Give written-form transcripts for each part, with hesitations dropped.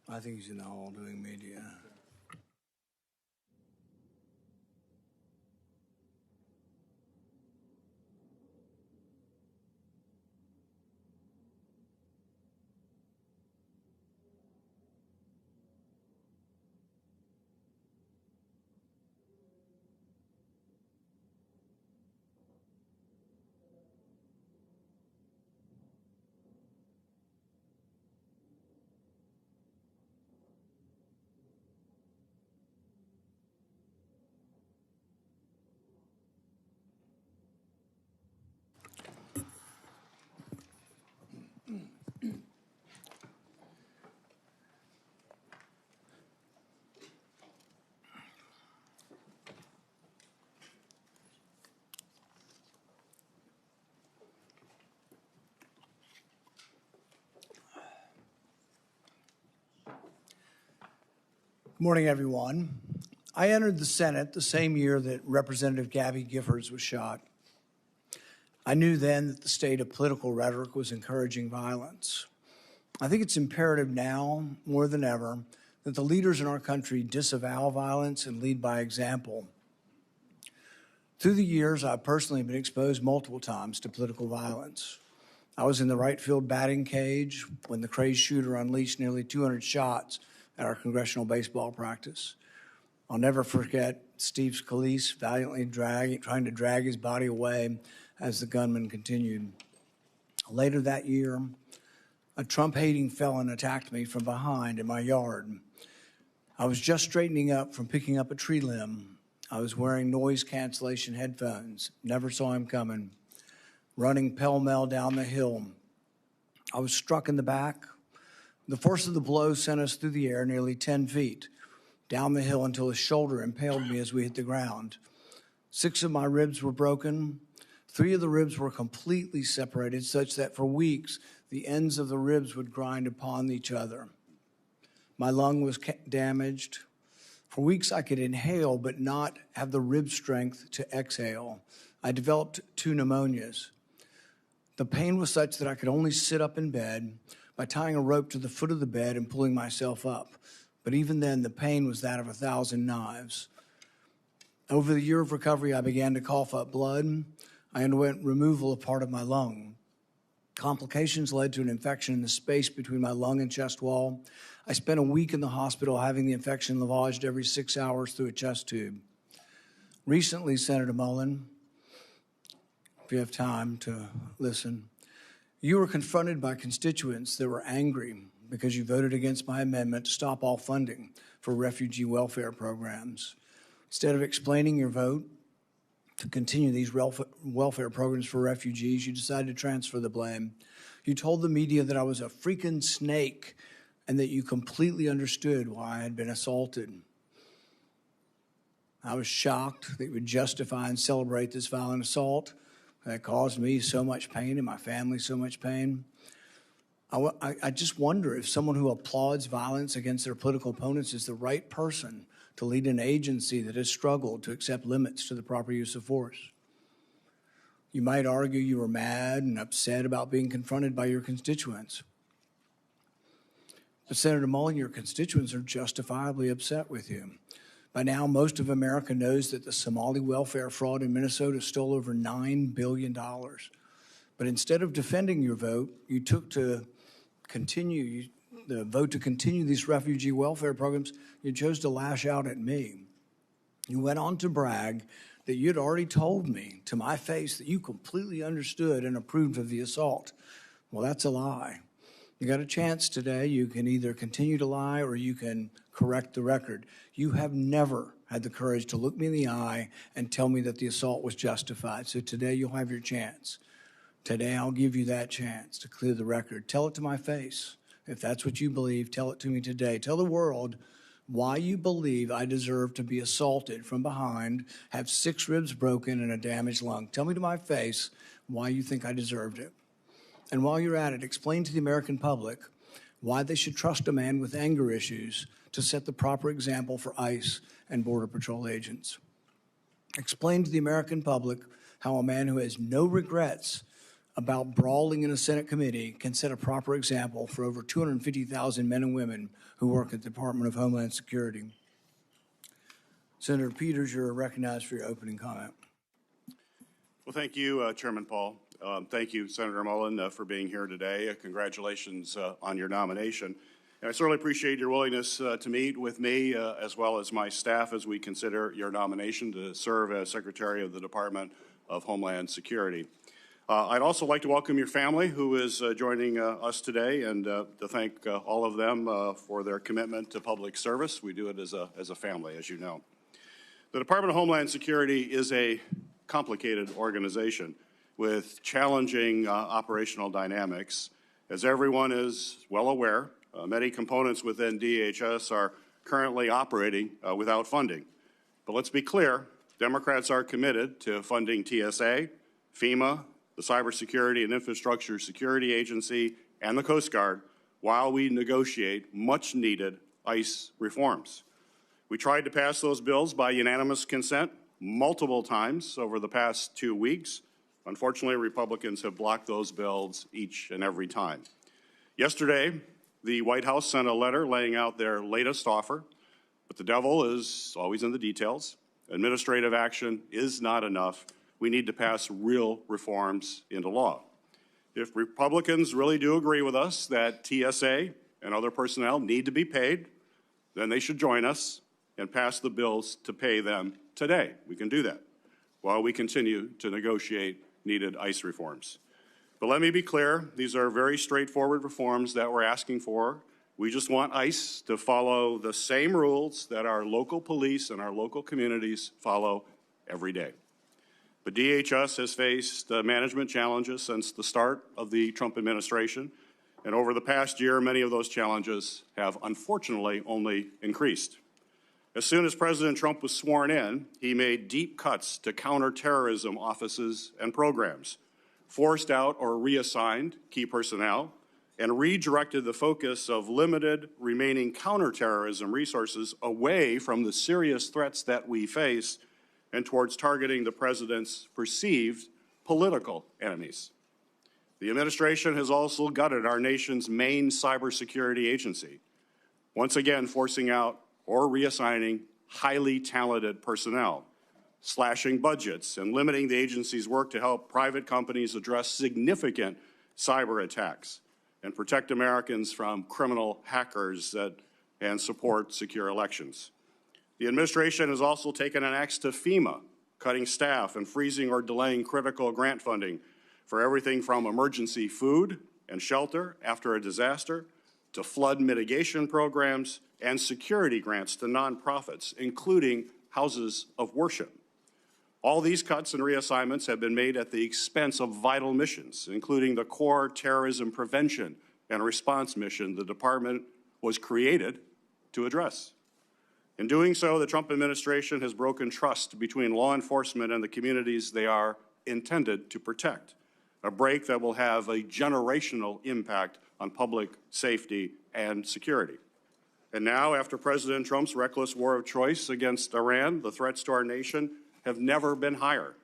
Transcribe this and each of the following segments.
I think he's in the hall doing media. Good morning, everyone. I entered the Senate the same year that Representative Gabby Giffords was shot. I knew then that the state of political rhetoric was encouraging violence. I think it's imperative now, more than ever, that the leaders in our country disavow violence and lead by example. Through the years, I've personally been exposed multiple times to political violence. I was in the right field batting cage when the crazed shooter unleashed nearly 200 shots at our congressional baseball practice. I'll never forget Steve Scalise valiantly trying to drag his body away as the gunman continued. Later that year, a Trump-hating felon attacked me from behind in my yard. I was just straightening up from picking up a tree limb. I was wearing noise cancellation headphones, never saw him coming, running pell-mell down the hill. I was struck in the back. The force of the blow sent us through the air nearly 10 feet, down the hill until his shoulder impaled me as we hit the ground. 6 of my ribs were broken. 3 of the ribs were completely separated, such that for weeks, the ends of the ribs would grind upon each other. My lung was damaged. For weeks, I could inhale but not have the rib strength to exhale. I developed 2 pneumonias. The pain was such that I could only sit up in bed by tying a rope to the foot of the bed and pulling myself up. But even then, the pain was that of 1,000 knives. Over the year of recovery, I began to cough up blood. I underwent removal of part of my lung. Complications led to an infection in the space between my lung and chest wall. I spent a week in the hospital having the infection lavaged every 6 hours through a chest tube. Recently, Senator Mullin, if you have time to listen, you were confronted by constituents that were angry because you voted against my amendment to stop all funding for refugee welfare programs. Instead of explaining your vote to continue these welfare programs for refugees, you decided to transfer the blame. You told the media that I was a freaking snake and that you completely understood why I had been assaulted. I was shocked that you would justify and celebrate this violent assault that caused me so much pain and my family so much pain. I just wonder if someone who applauds violence against their political opponents is the right person to lead an agency that has struggled to accept limits to the proper use of force. You might argue you were mad and upset about being confronted by your constituents. But Senator Mullin, your constituents are justifiably upset with you. By now, most of America knows that the Somali welfare fraud in Minnesota stole over $9 billion. But instead of defending your vote, you took to continue the vote to continue these refugee welfare programs. You chose to lash out at me. You went on to brag that you'd already told me to my face that you completely understood and approved of the assault. Well, that's a lie. You got a chance today. You can either continue to lie or you can correct the record. You have never had the courage to look me in the eye and tell me that the assault was justified. So today you'll have your chance. Today I'll give you that chance to clear the record. Tell it to my face. If that's what you believe, tell it to me today. Tell the world why you believe I deserve to be assaulted from behind, have 6 ribs broken and a damaged lung. Tell me to my face why you think I deserved it. And while you're at it, explain to the American public why they should trust a man with anger issues to set the proper example for ICE and Border Patrol agents. Explain to the American public how a man who has no regrets about brawling in a Senate committee can set a proper example for over 250,000 men and women who work at the Department of Homeland Security. Senator Peters, you're recognized for your opening comment. Well, thank you, Chairman Paul. Thank you, Senator Mullin, for being here today. Congratulations on your nomination. And I certainly appreciate your willingness to meet with me as well as my staff as we consider your nomination to serve as Secretary of the Department of Homeland Security. I'd also like to welcome your family who is joining us today and to thank all of them for their commitment to public service. We do it as a family, as you know. The Department of Homeland Security is a complicated organization with challenging operational dynamics. As everyone is well aware, many components within DHS are currently operating without funding. But let's be clear, Democrats are committed to funding TSA, FEMA, the Cybersecurity and Infrastructure Security Agency, and the Coast Guard while we negotiate much-needed ICE reforms. We tried to pass those bills by unanimous consent multiple times over the past 2 weeks. Unfortunately, Republicans have blocked those bills each and every time. Yesterday, the White House sent a letter laying out their latest offer, but the devil is always in the details. Administrative action is not enough. We need to pass real reforms into law. If Republicans really do agree with us that TSA and other personnel need to be paid, then they should join us and pass the bills to pay them today. We can do that while we continue to negotiate needed ICE reforms. But let me be clear, these are very straightforward reforms that we're asking for. We just want ICE to follow the same rules that our local police and our local communities follow every day. But DHS has faced management challenges since the start of the Trump administration, and over the past year, many of those challenges have unfortunately only increased. As soon as President Trump was sworn in, he made deep cuts to counterterrorism offices and programs, forced out or reassigned key personnel, and redirected the focus of limited remaining counterterrorism resources away from the serious threats that we face and towards targeting the president's perceived political enemies. The administration has also gutted our nation's main cybersecurity agency, once again forcing out or reassigning highly talented personnel, slashing budgets, and limiting the agency's work to help private companies address significant cyber attacks and protect Americans from criminal hackers and support secure elections. The administration has also taken an axe to FEMA, cutting staff and freezing or delaying critical grant funding for everything from emergency food and shelter after a disaster to flood mitigation programs and security grants to nonprofits, including houses of worship. All these cuts and reassignments have been made at the expense of vital missions, including the core terrorism prevention and response mission the department was created to address. In doing so, the Trump administration has broken trust between law enforcement and the communities they are intended to protect, a break that will have a generational impact on public safety and security. And now, after President Trump's reckless war of choice against Iran, the threats to our nation have never been higher.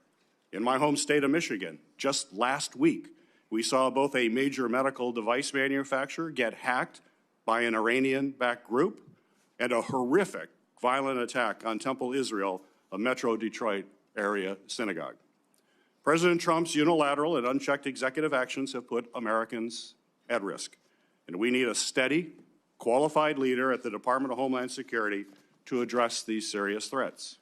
In my home state of Michigan, just last week, we saw both a major medical device manufacturer get hacked by an Iranian-backed group and a horrific violent attack on Temple Israel, a Metro Detroit area synagogue. President Trump's unilateral and unchecked executive actions have put Americans at risk, and we need a steady, qualified leader at the Department of Homeland Security to address these serious threats.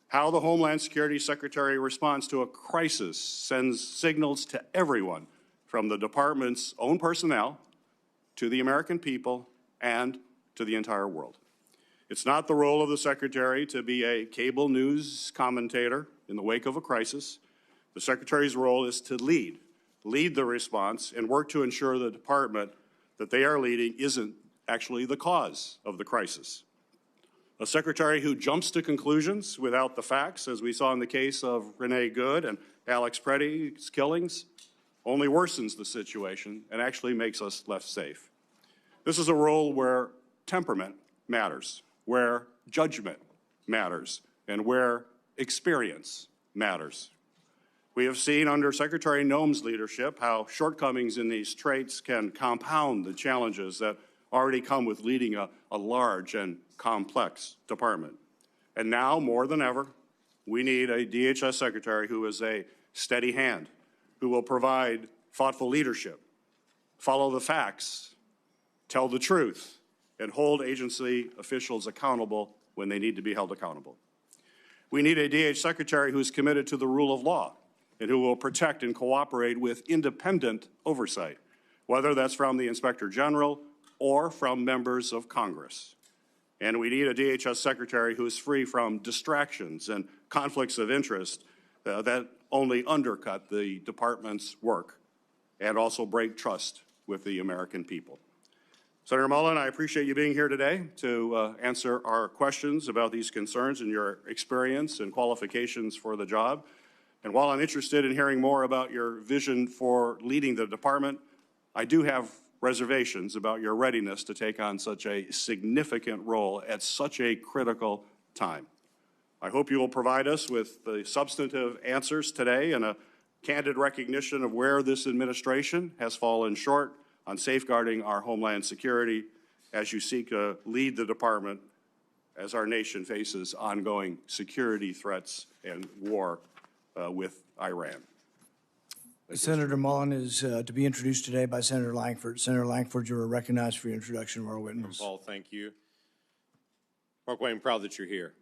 How the Homeland Security Secretary responds to a crisis sends signals to everyone, from the department's own personnel to the American people and to the entire world. It's not the role of the Secretary to be a cable news commentator in the wake of a crisis. The Secretary's role is to lead the response and work to ensure the department that they are leading isn't actually the cause of the crisis. A Secretary who jumps to conclusions without the facts, as we saw in the case of Renee Good and Alex Preddy's killings, only worsens the situation and actually makes us less safe. This is a role where temperament matters, where judgment matters, and where experience matters. We have seen under Secretary Noem's leadership how shortcomings in these traits can compound the challenges that already come with leading a large and complex department. And now, more than ever, we need a DHS secretary who is a steady hand, who will provide thoughtful leadership, follow the facts, tell the truth, and hold agency officials accountable when they need to be held accountable. We need a DHS secretary who is committed to the rule of law and who will protect and cooperate with independent oversight, whether that's from the Inspector General or from members of Congress. And we need a DHS secretary who is free from distractions and conflicts of interest that only undercut the department's work and also break trust with the American people. Senator Mullin, I appreciate you being here today to answer our questions about these concerns and your experience and qualifications for the job. And while I'm interested in hearing more about your vision for leading the department, I do have reservations about your readiness to take on such a significant role at such a critical time. I hope you will provide us with the substantive answers today and a candid recognition of where this administration has fallen short on safeguarding our homeland security as you seek to lead the department as our nation faces ongoing security threats and war with Iran. Senator Mullin is to be introduced today by Senator Lankford. Senator Lankford, you are recognized for your introduction of our witness. Paul, thank you. Markwayne, I'm proud that you're here.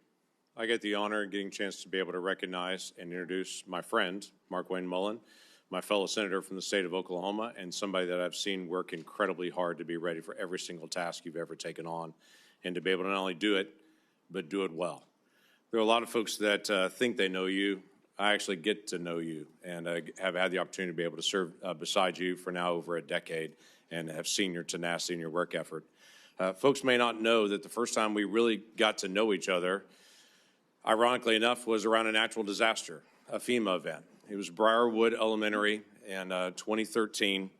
I get the honor of getting a chance to be able to recognize and introduce my friend, Markwayne Mullin, my fellow senator from the state of Oklahoma, and somebody that I've seen work incredibly hard to be ready for every single task you've ever taken on, and to be able to not only do it, but do it well. There are a lot of folks that think they know you. I actually get to know you, and I have had the opportunity to be able to serve beside you for now over a decade and have seen your tenacity and your work effort. Folks may not know that the first time we really got to know each other, ironically enough, was around a natural disaster, a FEMA event. It was Briarwood Elementary in 2013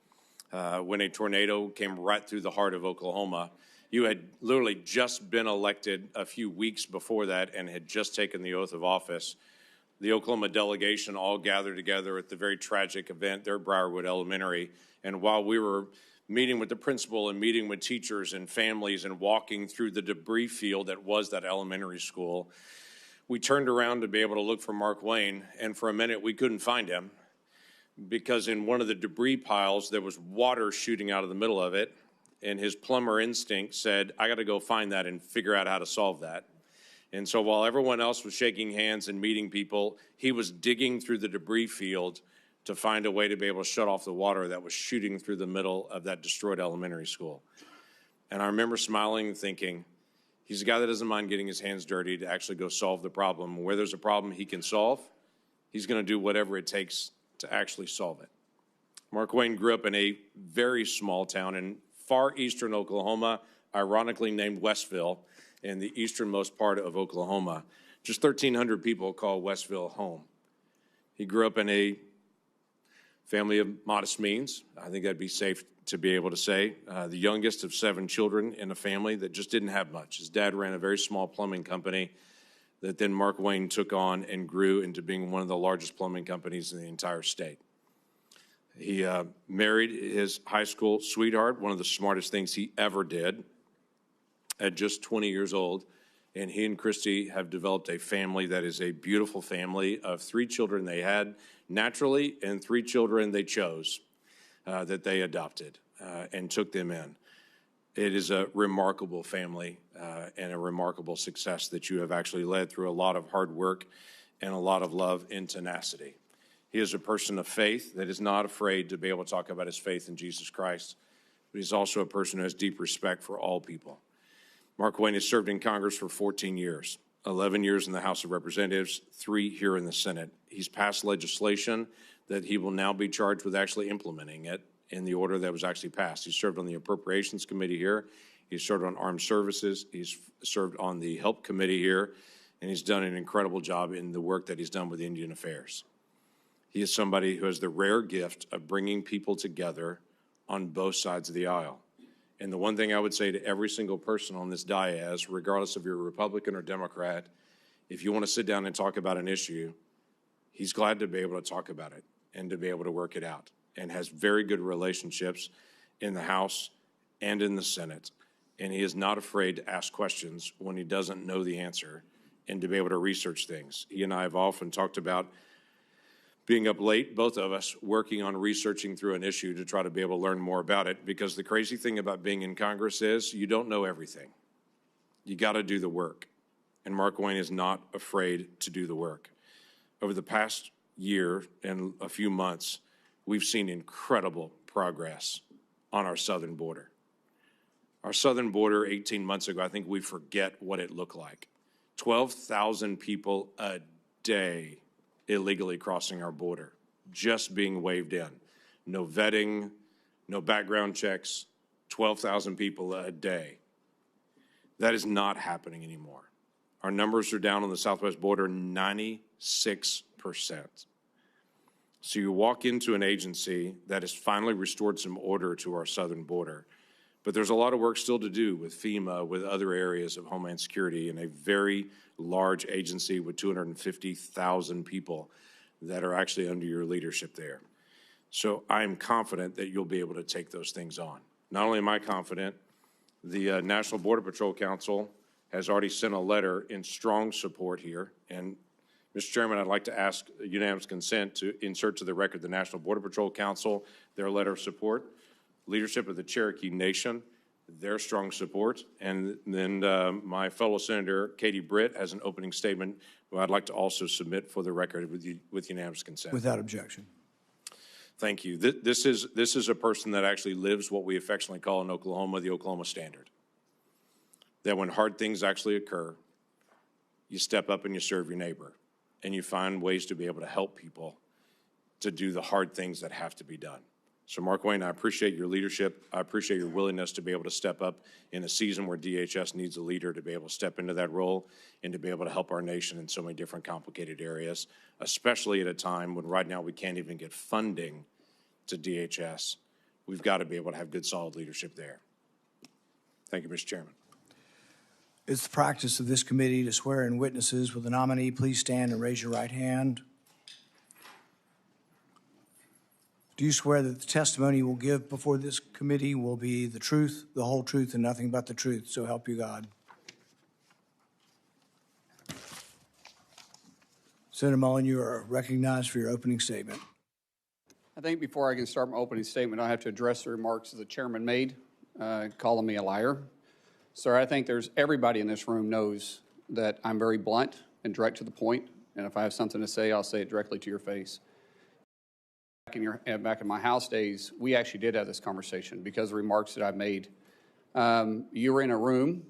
when a tornado came right through the heart of Oklahoma. You had literally just been elected a few weeks before that and had just taken the oath of office. The Oklahoma delegation all gathered together at the very tragic event there at Briarwood Elementary. And while we were meeting with the principal and meeting with teachers and families and walking through the debris field that was that elementary school, we turned around to be able to look for Markwayne, and for a minute we couldn't find him because in one of the debris piles there was water shooting out of the middle of it, and his plumber instinct said, I got to go find that and figure out how to solve that. And so while everyone else was shaking hands and meeting people, he was digging through the debris field to find a way to be able to shut off the water that was shooting through the middle of that destroyed elementary school. And I remember smiling and thinking, he's a guy that doesn't mind getting his hands dirty to actually go solve the problem. Where there's a problem he can solve, he's going to do whatever it takes to actually solve it. Markwayne grew up in a very small town in far eastern Oklahoma, ironically named Westville, in the easternmost part of Oklahoma. Just 1,300 people call Westville home. He grew up in a family of modest means. I think that'd be safe to be able to say. The youngest of 7 children in a family that just didn't have much. His dad ran a very small plumbing company that then Markwayne took on and grew into being one of the largest plumbing companies in the entire state. He married his high school sweetheart, one of the smartest things he ever did, at just 20 years old. And he and Kristi have developed a family that is a beautiful family of 3 children they had naturally and 3 children they chose that they adopted and took them in. It is a remarkable family and a remarkable success that you have actually led through a lot of hard work and a lot of love and tenacity. He is a person of faith that is not afraid to be able to talk about his faith in Jesus Christ, but he's also a person who has deep respect for all people. Markwayne has served in Congress for 14 years, 11 years in the House of Representatives, 3 here in the Senate. He's passed legislation that he will now be charged with actually implementing it in the order that was actually passed. He served on the Appropriations Committee here. He's served on Armed Services. He's served on the Help Committee here, and he's done an incredible job in the work that he's done with Indian Affairs. He is somebody who has the rare gift of bringing people together on both sides of the aisle. And the one thing I would say to every single person on this dais, regardless if you're a Republican or Democrat, if you want to sit down and talk about an issue, He's glad to be able to talk about it and to be able to work it out, and has very good relationships in the House and in the Senate. And he is not afraid to ask questions when he doesn't know the answer and to be able to research things. He and I have often talked about being up late, both of us, working on researching through an issue to try to be able to learn more about it, because the crazy thing about being in Congress is you don't know everything. You got to do the work. And Markwayne is not afraid to do the work. Over the past year and a few months, we've seen incredible progress on our southern border. Our southern border 18 months ago, I think we forget what it looked like. 12,000 people a day illegally crossing our border, just being waved in. No vetting, no background checks, 12,000 people a day. That is not happening anymore. Our numbers are down on the southwest border 96%. So you walk into an agency that has finally restored some order to our southern border, but there's a lot of work still to do with FEMA, with other areas of Homeland Security, and a very large agency with 250,000 people that are actually under your leadership there. So I'm confident that you'll be able to take those things on. Not only am I confident, the National Border Patrol Council has already sent a letter in strong support here. And Mr. Chairman, I'd like to ask unanimous consent to insert to the record the National Border Patrol Council, their letter of support, leadership of the Cherokee Nation, their strong support, and then my fellow Senator Katie Britt has an opening statement who I'd like to also submit for the record with unanimous consent. Without objection. Thank you. This is a person that actually lives what we affectionately call in Oklahoma the Oklahoma Standard. That when hard things actually occur, you step up and you serve your neighbor, and you find ways to be able to help people to do the hard things that have to be done. So Markwayne, I appreciate your leadership. I appreciate your willingness to be able to step up in a season where DHS needs a leader to be able to step into that role and to be able to help our nation in so many different complicated areas, especially at a time when right now we can't even get funding to DHS. We've got to be able to have good, solid leadership there. Thank you, Mr. Chairman. It's the practice of this committee to swear in witnesses. Will the nominee please stand and raise your right hand? Do you swear that the testimony you will give before this committee will be the truth, the whole truth, and nothing but the truth? So help you God. Senator Mullin, you are recognized for your opening statement. I think before I can start my opening statement, I have to address the remarks the chairman made, calling me a liar. Sir, I think everybody in this room knows that I'm very blunt and direct to the point, and if I have something to say, I'll say it directly to your face. Back in my House days, we actually did have this conversation because of the remarks that I've made. You were in a room.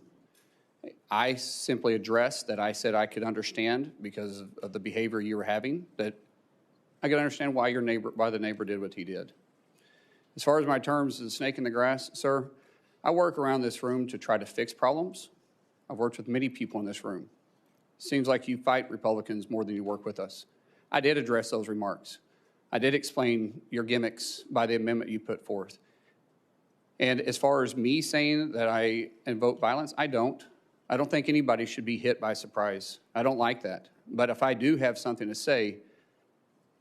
I simply addressed that I said I could understand because of the behavior you were having, that I could understand why the neighbor did what he did. As far as my terms of the snake in the grass, sir, I work around this room to try to fix problems. I've worked with many people in this room. Seems like you fight Republicans more than you work with us. I did address those remarks. I did explain your gimmicks by the amendment you put forth. And as far as me saying that I invoke violence, I don't. I don't think anybody should be hit by surprise. I don't like that. But if I do have something to say,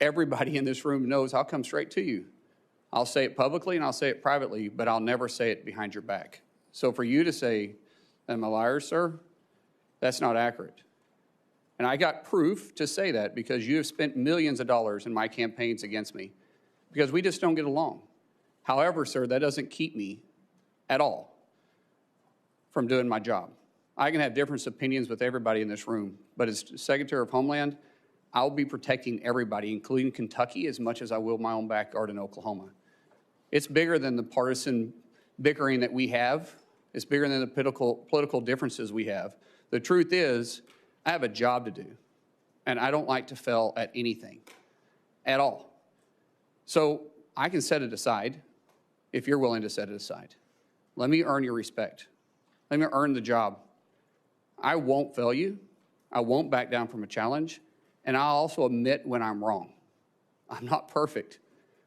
everybody in this room knows I'll come straight to you. I'll say it publicly and I'll say it privately, but I'll never say it behind your back. So for you to say I'm a liar, sir, that's not accurate. And I got proof to say that because you have spent millions of dollars in my campaigns against me because we just don't get along. However, sir, that doesn't keep me at all from doing my job. I can have different opinions with everybody in this room, but as Secretary of Homeland, I'll be protecting everybody, including Kentucky, as much as I will my own backyard in Oklahoma. It's bigger than the partisan bickering that we have. It's bigger than the political differences we have. The truth is, I have a job to do, and I don't like to fail at anything at all. So I can set it aside if you're willing to set it aside. Let me earn your respect. Let me earn the job. I won't fail you. I won't back down from a challenge, and I'll also admit when I'm wrong. I'm not perfect.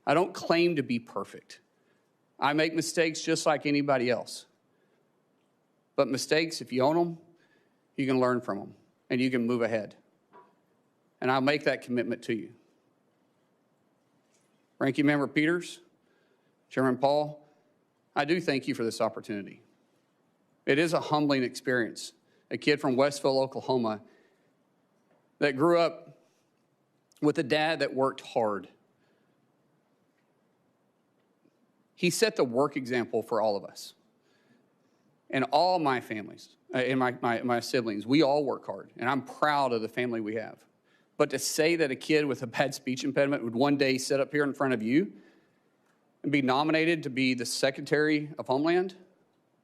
I don't claim to be perfect. I make mistakes just like anybody else. But mistakes, if you own them, you can learn from them. And you can move ahead. and I'll make that commitment to you. Ranking Member Peters, Chairman Paul, I do thank you for this opportunity. It is a humbling experience. A kid from Westville, Oklahoma, that grew up with a dad that worked hard. He set the work example for all of us. And all my families, and my siblings, we all work hard. And I'm proud of the family we have. But to say that a kid with a bad speech impediment would one day sit up here in front of you and be nominated to be the Secretary of Homeland,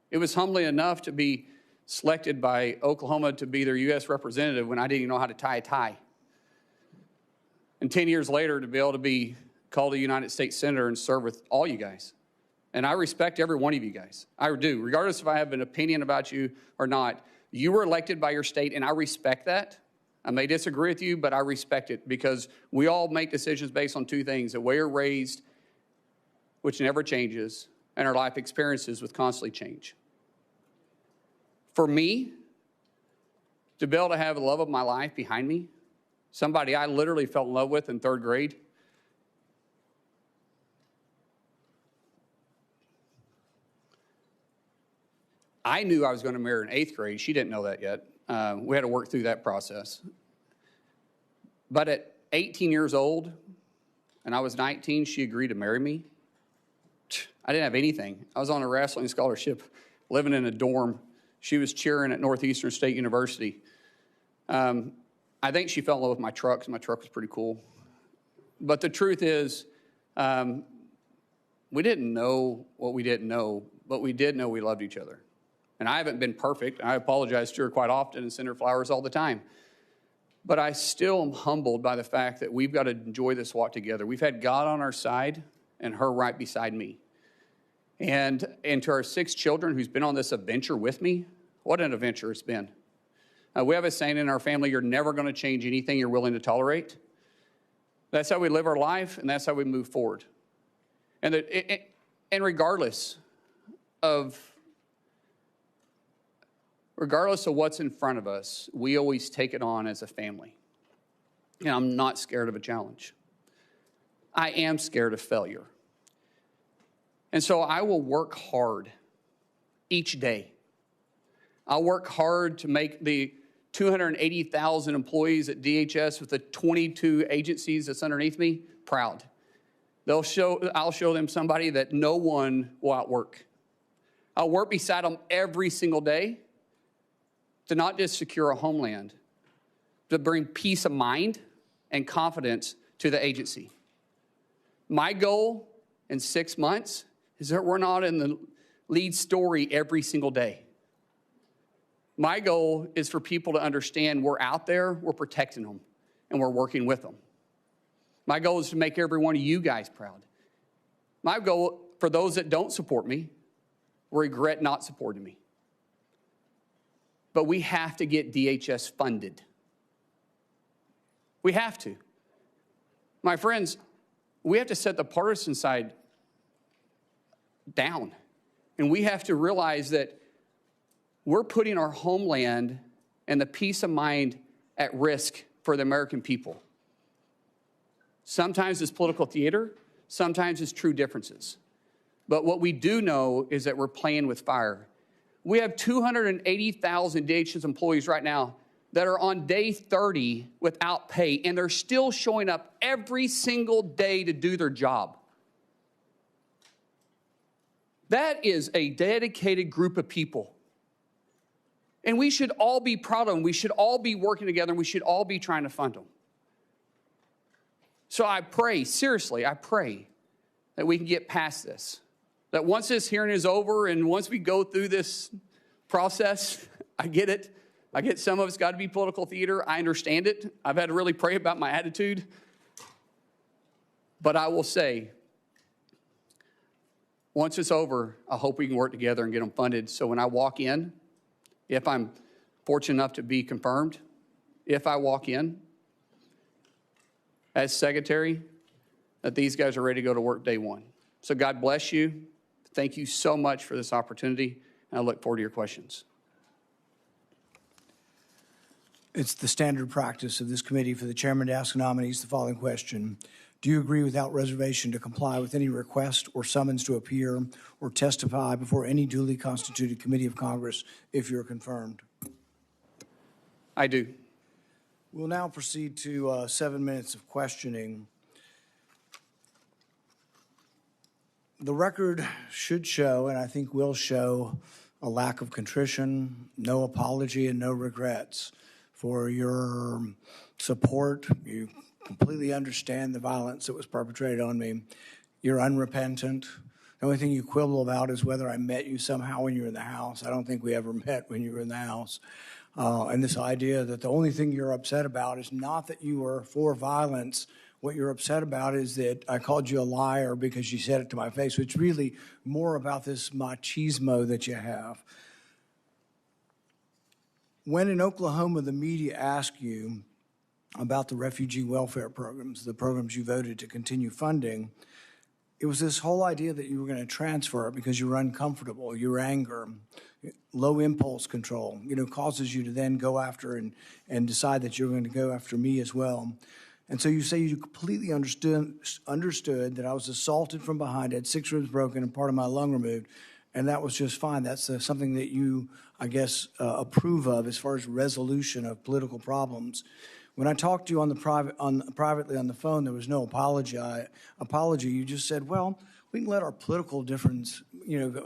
it was humbling enough to be selected by Oklahoma to be their U.S. representative when I didn't even know how to tie a tie. And 10 years later, to be able to be called a United States Senator and serve with all you guys. And I respect every one of you guys. I do. Regardless if I have an opinion about you or not, you were elected by your state, and I respect that. I may disagree with you, but I respect it because we all make decisions based on two things: the way you're raised, which never changes, and our life experiences, which constantly change. For me, to be able to have the love of my life behind me, somebody I literally fell in love with in third grade, I knew I was going to marry her in eighth grade. She didn't know that yet. We had to work through that process. But at 18 years old, and I was 19, she agreed to marry me. I didn't have anything. I was on a wrestling scholarship, living in a dorm. She was cheering at Northeastern State University. I think she fell in love with my truck, because my truck was pretty cool. But the truth is, we didn't know what we didn't know, but we did know we loved each other. And I haven't been perfect. I apologize to her quite often and send her flowers all the time. But I still am humbled by the fact that we've got to enjoy this walk together. We've had God on our side and her right beside me. And to our 6 children who's been on this adventure with me, what an adventure it's been. We have a saying in our family: you're never going to change anything you're willing to tolerate. That's how we live our life, and that's how we move forward. And regardless of what's in front of us, we always take it on as a family. And I'm not scared of a challenge. I am scared of failure. And so I will work hard each day. I'll work hard to make the 280,000 employees at DHS with the 22 agencies that's underneath me proud. I'll show them somebody that no one will outwork. I'll work beside them every single day to not just secure a homeland, to bring peace of mind and confidence to the agency. My goal in 6 months is that we're not in the lead story every single day. My goal is for people to understand we're out there, we're protecting them, and we're working with them. My goal is to make every one of you guys proud. My goal for those that don't support me, regret not supporting me. But we have to get DHS funded. We have to. My friends, we have to set the partisan side down. And we have to realize that we're putting our homeland and the peace of mind at risk for the American people. Sometimes it's political theater, sometimes it's true differences. But what we do know is that we're playing with fire. We have 280,000 DHS employees right now that are on day 30 without pay, and they're still showing up every single day to do their job. That is a dedicated group of people. And we should all be proud of them. We should all be working together, and we should all be trying to fund them. So I pray, seriously, I pray that we can get past this. That once this hearing is over and once we go through this process, I get it. I get some of it's got to be political theater. I understand it. I've had to really pray about my attitude. But I will say, once it's over, I hope we can work together and get them funded. So when I walk in, if I'm fortunate enough to be confirmed, if I walk in as secretary, that these guys are ready to go to work day one. So God bless you. Thank you so much for this opportunity, and I look forward to your questions. It's the standard practice of this committee for the chairman to ask nominees the following question. Do you agree without reservation to comply with any request or summons to appear or testify before any duly constituted committee of Congress if you're confirmed? I do. We'll now proceed to 7 minutes of questioning. The record should show, and I think will show, a lack of contrition, no apology, and no regrets for your support. You completely understand the violence that was perpetrated on me. You're unrepentant. The only thing you quibble about is whether I met you somehow when you were in the House. I don't think we ever met when you were in the House. And this idea that the only thing you're upset about is not that you were for violence. What you're upset about is that I called you a liar because you said it to my face. So it's really more about this machismo that you have. When in Oklahoma the media asked you about the refugee welfare programs, the programs you voted to continue funding, it was this whole idea that you were going to transfer it because you were uncomfortable, your anger, low impulse control, causes you to then go after and decide that you're going to go after me as well. And so you say you completely understood that I was assaulted from behind, had 6 ribs broken and part of my lung removed, and that was just fine. That's something that you, I guess, approve of as far as resolution of political problems. When I talked to you privately on the phone, there was no apology. You just said, well, we can let our political difference,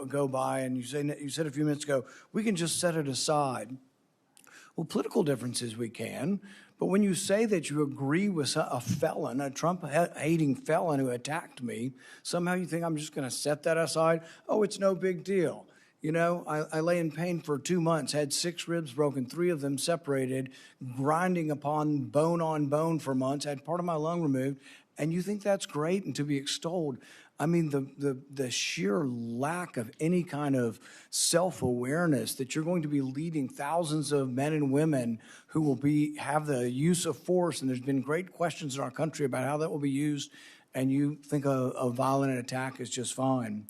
go by. And you said a few minutes ago, we can just set it aside. Well, political differences we can. But when you say that you agree with a felon, a Trump-hating felon who attacked me, somehow you think I'm just going to set that aside? Oh, it's no big deal. I lay in pain for 2 months, had 6 ribs broken, 3 of them separated, grinding upon bone for months, had part of my lung removed, and you think that's great and to be extolled. I mean, the sheer lack of any kind of self-awareness that you're going to be leading thousands of men and women who will have the use of force, and there's been great questions in our country about how that will be used, and you think a violent attack is just fine.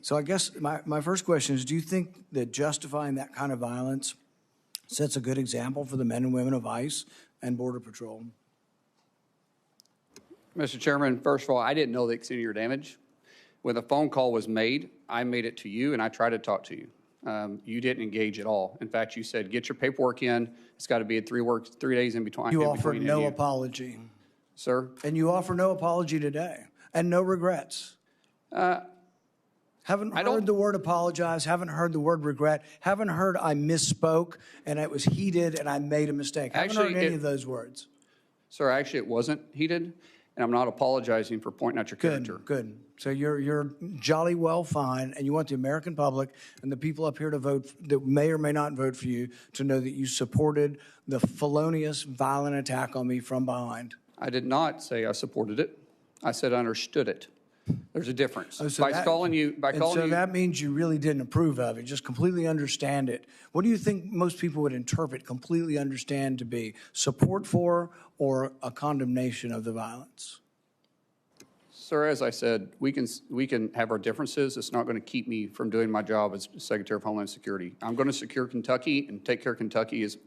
So I guess my first question is, do you think that justifying that kind of violence sets a good example for the men and women of ICE and Border Patrol? Mr. Chairman, first of all, I didn't know the extent of your damage. When the phone call was made, I made it to you and I tried to talk to you. You didn't engage at all. In fact, you said, get your paperwork in. It's got to be 3 days in between. You offered no apology. Sir? And you offer no apology today and no regrets. Haven't heard the word apologize, haven't heard the word regret, haven't heard I misspoke and it was heated and I made a mistake. Haven't heard any of those words. Sir, actually it wasn't heated, and I'm not apologizing for pointing out your character. Good. So you're jolly well fine, and you want the American public and the people up here to vote, that may or may not vote for you, to know that you supported the felonious, violent attack on me from behind. I did not say I supported it. I said I understood it. There's a difference. So that means you really didn't approve of it, just completely understand it. What do you think most people would interpret completely understand to be? Support for or a condemnation of the violence? Sir, as I said, we can have our differences. It's not going to keep me from doing my job as Secretary of Homeland Security. I'm going to secure Kentucky and take care of Kentucky as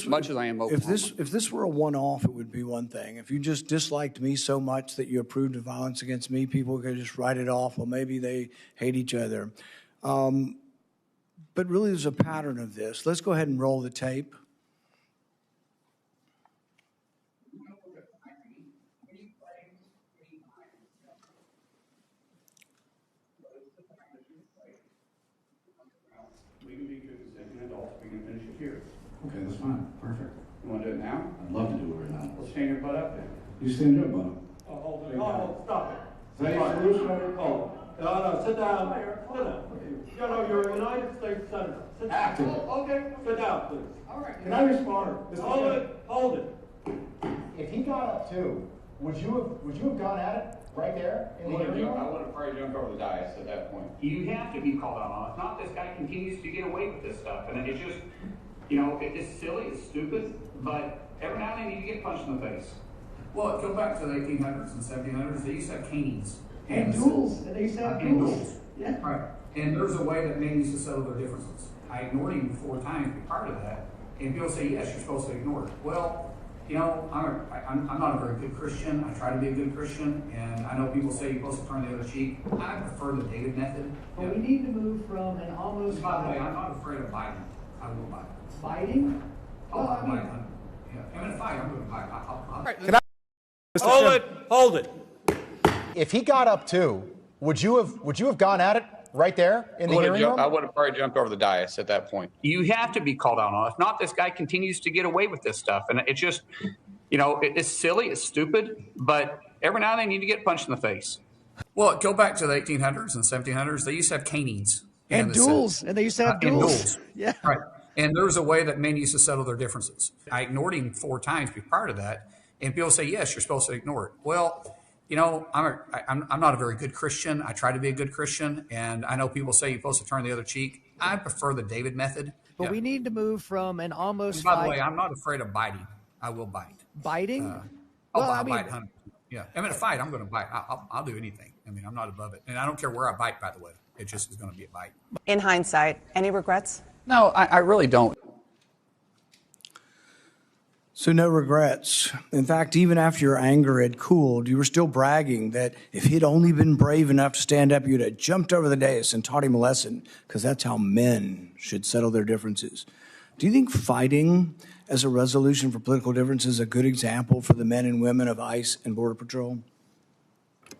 much as I am Oklahoma. If this were a one-off, it would be one thing. If you just disliked me so much that you approved of violence against me, people could just write it off. Well, maybe they hate each other. But really, there's a pattern of this. Let's go ahead and roll the tape. Okay, that's fine. Perfect. You want to do it now? I'd love to do it right now. Well, stand your butt up then. You stand your butt up. Oh, hold it. Oh, stop it. Is that your solution? Oh, no, sit down. Sit down. You're a United States Senator. Sit down. Active. Okay, sit down, please. All right. Can I respond? Hold it. If he got up too, would you have gone at it right there in the hearing room? I would have probably jumped over the dais at that point. You have to be called out on it. It's not this guy continues to get away with this stuff. And it's just, it's silly, it's stupid, but every now and then you get punched in the face. Well, go back to the 1800s and 1700s. They used to have canes. And duels. They used to have duels. Yeah. Right. And there's a way that men used to settle their differences. I ignored him 4 times to be part of that. And people say, yes, you're supposed to ignore it. Well, you know, I'm not a very good Christian. I try to be a good Christian, and I know people say you're supposed to turn the other cheek. I prefer the David method. But we need to move from an almost. By the way, I'm not afraid of biting. I will bite. Biting? Oh, I'll bite. Yeah, I'm in a fight. I'm going to bite. Hold it. If he got up too, would you have gone at it right there in the hearing room? I would have probably jumped over the dais at that point. You have to be called out on it. If not, this guy continues to get away with this stuff. And it's just, you know, it's silly, it's stupid, but every now and then you need to get punched in the face. Well, go back to the 1800s and 1700s. They used to have canings. And duels. And they used to have duels. Yeah. Right. And there was a way that men used to settle their differences. I ignored him 4 times prior to that. And people say, yes, you're supposed to ignore it. Well, you know, I'm not a very good Christian. I try to be a good Christian. And I know people say you're supposed to turn the other cheek. I prefer the David method. But we need to move from an almost. And by the way, I'm not afraid of biting. I will bite. Biting? I'll bite 100%. Yeah. I'm in a fight. I'm going to bite. I'll do anything. I mean, I'm not above it. And I don't care where I bite, by the way. It just is going to be a bite. In hindsight, any regrets? No, I really don't. So no regrets. In fact, even after your anger had cooled, you were still bragging that if he'd only been brave enough to stand up, you'd have jumped over the dais and taught him a lesson, because that's how men should settle their differences. Do you think fighting as a resolution for political differences is a good example for the men and women of ICE and Border Patrol?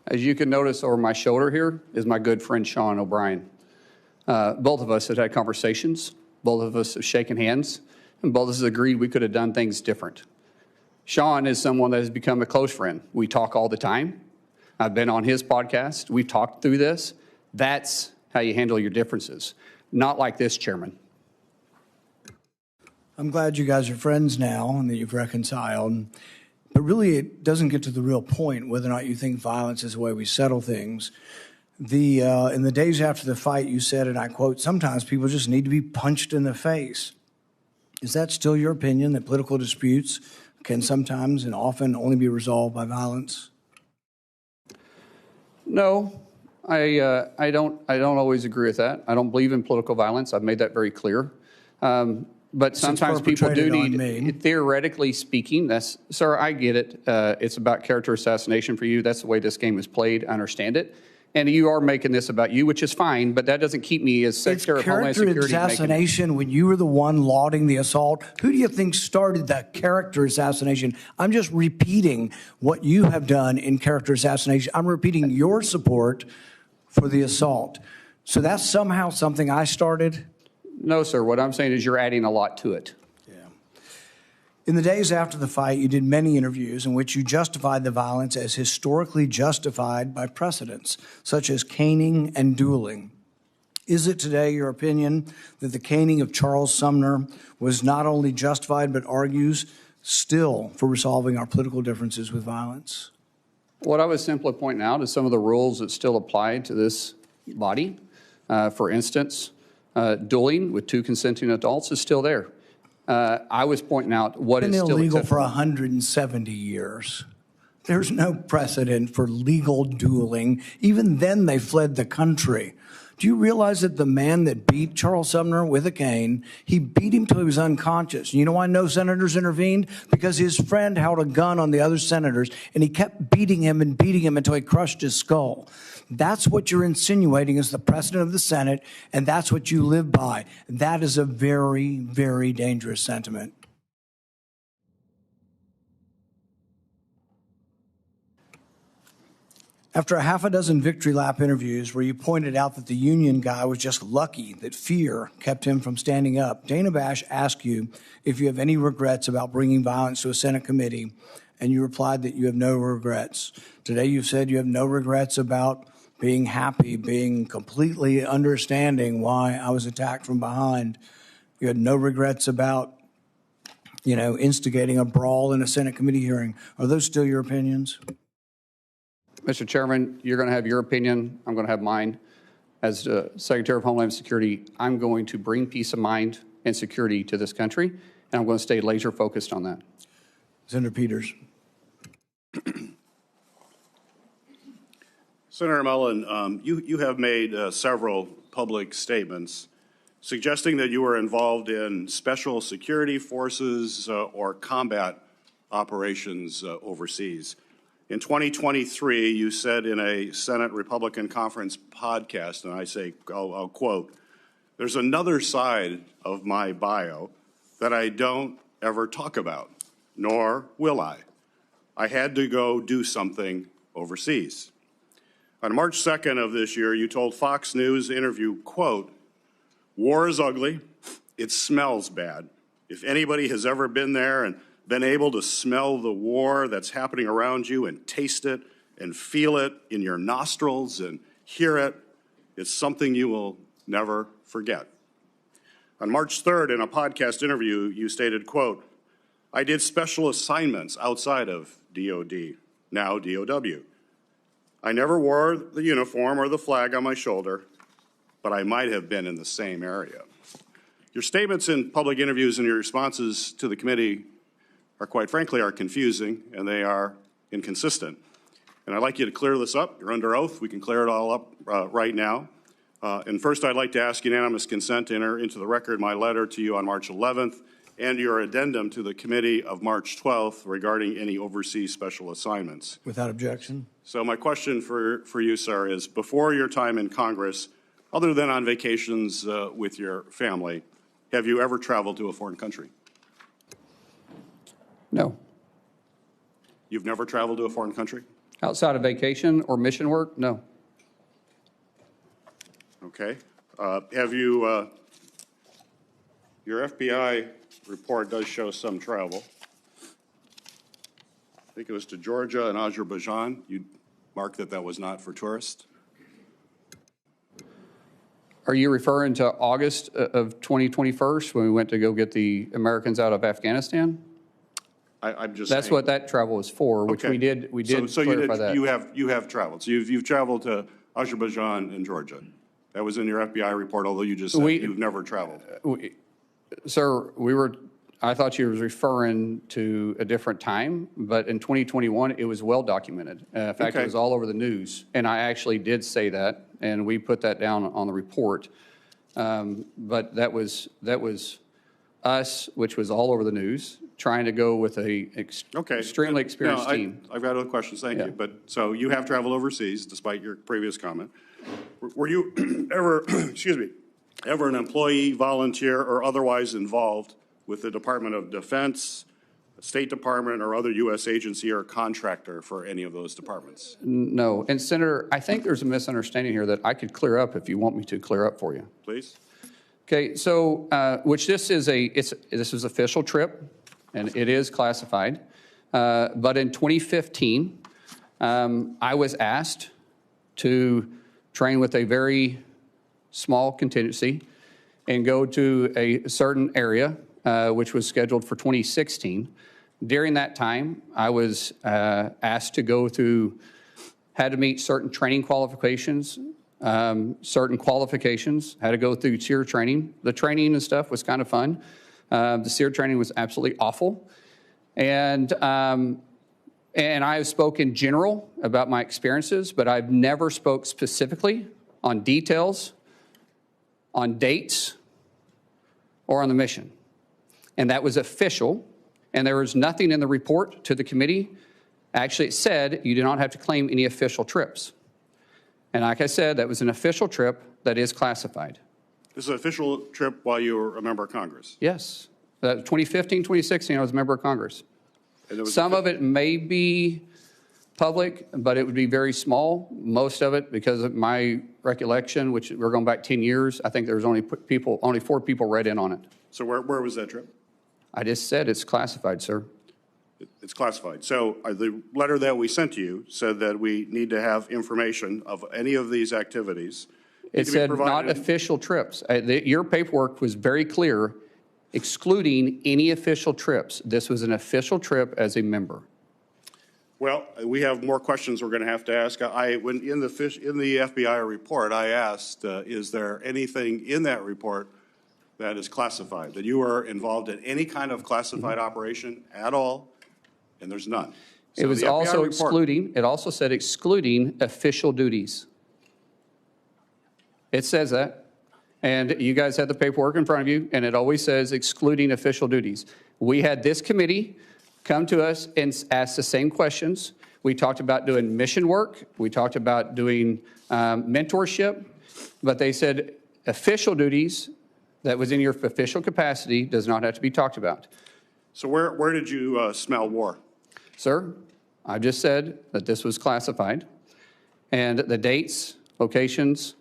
As you can notice over my shoulder here is my good friend Sean O'Brien. Both of us have had conversations. Both of us have shaken hands. And both of us agreed we could have done things different. Sean is someone that has become a close friend. We talk all the time. I've been on his podcast. We've talked through this. That's how you handle your differences. Not like this, Chairman. I'm glad you guys are friends now and that you've reconciled. But really, it doesn't get to the real point, whether or not you think violence is the way we settle things. In the days after the fight, you said, and I quote, sometimes people just need to be punched in the face. Is that still your opinion, that political disputes can sometimes and often only be resolved by violence? No, I don't always agree with that. I don't believe in political violence. I've made that very clear. But sometimes people do need, theoretically speaking, sir, I get it. It's about character assassination for you. That's the way this game is played. I understand it. And you are making this about you, which is fine, but that doesn't keep me as Secretary of Homeland Security. It's character assassination when you were the one lauding the assault. Who do you think started that character assassination? I'm just repeating what you have done in character assassination. I'm repeating your support for the assault. So that's somehow something I started? No, sir. What I'm saying is you're adding a lot to it. In the days after the fight, you did many interviews in which you justified the violence as historically justified by precedents, such as caning and dueling. Is it today your opinion that the caning of Charles Sumner was not only justified, but argues still for resolving our political differences with violence? What I was simply pointing out is some of the rules that still apply to this body. For instance, dueling with 2 consenting adults is still there. I was pointing out what is still illegal for 170 years. There's no precedent for legal dueling. Even then, they fled the country. Do you realize that the man that beat Charles Sumner with a cane, he beat him till he was unconscious? You know why no senators intervened? Because his friend held a gun on the other senators, and he kept beating him until he crushed his skull. That's what you're insinuating is the precedent of the Senate, and that's what you live by. That is a very, very dangerous sentiment. After a half a dozen victory lap interviews where you pointed out that the union guy was just lucky that fear kept him from standing up, Dana Bash asked you if you have any regrets about bringing violence to a Senate committee, and you replied that you have no regrets. Today you've said you have no regrets about being happy, being completely understanding why I was attacked from behind. You had no regrets about, instigating a brawl in a Senate committee hearing. Are those still your opinions? Mr. Chairman, you're going to have your opinion. I'm going to have mine. As Secretary of Homeland Security, I'm going to bring peace of mind and security to this country, and I'm going to stay laser focused on that. Senator Peters. Senator Mullin, you have made several public statements suggesting that you were involved in special security forces or combat operations overseas. In 2023, you said in a Senate Republican Conference podcast, and I say, I'll quote, "There's another side of my bio that I don't ever talk about, nor will I. I had to go do something overseas." On March 2nd of this year, you told Fox News interview, quote, "War is ugly. It smells bad. If anybody has ever been there and been able to smell the war that's happening around you and taste it and feel it in your nostrils and hear it, it's something you will never forget." On March 3rd, in a podcast interview, you stated, quote, "I did special assignments outside of DOD, now DOW. I never wore the uniform or the flag on my shoulder, but I might have been in the same area." Your statements in public interviews and your responses to the committee are, quite frankly, are confusing and they are inconsistent. And I'd like you to clear this up. You're under oath. We can clear it all up right now. And first, I'd like to ask unanimous consent to enter into the record my letter to you on March 11th and your addendum to the committee of March 12th regarding any overseas special assignments. Without objection. So my question for you, sir, is before your time in Congress, other than on vacations with your family, have you ever traveled to a foreign country? No. You've never traveled to a foreign country? Outside of vacation or mission work? No. Okay. Have you, your FBI report does show some travel. I think it was to Georgia and Azerbaijan. You marked that that was not for tourists. Are you referring to August of 2021 when we went to go get the Americans out of Afghanistan? I'm just That's saying. what that travel was for, which Okay. we did So clarify that. you have traveled. So you've traveled to Azerbaijan and Georgia. That was in your FBI report, although you just said you've never traveled. Sir, I thought you were referring to a different time, but in 2021, it was well documented. In fact, it was all over the news, and I actually did say that, and we put that down on the report. But that was us, which was all over the news, trying to go with a extremely experienced team. I've got other questions, thank you. But so you have traveled overseas, despite your previous comment. Were you ever, excuse me, ever an employee, volunteer, or otherwise involved with the Department of Defense, State Department, or other U.S. agency or contractor for any of those departments? No. And Senator, I think there's a misunderstanding here that I could clear up if you want me to clear up for you. Please. Okay, so, which this is official trip, and it is classified. But in 2015, I was asked to train with a very small contingency and go to a certain area, which was scheduled for 2016. During that time, I was asked to go through, had to meet certain training qualifications, had to go through SEER training. The training and stuff was kind of fun. The SEER training was absolutely awful. And I have spoken general about my experiences, but I've never spoke specifically on details, on dates, or on the mission. And that was official, and there was nothing in the report to the committee. Actually, it said you do not have to claim any official trips. And like I said, that was an official trip that is classified. This is an official trip while you were a member of Congress? Yes. 2015, 2016, I was a member of Congress. Some of it may be public, but it would be very small. Most of it, because of my recollection, which we're going back 10 years, I think there was only 4 people read in on it. So where was that trip? I just said it's classified, sir. It's classified. So the letter that we sent to you said that we need to have information of any of these activities. It said not official trips. Your paperwork was very clear, excluding any official trips. This was an official trip as a member. Well, we have more questions we're going to have to ask. When in the FBI report, I asked, is there anything in that report that is classified, that you were involved in any kind of classified operation at all? And there's none. So it was also excluding, it also said excluding official duties. It says that. And you guys have the paperwork in front of you, and it always says excluding official duties. We had this committee come to us and ask the same questions. We talked about doing mission work. We talked about doing mentorship. But they said official duties that was in your official capacity does not have to be talked about. So where did you smell war? Sir, I just said that this was classified. And the dates, locations,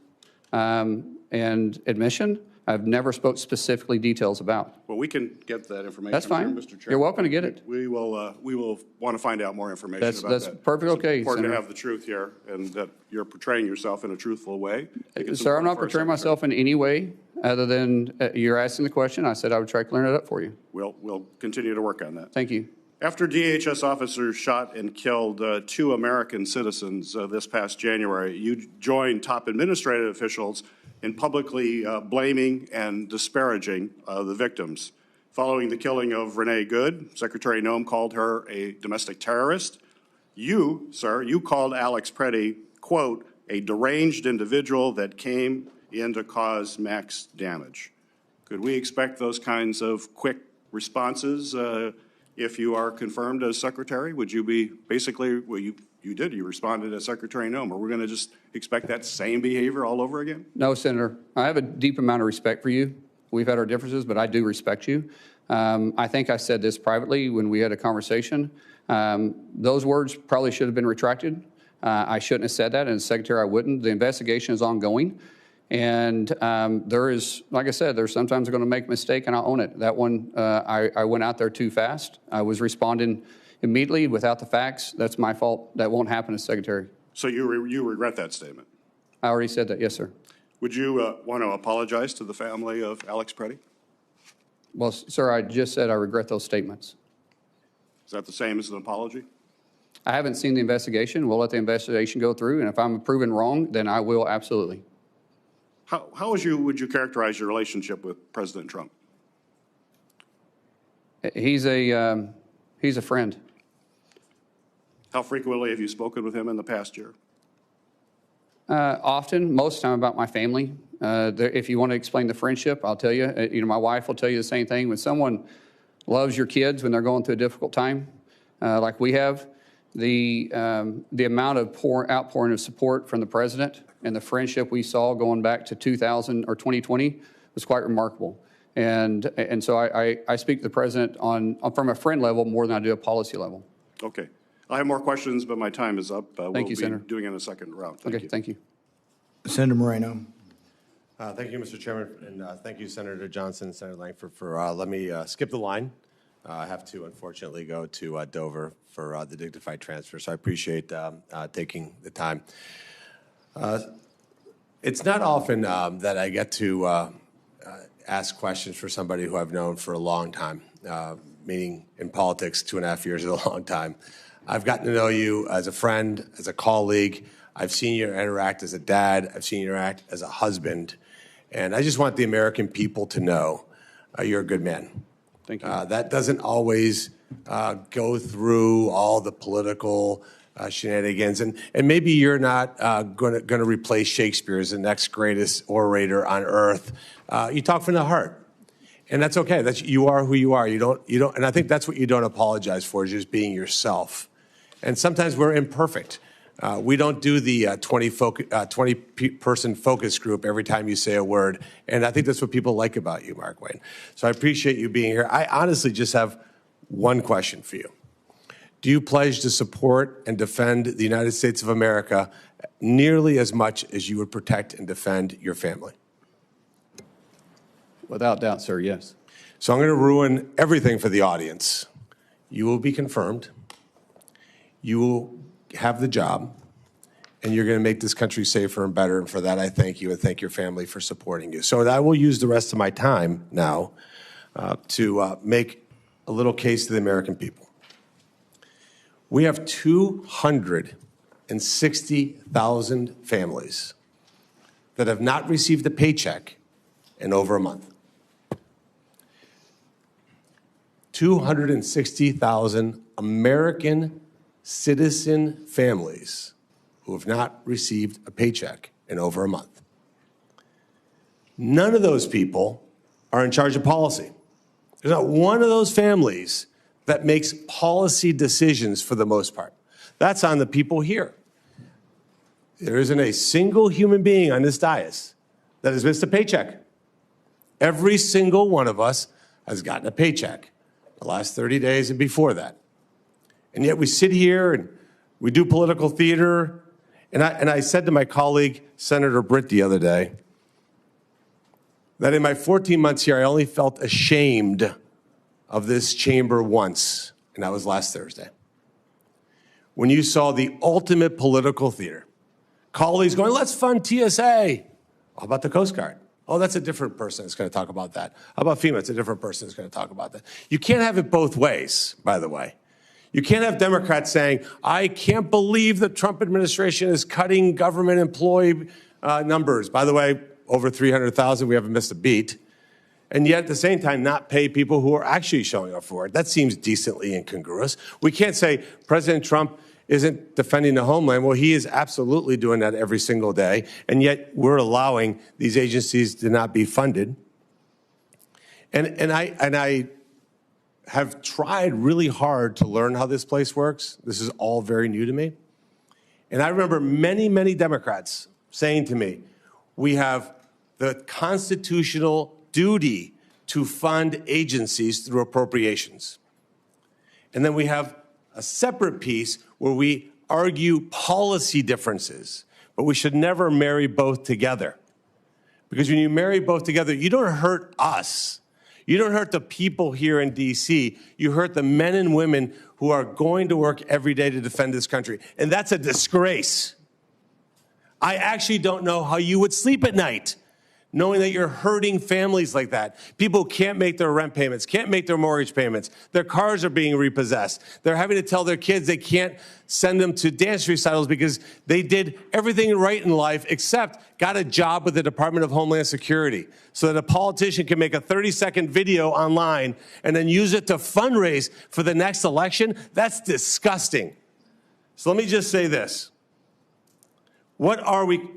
and admission, I've never spoke specifically details about. Well, we can get that information. That's fine. Mr. Chair. You're welcome to get it. We will want to find out more information about that. That's perfectly okay, It's important Senator. to have the truth here, and that you're portraying yourself in a truthful way. Sir, I'm not portraying myself in any way other than you're asking the question. I said I would try to clear it up for you. We'll continue to work on that. Thank you. After DHS officers shot and killed 2 American citizens this past January, you joined top administrative officials in publicly blaming and disparaging the victims. Following the killing of Renee Good, Secretary Noem called her a domestic terrorist. You, sir, you called Alex Preddy, quote, a deranged individual that came in to cause max damage. Could we expect those kinds of quick responses if you are confirmed as secretary? Would you be basically, well, you did, you responded as Secretary Noem. Are we going to just expect that same behavior all over again? No, Senator. I have a deep amount of respect for you. We've had our differences, but I do respect you. I think I said this privately when we had a conversation. Those words probably should have been retracted. I shouldn't have said that, and as Secretary, I wouldn't. The investigation is ongoing. And there is, like I said, there's sometimes going to make a mistake, and I'll own it. That one, I went out there too fast. I was responding immediately without the facts. That's my fault. That won't happen as Secretary. So you regret that statement? I already said that, yes, sir. Would you want to apologize to the family of Alex Preddy? Well, sir, I just said I regret those statements. Is that the same as an apology? I haven't seen the investigation. We'll let the investigation go through, and if I'm proven wrong, then I will absolutely. How would you characterize your relationship with President Trump? He's a friend. How frequently have you spoken with him in the past year? Often, most of the time about my family. If you want to explain the friendship, I'll tell you. My wife will tell you the same thing. When someone loves your kids when they're going through a difficult time, like we have, the amount of outpouring of support from the president and the friendship we saw going back to 2000 or 2020 was quite remarkable. And so I speak to the president from a friend level more than I do a policy level. Okay. I have more questions, but my time is up. Thank you, Senator. Doing it in a second round. Thank you. Senator Moreno. Thank you, Mr. Chairman, and thank you, Senator Johnson and Senator Langford, for letting me skip the line. I have to, unfortunately, go to Dover for the dignified transfer, so I appreciate taking the time. It's not often that I get to ask questions for somebody who I've known for a long time, meaning in politics, 2.5 years is a long time. I've gotten to know you as a friend, as a colleague. I've seen you interact as a dad. I've seen you interact as a husband. And I just want the American people to know you're a good man. Thank you. That doesn't always go through all the political shenanigans. And maybe you're not going to replace Shakespeare as the next greatest orator on earth. You talk from the heart. And that's okay. You are who you are. You don't, and I think that's what you don't apologize for, is just being yourself. And sometimes we're imperfect. We don't do the 20-person focus group every time you say a word. And I think that's what people like about you, Markwayne. So I appreciate you being here. I honestly just have one question for you. Do you pledge to support and defend the United States of America nearly as much as you would protect and defend your family? Without doubt, sir, yes. So I'm going to ruin everything for the audience. You will be confirmed. You will have the job, and you're going to make this country safer and better. And for that, I thank you and thank your family for supporting you. So I will use the rest of my time now to make a little case to the American people. We have 260,000 families that have not received a paycheck in over a month. 260,000 American citizen families who have not received a paycheck in over a month. None of those people are in charge of policy. There's not one of those families that makes policy decisions for the most part. That's on the people here. There isn't a single human being on this dais that has missed a paycheck. Every single one of us has gotten a paycheck the last 30 days and before that. And yet we sit here and we do political theater. And I said to my colleague, Senator Britt, the other day, that in my 14 months here, I only felt ashamed of this chamber once, and that was last Thursday. When you saw the ultimate political theater, colleagues going, let's fund TSA. How about the Coast Guard? Oh, that's a different person that's going to talk about that. How about FEMA? It's a different person that's going to talk about that. You can't have it both ways, by the way. You can't have Democrats saying, I can't believe the Trump administration is cutting government employee numbers. By the way, over 300,000, we haven't missed a beat. And yet at the same time, not pay people who are actually showing up for it. That seems decently incongruous. We can't say President Trump isn't defending the homeland. Well, he is absolutely doing that every single day. And yet we're allowing these agencies to not be funded. And I have tried really hard to learn how this place works. This is all very new to me. And I remember many, many Democrats saying to me, we have the constitutional duty to fund agencies through appropriations. And then we have a separate piece where we argue policy differences, but we should never marry both together. Because when you marry both together, you don't hurt us. You don't hurt the people here in D.C. You hurt the men and women who are going to work every day to defend this country. And that's a disgrace. I actually don't know how you would sleep at night knowing that you're hurting families like that. People can't make their rent payments, can't make their mortgage payments. Their cars are being repossessed. They're having to tell their kids they can't send them to dance recitals because they did everything right in life except got a job with the Department of Homeland Security so that a politician can make a 30-second video online and then use it to fundraise for the next election. That's disgusting. So let me just say this. What are we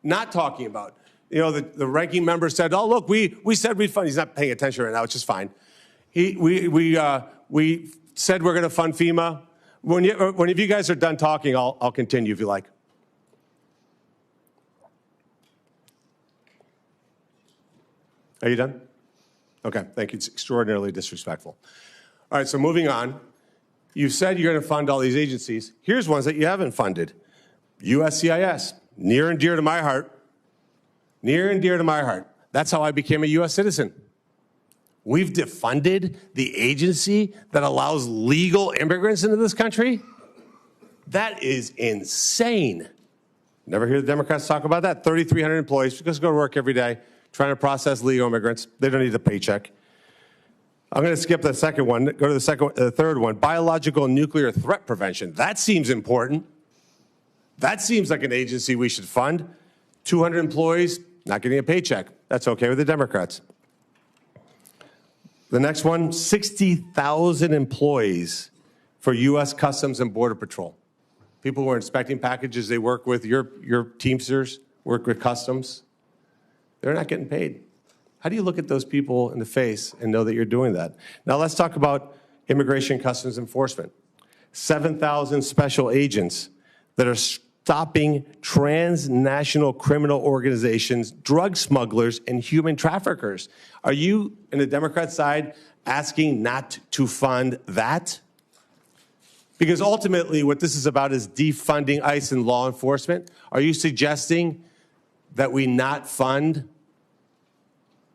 not talking about? You know, the ranking member said, oh, look, we said we'd fund. He's not paying attention right now, which is fine. We said we're going to fund FEMA. When you guys are done talking, I'll continue if you like. Are you done? Okay, thank you. It's extraordinarily disrespectful. All right, so moving on. You said you're going to fund all these agencies. Here's ones that you haven't funded. USCIS, near and dear to my heart. Near and dear to my heart. That's how I became a U.S. citizen. We've defunded the agency that allows legal immigrants into this country? That is insane. Never hear the Democrats talk about that. 3,300 employees just go to work every day trying to process legal immigrants. They don't need a paycheck. I'm going to skip the second one. Go to the third one. Biological and nuclear threat prevention. That seems important. That seems like an agency we should fund. 200 employees, not getting a paycheck. That's okay with the Democrats. The next one, 60,000 employees for U.S. Customs and Border Patrol. People who are inspecting packages, they work with your Teamsters, work with Customs. They're not getting paid. How do you look at those people in the face and know that you're doing that? Now let's talk about Immigration Customs Enforcement. 7,000 special agents that are stopping transnational criminal organizations, drug smugglers, and human traffickers. Are you, in the Democrat side, asking not to fund that? Because ultimately, what this is about is defunding ICE and law enforcement. Are you suggesting that we not fund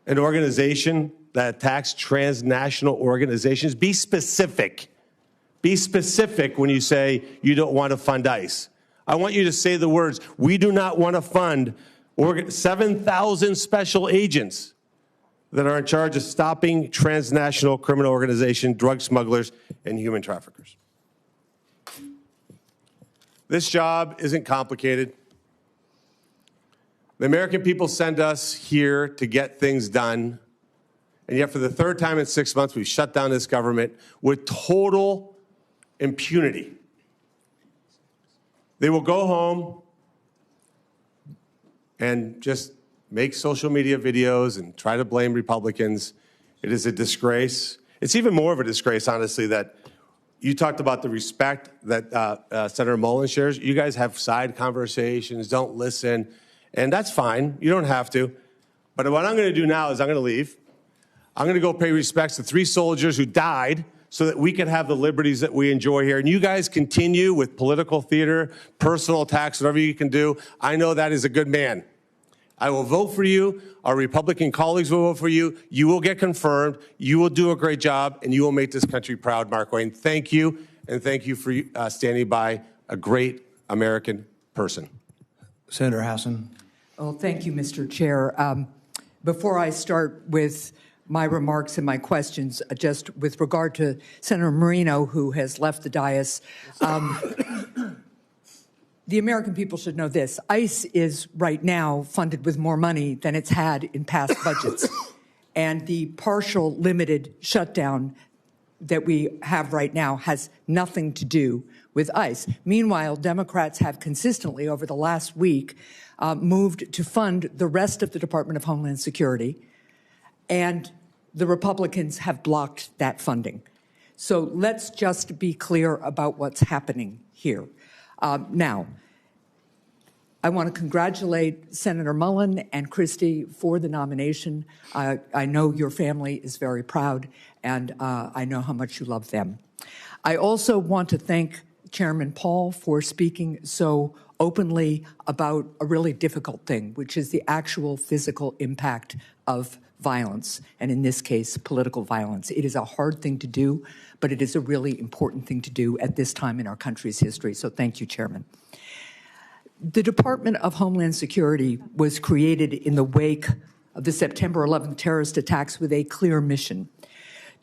an organization that attacks transnational organizations? Be specific. Be specific when you say you don't want to fund ICE. I want you to say the words, we do not want to fund 7,000 special agents that are in charge of stopping transnational criminal organizations, drug smugglers, and human traffickers. This job isn't complicated. The American people send us here to get things done, and yet for the third time in 6 months, we've shut down this government with total impunity. They will go home and just make social media videos and try to blame Republicans. It is a disgrace. It's even more of a disgrace, honestly, that you talked about the respect that Senator Mullin shares. You guys have side conversations, don't listen, and that's fine. You don't have to. But what I'm going to do now is I'm going to leave. I'm going to go pay respects to 3 soldiers who died so that we can have the liberties that we enjoy here. And you guys continue with political theater, personal attacks, whatever you can do. I know that is a good man. I will vote for you. Our Republican colleagues will vote for you. You will get confirmed. You will do a great job, and you will make this country proud, Markwayne. Thank you, and thank you for standing by a great American person. Senator Hassan. Well, thank you, Mr. Chair. Before I start with my remarks and my questions, just with regard to Senator Marino, who has left the dais, the American people should know this. ICE is right now funded with more money than it's had in past budgets. And the partial limited shutdown that we have right now has nothing to do with ICE. Meanwhile, Democrats have consistently over the last week moved to fund the rest of the Department of Homeland Security, and the Republicans have blocked that funding. So let's just be clear about what's happening here. Now, I want to congratulate Senator Mullin and Kristi for the nomination. I know your family is very proud, and I know how much you love them. I also want to thank Chairman Paul for speaking so openly about a really difficult thing, which is the actual physical impact of violence, and in this case, political violence. It is a hard thing to do, but it is a really important thing to do at this time in our country's history. So thank you, Chairman. The Department of Homeland Security was created in the wake of the September 11th terrorist attacks with a clear mission: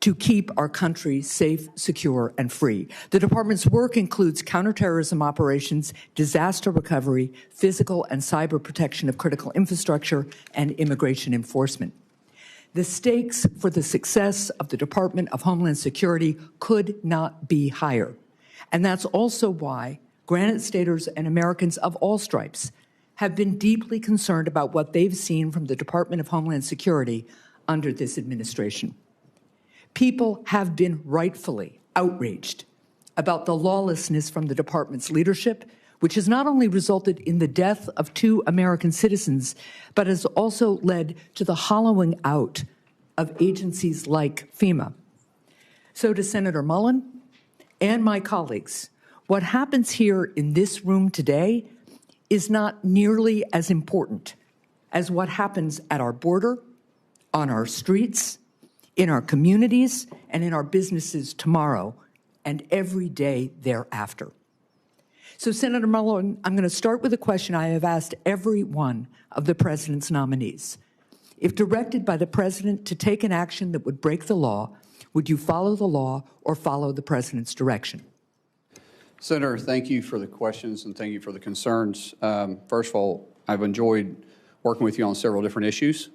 to keep our country safe, secure, and free. The department's work includes counterterrorism operations, disaster recovery, physical and cyber protection of critical infrastructure, and immigration enforcement. The stakes for the success of the Department of Homeland Security could not be higher. And that's also why Granite Staters and Americans of all stripes have been deeply concerned about what they've seen from the Department of Homeland Security under this administration. People have been rightfully outraged about the lawlessness from the department's leadership, which has not only resulted in the death of 2 American citizens, but has also led to the hollowing out of agencies like FEMA. So to Senator Mullin and my colleagues, what happens here in this room today is not nearly as important as what happens at our border, on our streets, in our communities, and in our businesses tomorrow and every day thereafter. So, Senator Mullin, I'm going to start with a question I have asked every one of the president's nominees. If directed by the president to take an action that would break the law, would you follow the law or follow the president's direction? Senator, thank you for the questions and thank you for the concerns. First of all, I've enjoyed working with you on several different issues.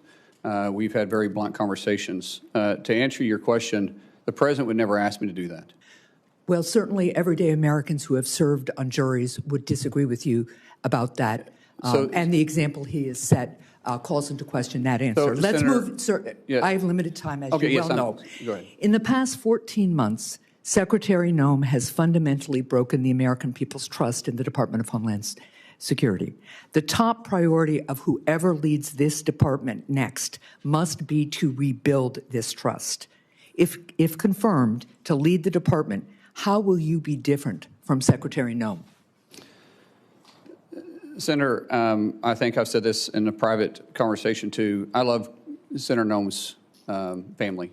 We've had very blunt conversations. To answer your question, the president would never ask me to do that. Well, certainly everyday Americans who have served on juries would disagree with you about that. And the example he has set calls into question that answer. So, Let's Senator, move, sir. yeah. I have limited time, as Okay, you yes, well know. go ahead. In the past 14 months, Secretary Noem has fundamentally broken the American people's trust in the Department of Homeland Security. The top priority of whoever leads this department next must be to rebuild this trust. If confirmed to lead the department, how will you be different from Secretary Noem? Senator, I think I've said this in a private conversation too. I love Senator Noem's family,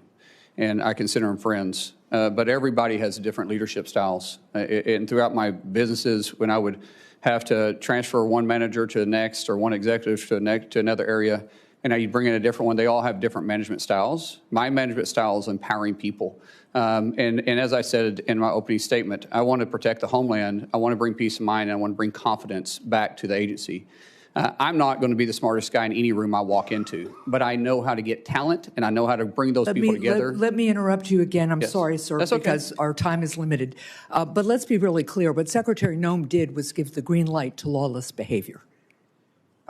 and I consider them friends. But everybody has different leadership styles. And throughout my businesses, when I would have to transfer one manager to the next or one executive to another area, and you bring in a different one, they all have different management styles. My management style is empowering people. And as I said in my opening statement, I want to protect the homeland. I want to bring peace of mind, and I want to bring confidence back to the agency. I'm not going to be the smartest guy in any room I walk into, but I know how to get talent, and I know how to bring those people together. Let me interrupt you again. I'm Yes. sorry, sir, That's okay. because our time is limited. But let's be really clear. What Secretary Noem did was give the green light to lawless behavior.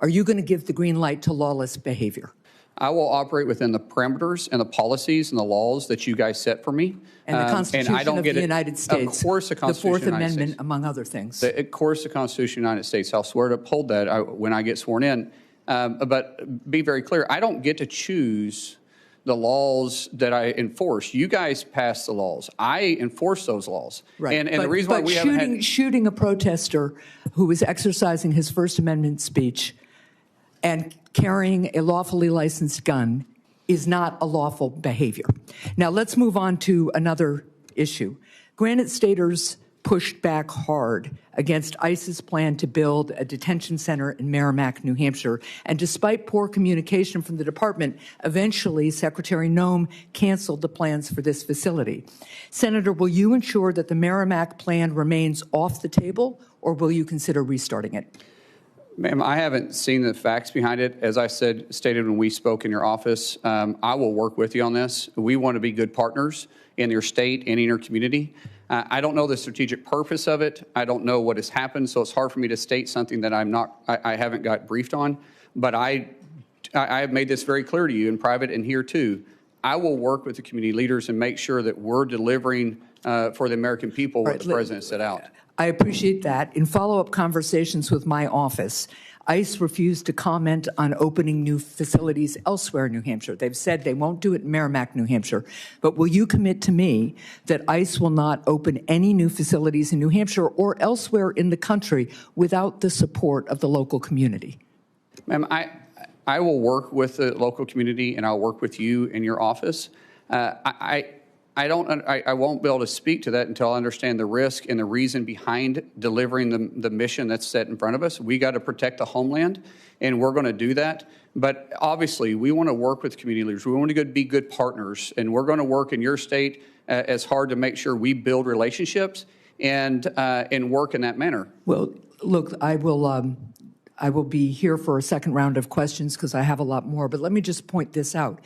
Are you going to give the green light to lawless behavior? I will operate within the parameters and the policies and the laws that you guys set for me. And the Constitution of the United States. Of course, the Constitution the Fourth of the United Amendment, States. among other things. Of course, the Constitution of the United States. I'll swear to uphold that when I get sworn in. But be very clear, I don't get to choose the laws that I enforce. You guys pass the laws. I enforce those laws. Right. And the reason why we haven't had... Shooting a protester who was exercising his First Amendment speech and carrying a lawfully licensed gun is not a lawful behavior. Now, let's move on to another issue. Granite Staters pushed back hard against ICE's plan to build a detention center in Merrimack, New Hampshire. And despite poor communication from the department, eventually Secretary Noem canceled the plans for this facility. Senator, will you ensure that the Merrimack plan remains off the table, or will you consider restarting it? Ma'am, I haven't seen the facts behind it. As I stated when we spoke in your office, I will work with you on this. We want to be good partners in your state and in your community. I don't know the strategic purpose of it. I don't know what has happened, so it's hard for me to state something that I haven't got briefed on. But I have made this very clear to you in private and here too. I will work with the community leaders and make sure that we're delivering for the American people what the president set out. I appreciate that. In follow-up conversations with my office, ICE refused to comment on opening new facilities elsewhere in New Hampshire. They've said they won't do it in Merrimack, New Hampshire. But will you commit to me that ICE will not open any new facilities in New Hampshire or elsewhere in the country without the support of the local community? Ma'am, I will work with the local community and I'll work with you in your office. I won't be able to speak to that until I understand the risk and the reason behind delivering the mission that's set in front of us. We got to protect the homeland, and we're going to do that. But obviously, we want to work with community leaders. We want to be good partners, and we're going to work in your state as hard to make sure we build relationships and work in that manner. Well, look, I will be here for a second round of questions because I have a lot more. But let me just point this out.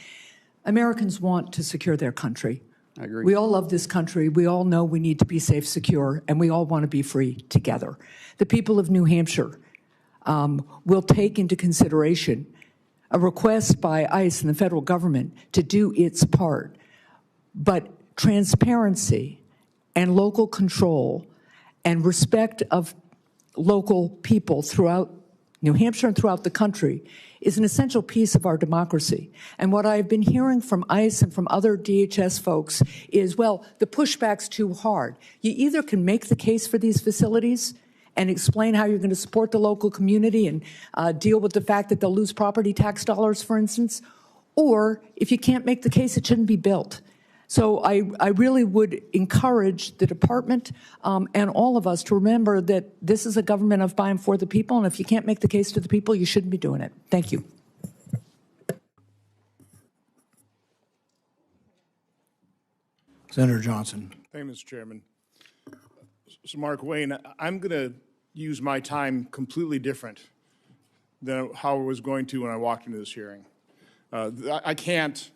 Americans want to secure their country. I agree. We all love this country. We all know we need to be safe, secure, and we all want to be free together. The people of New Hampshire will take into consideration a request by ICE and the federal government to do its part. But transparency and local control and respect of local people throughout New Hampshire and throughout the country is an essential piece of our democracy. And what I've been hearing from ICE and from other DHS folks is, well, the pushback's too hard. You either can make the case for these facilities and explain how you're going to support the local community and deal with the fact that they'll lose property tax dollars, for instance, or if you can't make the case, it shouldn't be built. So I really would encourage the department and all of us to remember that this is a government of by and for the people, and if you can't make the case to the people, you shouldn't be doing it. Thank you. Senator Johnson. Thank you, Mr. Chairman. So, Markwayne, I'm going to use my time completely different than how I was going to when I walked into this hearing. I can't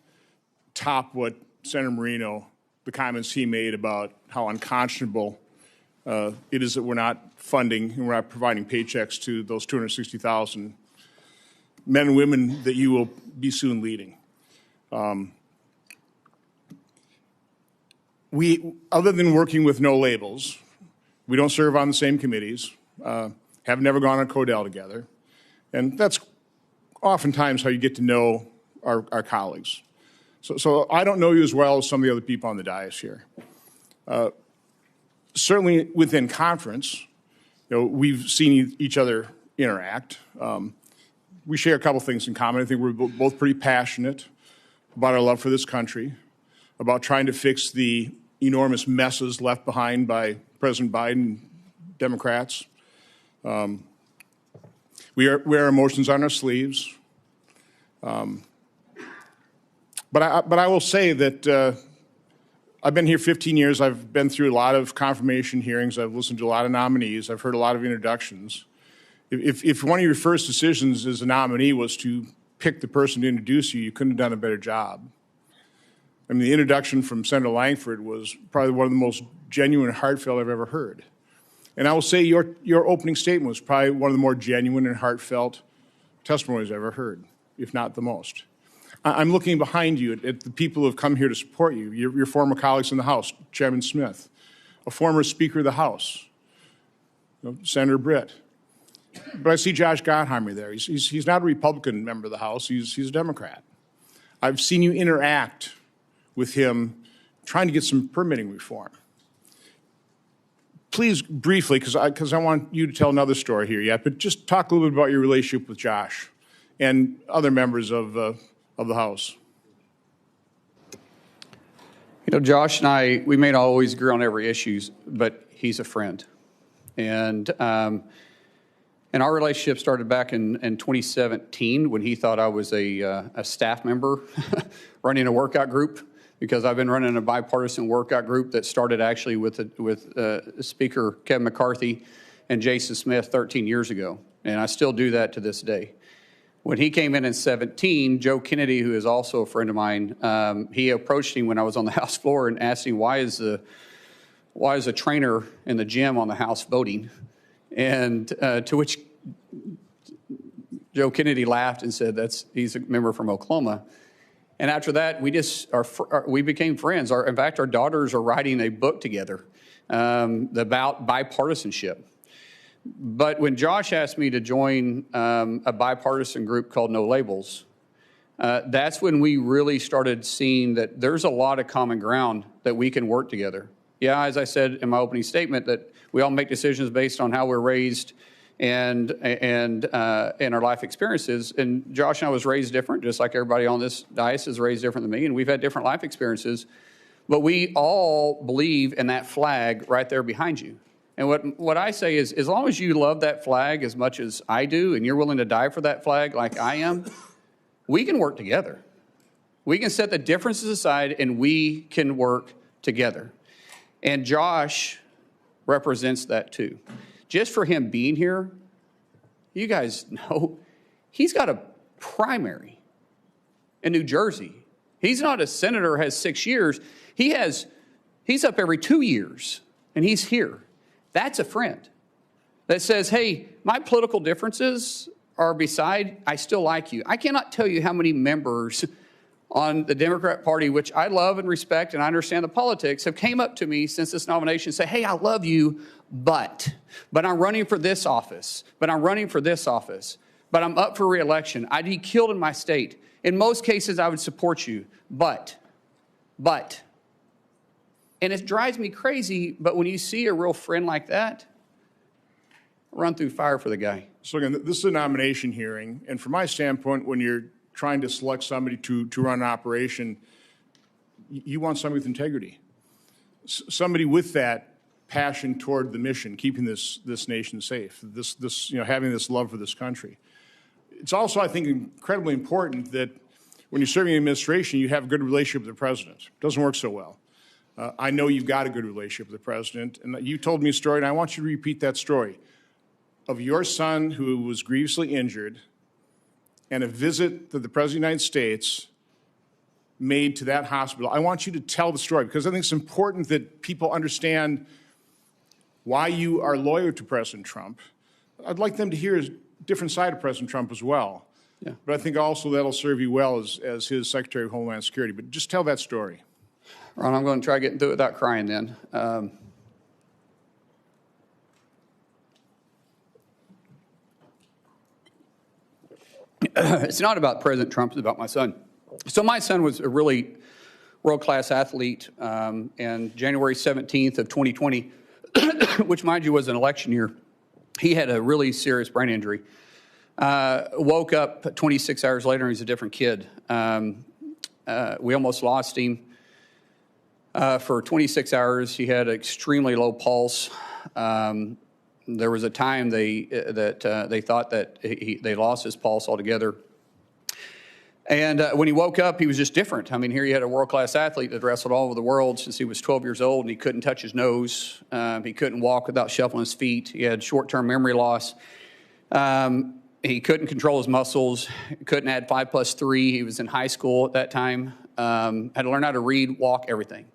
top what Senator Marino, the comments he made about how unconscionable it is that we're not funding and we're not providing paychecks to those 260,000 men and women that you will be soon leading. We, other than working with no labels, we don't serve on the same committees, have never gone on Codell together, and that's oftentimes how you get to know our colleagues. So I don't know you as well as some of the other people on the dais here. Certainly within conference, we've seen each other interact. We share a couple things in common. I think we're both pretty passionate about our love for this country, about trying to fix the enormous messes left behind by President Biden, Democrats. We wear emotions on our sleeves. But I will say that I've been here 15 years. I've been through a lot of confirmation hearings. I've listened to a lot of nominees. I've heard a lot of introductions. If one of your first decisions as a nominee was to pick the person to introduce you, you couldn't have done a better job. I mean, the introduction from Senator Langford was probably one of the most genuine and heartfelt I've ever heard. And I will say your opening statement was probably one of the more genuine and heartfelt testimonies I've ever heard, if not the most. I'm looking behind you at the people who have come here to support you, your former colleagues in the House, Chairman Smith, a former Speaker of the House, Senator Britt. But I see Josh Gottheimer there. He's not a Republican member of the House. He's a Democrat. I've seen you interact with him trying to get some permitting reform. Please, briefly, because I want you to tell another story here yet, but just talk a little bit about your relationship with Josh and other members of the House. You know, Josh and I, we may not always agree on every issue, but he's a friend. And our relationship started back in 2017 when he thought I was a staff member running a workout group, because I've been running a bipartisan workout group that started actually with Speaker Kevin McCarthy and Jason Smith 13 years ago. And I still do that to this day. When he came in 2017, Joe Kennedy, who is also a friend of mine, he approached me when I was on the House floor and asked me, why is a trainer in the gym on the House voting? And to which Joe Kennedy laughed and said, he's a member from Oklahoma. And after that, we became friends. In fact, our daughters are writing a book together about bipartisanship. But when Josh asked me to join a bipartisan group called No Labels, that's when we really started seeing that there's a lot of common ground that we can work together. Yeah, as I said in my opening statement, that we all make decisions based on how we're raised and our life experiences. And Josh and I was raised different, just like everybody on this dais is raised different than me, and we've had different life experiences. But we all believe in that flag right there behind you. And what I say is, as long as you love that flag as much as I do, and you're willing to die for that flag like I am, we can work together. We can set the differences aside, and we can work together. And Josh represents that too. Just for him being here, you guys know, he's got a primary in New Jersey. He's not a senator, has 6 years. He's up every 2 years, and he's here. That's a friend that says, hey, my political differences are beside, I still like you. I cannot tell you how many members on the Democrat Party, which I love and respect, and I understand the politics, have came up to me since this nomination and say, hey, I love you, but I'm running for this office, but I'm running for this office, but I'm up for re-election. I'd be killed in my state. In most cases, I would support you, but. And it drives me crazy, but when you see a real friend like that, run through fire for the guy. So again, this is a nomination hearing, and from my standpoint, when you're trying to select somebody to run an operation, you want somebody with integrity, somebody with that passion toward the mission, keeping this nation safe, having this love for this country. It's also, I think, incredibly important that when you're serving in administration, you have a good relationship with the president. It doesn't work so well. I know you've got a good relationship with the president, and you told me a story, and I want you to repeat that story of your son who was grievously injured and a visit that the President of the United States made to that hospital. I want you to tell the story, because I think it's important that people understand why you are loyal to President Trump. I'd like them to hear a different side of President Trump as well. Yeah. But I think also that'll serve you well as his Secretary of Homeland Security. But just tell that story. Ron, I'm going to try getting through it without crying then. It's not about President Trump, it's about my son. So my son was a really world-class athlete, and January 17th of 2020, which mind you was an election year, he had a really serious brain injury. Woke up 26 hours later and he's a different kid. We almost lost him. For 26 hours, he had an extremely low pulse. There was a time they thought that they lost his pulse altogether. And when he woke up, he was just different. I mean, here he had a world-class athlete that wrestled all over the world since he was 12 years old, and he couldn't touch his nose. He couldn't walk without shuffling his feet. He had short-term memory loss. He couldn't control his muscles. Couldn't add 5 plus 3. He was in high school at that time. Had to learn how to read, walk, everything.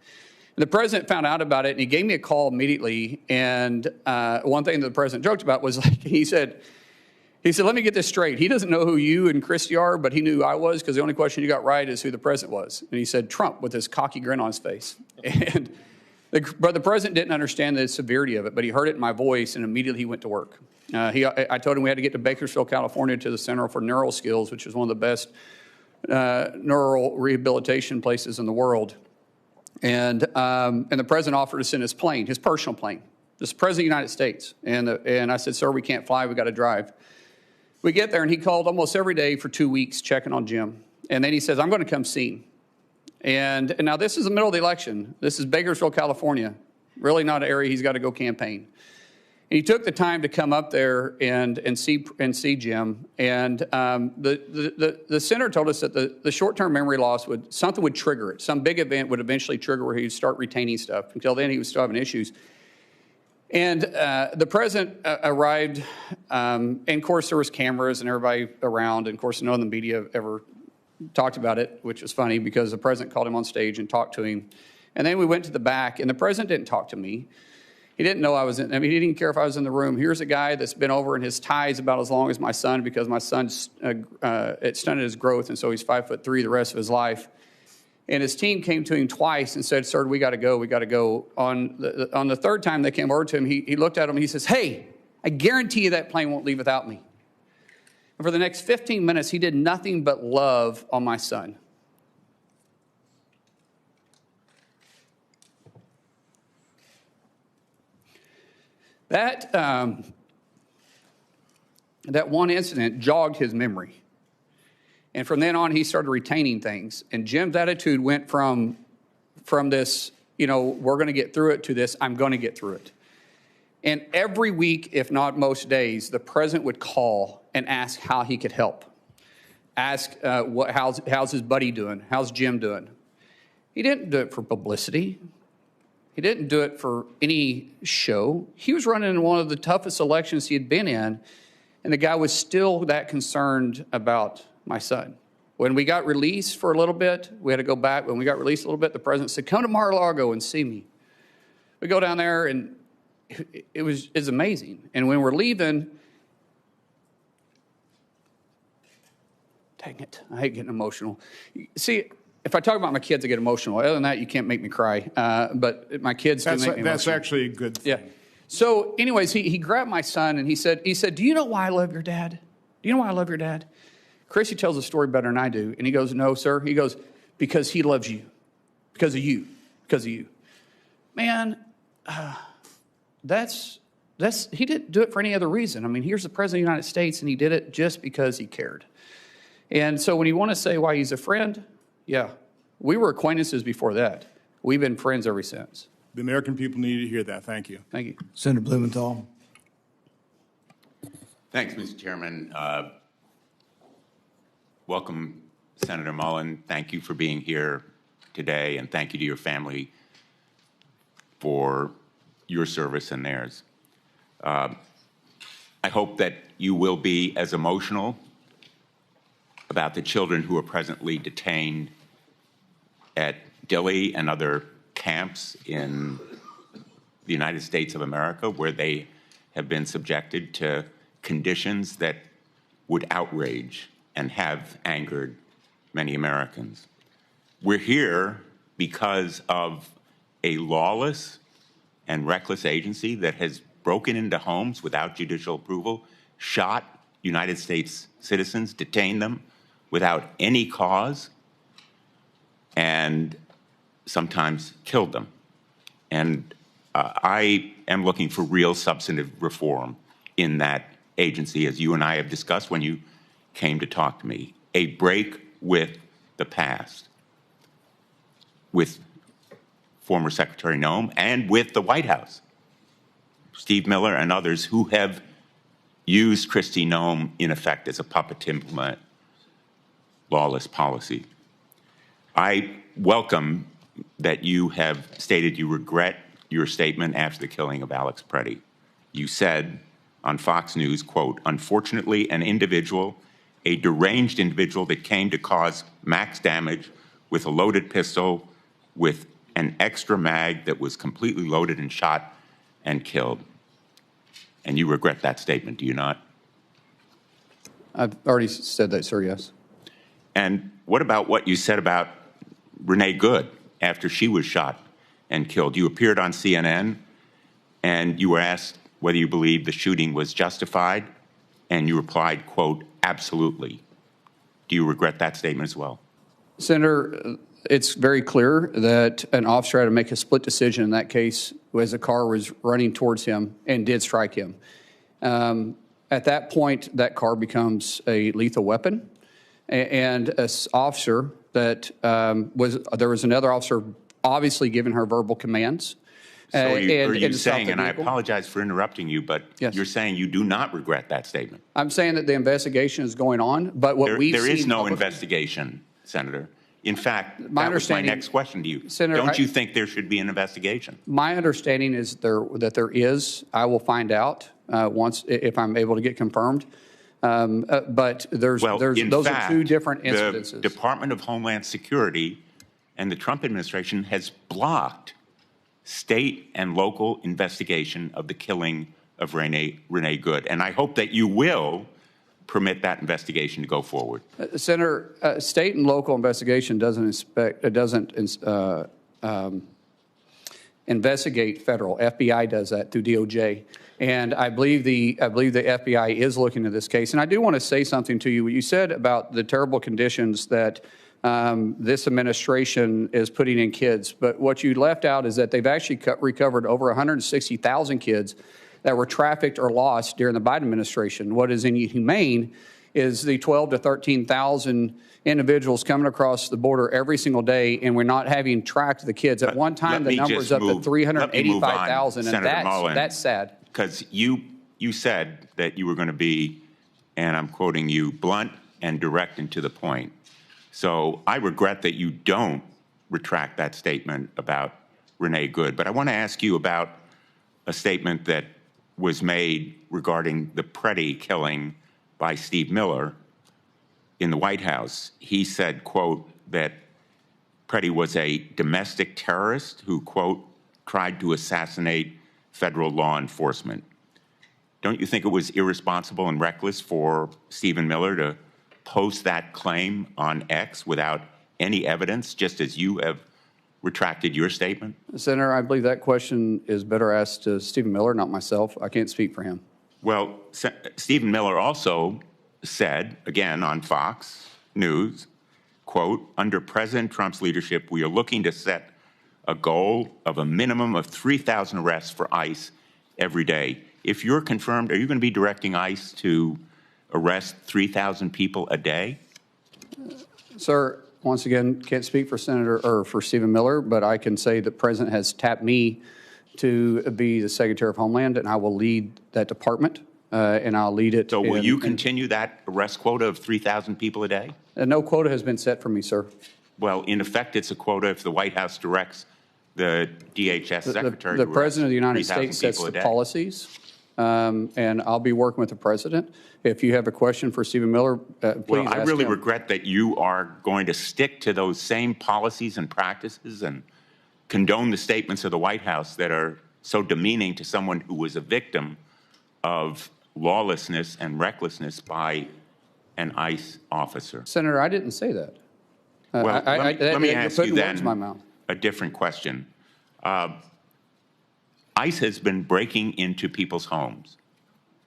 And the president found out about it, and he gave me a call immediately. And one thing that the president joked about was, like, he said, He said, let me get this straight. He doesn't know who you and Kristi are, but he knew who I was because the only question you got right is who the president was. And he said, Trump, with this cocky grin on his face. And but the president didn't understand the severity of it, but he heard it in my voice, and immediately he went to work. I told him we had to get to Bakersfield, California, to the Center for Neural Skills, which is one of the best neural rehabilitation places in the world. And the president offered to send his plane, his personal plane. This is the president of the United States. And I said, sir, we can't fly. We got to drive. We get there, and he called almost every day for 2 weeks checking on Jim. And then he says, I'm going to come see him. And now this is the middle of the election. This is Bakersfield, California. Really not an area he's got to go campaign. And he took the time to come up there and see Jim. And the senator told us that the short-term memory loss something would trigger it. Some big event would eventually trigger where he'd start retaining stuff. Until then, he was still having issues. And the president arrived, and of course there was cameras and everybody around, and of course none of the media ever talked about it, which was funny because the president called him on stage and talked to him. And then we went to the back, and the president didn't talk to me. He didn't know I was in, I mean, he didn't care if I was in the room. Here's a guy that's been over, and his tie is about as long as my son because my son, it stunted his growth, and so he's 5'3" the rest of his life. And his team came to him twice and said, sir, we got to go, we got to go. On the third time they came over to him, he looked at him and he says, hey, I guarantee you that plane won't leave without me. And for the next 15 minutes, he did nothing but love on my son. That one incident jogged his memory. And from then on, he started retaining things. And Jim's attitude went from this, we're going to get through it, to this, I'm going to get through it. And every week, if not most days, the president would call and ask how he could help. Ask, how's his buddy doing? How's Jim doing? He didn't do it for publicity. He didn't do it for any show. He was running in one of the toughest elections he had been in, and the guy was still that concerned about my son. When we got released for a little bit, we had to go back. When we got released a little bit, the president said, come to Mar-a-Lago and see me. We go down there, and it's amazing. And when we're leaving, dang it, I hate getting emotional. See, if I talk about my kids, I get emotional. Other than that, you can't make me cry. But my kids do make me emotional. That's actually a good thing. Yeah. So anyways, he grabbed my son, and he said, do you know why I love your dad? Do you know why I love your dad? Kristi tells the story better than I do. And he goes, no, sir. He goes, because he loves you. Because of you. Because of you. Man, he didn't do it for any other reason. I mean, here's the president of the United States, and he did it just because he cared. And so when you want to say why he's a friend, yeah, we were acquaintances before that. We've been friends ever since. The American people need to hear that. Thank you. Thank you. Senator Blumenthal. Thanks, Mr. Chairman. Welcome, Senator Mullin. Thank you for being here today, and thank you to your family for your service and theirs. I hope that you will be as emotional about the children who are presently detained at Dilley and other camps in the United States of America, where they have been subjected to conditions that would outrage and have angered many Americans. We're here because of a lawless and reckless agency that has broken into homes without judicial approval, shot United States citizens, detained them without any cause, and sometimes killed them. And I am looking for real substantive reform in that agency, as you and I have discussed when you came to talk to me. A break with the past, with former Secretary Noem and with the White House, Steve Miller and others who have used Kristi Noem in effect as a puppet to implement lawless policy. I welcome that you have stated you regret your statement after the killing of Alex Preddy. You said on Fox News, quote, unfortunately, an individual, a deranged individual that came to cause max damage with a loaded pistol with an extra mag that was completely loaded and shot and killed. And you regret that statement, do you not? I've already said that, sir, yes. And what about what you said about Renee Good after she was shot and killed? You appeared on CNN and you were asked whether you believe the shooting was justified, and you replied, quote, absolutely. Do you regret that statement as well? Senator, it's very clear that an officer had to make a split decision in that case as the car was running towards him and did strike him. At that point, that car becomes a lethal weapon. And an officer that there was another officer obviously giving her verbal commands. So are you saying, and I apologize for interrupting you, but yes, you're saying you do not regret that statement? I'm saying that the investigation is going on, but what we've seen... There is no investigation, Senator. In fact, that was my next question to you. Senator, don't you think there should be an investigation? My understanding is that there is. I will find out once if I'm able to get confirmed. But those are two different incidences. The Department of Homeland Security and the Trump administration has blocked state and local investigation of the killing of Renee Good. And I hope that you will permit that investigation to go forward. Senator, state and local investigation doesn't investigate federal. FBI does that through DOJ. And I believe the FBI is looking at this case. And I do want to say something to you. What you said about the terrible conditions that this administration is putting in kids. But what you left out is that they've actually recovered over 160,000 kids that were trafficked or lost during the Biden administration. What is inhumane is the 12 to 13,000 individuals coming across the border every single day, and we're not having tracked the kids. At one time, the number's up to 385,000, and that's sad. Because you said that you were going to be, and I'm quoting you, blunt and direct and to the point. So I regret that you don't retract that statement about Renee Good. But I want to ask you about a statement that was made regarding the Preddy killing by Steve Miller in the White House. He said, quote, that Preddy was a domestic terrorist who, quote, tried to assassinate federal law enforcement. Don't you think it was irresponsible and reckless for Stephen Miller to post that claim on X without any evidence, just as you have retracted your statement? Senator, I believe that question is better asked to Stephen Miller, not myself. I can't speak for him. Well, Stephen Miller also said, again on Fox News, quote, under President Trump's leadership, we are looking to set a goal of a minimum of 3,000 arrests for ICE every day. If you're confirmed, are you going to be directing ICE to arrest 3,000 people a day? Sir, once again, can't speak for for Stephen Miller, but I can say the President has tapped me to be the Secretary of Homeland, and I will lead that department, and I'll lead it. So will you continue that arrest quota of 3,000 people a day? No quota has been set for me, sir. Well, in effect, it's a quota if the White House directs the DHS secretary. The President of the United States sets the policies, and I'll be working with the President. If you have a question for Stephen Miller, please ask him. Well, I really regret that you are going to stick to those same policies and practices and condone the statements of the White House that are so demeaning to someone who was a victim of lawlessness and recklessness by an ICE officer. Senator, I didn't say that. Well, let me ask you then my mouth. A different question. ICE has been breaking into people's homes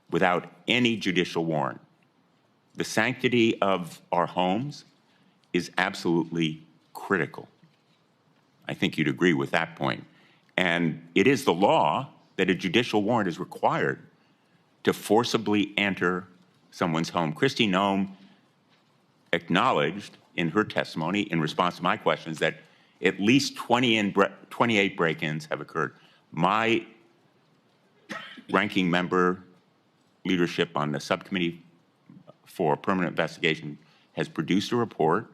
without any judicial warrant. The sanctity of our homes is absolutely critical. I think you'd agree with that point. And it is the law that a judicial warrant is required to forcibly enter someone's home. Kristi Noem acknowledged in her testimony in response to my questions that at least 28 break-ins have occurred. My ranking member leadership on the subcommittee for permanent investigation has produced a report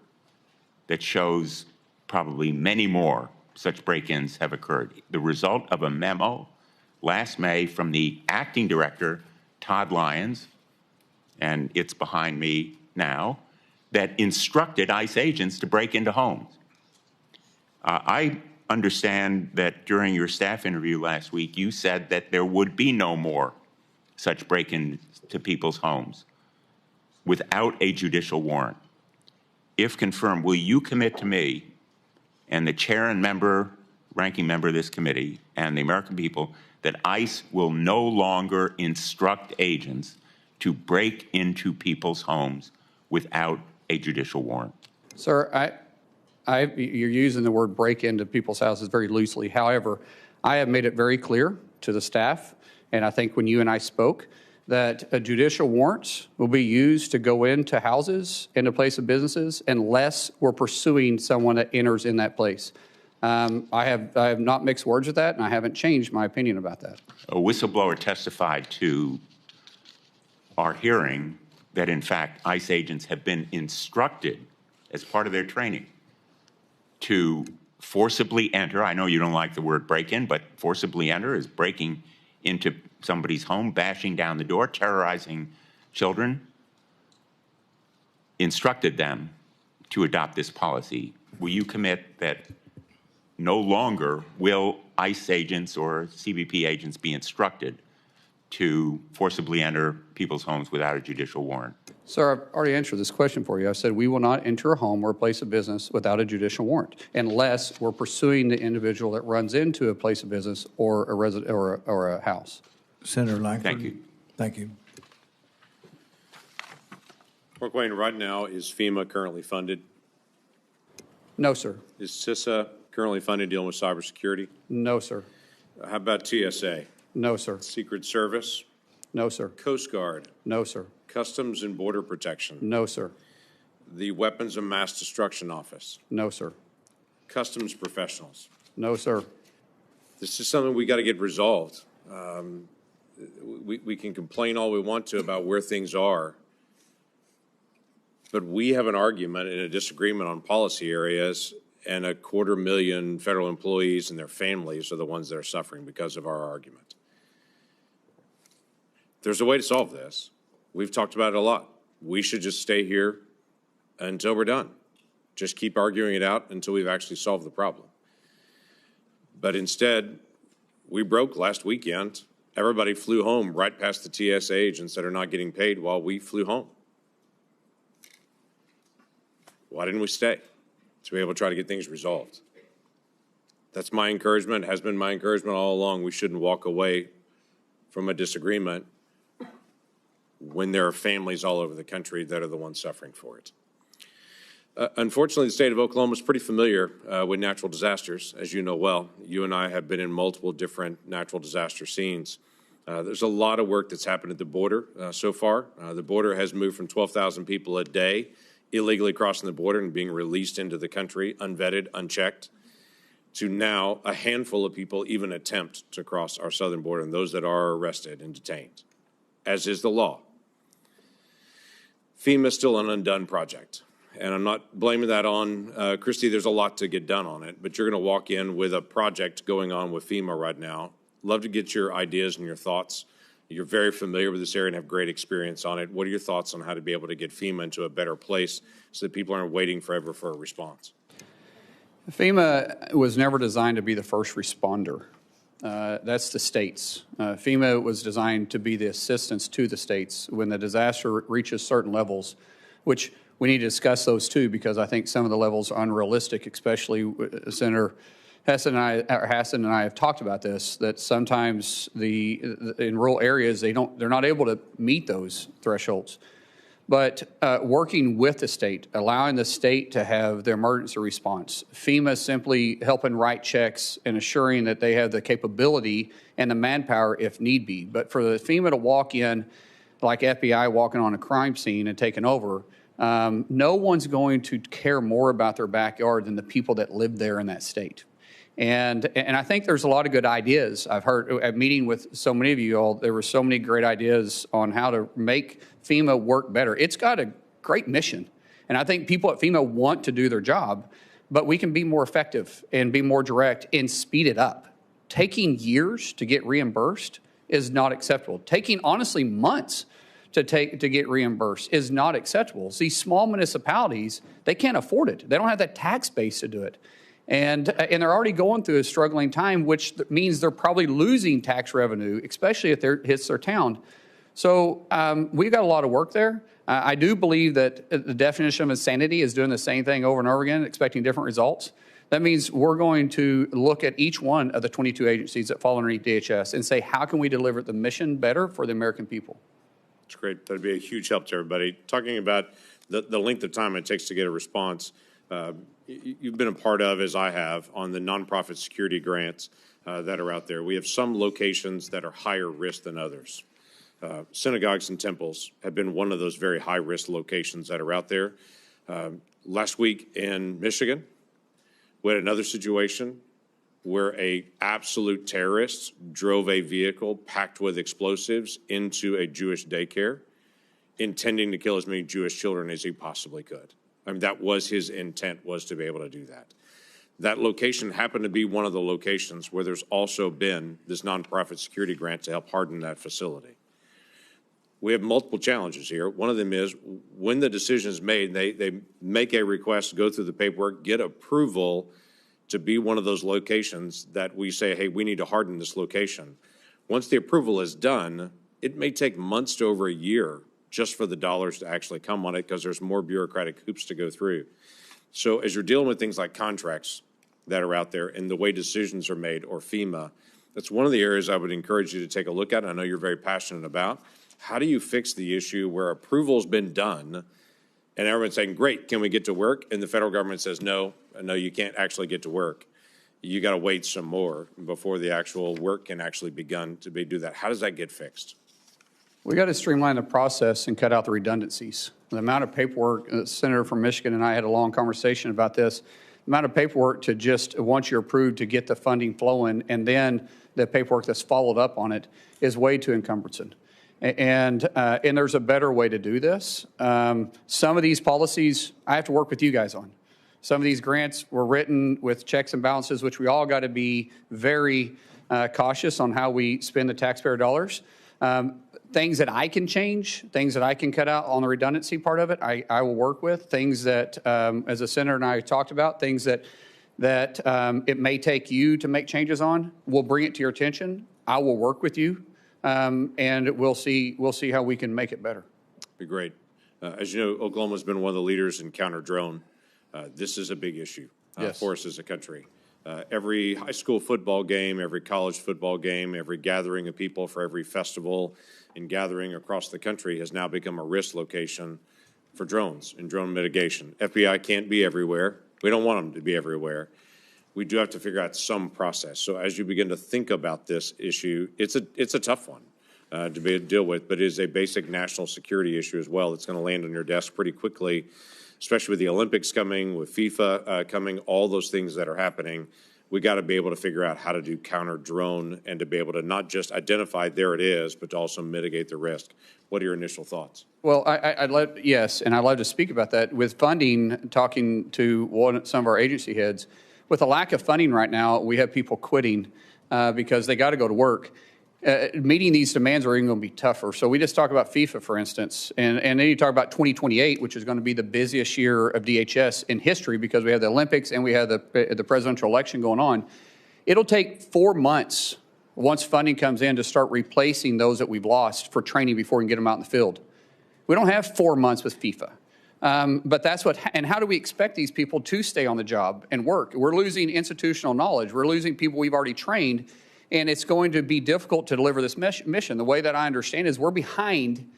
that shows probably many more such break-ins have occurred. The result of a memo last May from the acting director, Todd Lyons, and it's behind me now, that instructed ICE agents to break into homes. I understand that during your staff interview last week, you said that there would be no more such break-ins to people's homes. without a judicial warrant. If confirmed, will you commit to me and the chair and ranking member of this committee and the American people that ICE will no longer instruct agents to break into people's homes without a judicial warrant? Sir, you're using the word break into people's houses very loosely. However, I have made it very clear to the staff, and I think when you and I spoke, that judicial warrants will be used to go into houses, into place of businesses, unless we're pursuing someone that enters in that place. I have not mixed words with that, and I haven't changed my opinion about that. A whistleblower testified to our hearing that, in fact, ICE agents have been instructed as part of their training to forcibly enter. I know you don't like the word break-in, but forcibly enter is breaking into somebody's home, bashing down the door, terrorizing children, instructed them to adopt this policy. Will you commit that no longer will ICE agents or CBP agents be instructed to forcibly enter people's homes without a judicial warrant? Sir, I've already answered this question for you. I said we will not enter a home or a place of business without a judicial warrant unless we're pursuing the individual that runs into a place of business or a resident or a house. Senator Langford. Thank you. Thank you. Markwayne, right now, is FEMA currently funded? No, sir. Is CISA currently funded dealing with cybersecurity? No, sir. How about TSA? No, sir. Secret Service? No, sir. Coast Guard? No, sir. Customs and Border Protection? No, sir. The Weapons of Mass Destruction Office? No, sir. Customs professionals? No, sir. This is something we got to get resolved. We can complain all we want to about where things are, but we have an argument and a disagreement on policy areas, and 250,000 federal employees and their families are the ones that are suffering because of our argument. There's a way to solve this. We've talked about it a lot. We should just stay here until we're done. Just keep arguing it out until we've actually solved the problem. But instead, we broke last weekend. Everybody flew home right past the TSA agents that are not getting paid while we flew home. Why didn't we stay? To be able to try to get things resolved. That's my encouragement, has been my encouragement all along. We shouldn't walk away from a disagreement when there are families all over the country that are the ones suffering for it. Unfortunately, the state of Oklahoma is pretty familiar with natural disasters, as you know well. You and I have been in multiple different natural disaster scenes. There's a lot of work that's happened at the border so far. The border has moved from 12,000 people a day illegally crossing the border and being released into the country, unvetted, unchecked, to now a handful of people even attempt to cross our southern border, and those that are arrested and detained, as is the law. FEMA is still an undone project. And I'm not blaming that on Kristi. There's a lot to get done on it, but you're going to walk in with a project going on with FEMA right now. Love to get your ideas and your thoughts. You're very familiar with this area and have great experience on it. What are your thoughts on how to be able to get FEMA into a better place so that people aren't waiting forever for a response? FEMA was never designed to be the first responder. That's the states. FEMA was designed to be the assistance to the states when the disaster reaches certain levels, which we need to discuss those too, because I think some of the levels are unrealistic, especially Senator Hassan and I have talked about this, that sometimes in rural areas, they're not able to meet those thresholds. But working with the state, allowing the state to have their emergency response, FEMA simply helping write checks and assuring that they have the capability and the manpower if need be. But for the FEMA to walk in like FBI walking on a crime scene and taking over, no one's going to care more about their backyard than the people that live there in that state. And I think there's a lot of good ideas. I've heard at meeting with so many of you all, there were so many great ideas on how to make FEMA work better. It's got a great mission. And I think people at FEMA want to do their job, but we can be more effective and be more direct and speed it up. Taking years to get reimbursed is not acceptable. Taking, honestly, months to get reimbursed is not acceptable. See, small municipalities, they can't afford it. They don't have that tax base to do it. And they're already going through a struggling time, which means they're probably losing tax revenue, especially if it hits their town. So we've got a lot of work there. I do believe that the definition of insanity is doing the same thing over and over again, expecting different results. That means we're going to look at each one of the 22 agencies that fall underneath DHS and say, how can we deliver the mission better for the American people? It's great. That'd be a huge help to everybody. Talking about the length of time it takes to get a response, you've been a part of, as I have, on the nonprofit security grants that are out there. We have some locations that are higher risk than others. Synagogues and temples have been one of those very high-risk locations that are out there. Last week in Michigan, we had another situation where a absolute terrorist drove a vehicle packed with explosives into a Jewish daycare, intending to kill as many Jewish children as he possibly could. I mean, that was his intent, was to be able to do that. That location happened to be one of the locations where there's also been this nonprofit security grant to help harden that facility. We have multiple challenges here. One of them is when the decision is made, they make a request to go through the paperwork, get approval to be one of those locations that we say, hey, we need to harden this location. Once the approval is done, it may take months to over a year just for the dollars to actually come on it because there's more bureaucratic hoops to go through. So as you're dealing with things like contracts that are out there and the way decisions are made, or FEMA, that's one of the areas I would encourage you to take a look at. I know you're very passionate about. How do you fix the issue where approval's been done and everyone's saying, great, can we get to work? And the federal government says, no, you can't actually get to work. You got to wait some more before the actual work can actually begin to do that. How does that get fixed? We got to streamline the process and cut out the redundancies. The amount of paperwork, the senator from Michigan and I had a long conversation about this, the amount of paperwork to just, once you're approved, to get the funding flowing, and then the paperwork that's followed up on it is way too encumbersome. And there's a better way to do this. Some of these policies I have to work with you guys on. Some of these grants were written with checks and balances, which we all got to be very cautious on how we spend the taxpayer dollars. Things that I can change, things that I can cut out on the redundancy part of it, I will work with. Things that, as the senator and I talked about, things that it may take you to make changes on, we'll bring it to your attention. I will work with you. And we'll see how we can make it better. Be great. As you know, Oklahoma's been one of the leaders in counter drone. This is a big issue for us as a country. Every high school football game, every college football game, every gathering of people for every festival and gathering across the country has now become a risk location for drones and drone mitigation. FBI can't be everywhere. We don't want them to be everywhere. We do have to figure out some process. So as you begin to think about this issue, it's a tough one to deal with, but it is a basic national security issue as well. It's going to land on your desk pretty quickly, especially with the Olympics coming, with FIFA coming, all those things that are happening. We got to be able to figure out how to do counter drone and to be able to not just identify there it is, but to also mitigate the risk. What are your initial thoughts? Well, I'd love to speak about that. With funding, talking to some of our agency heads, with a lack of funding right now, we have people quitting because they got to go to work. Meeting these demands are even going to be tougher. So we just talk about FIFA, for instance, and then you talk about 2028, which is going to be the busiest year of DHS in history because we have the Olympics and we have the presidential election going on. It'll take 4 months once funding comes in to start replacing those that we've lost for training before we can get them out in the field. We don't have 4 months with FIFA. But that's and how do we expect these people to stay on the job and work? We're losing institutional knowledge. We're losing people we've already trained, and it's going to be difficult to deliver this mission. The way that I understand is we're behind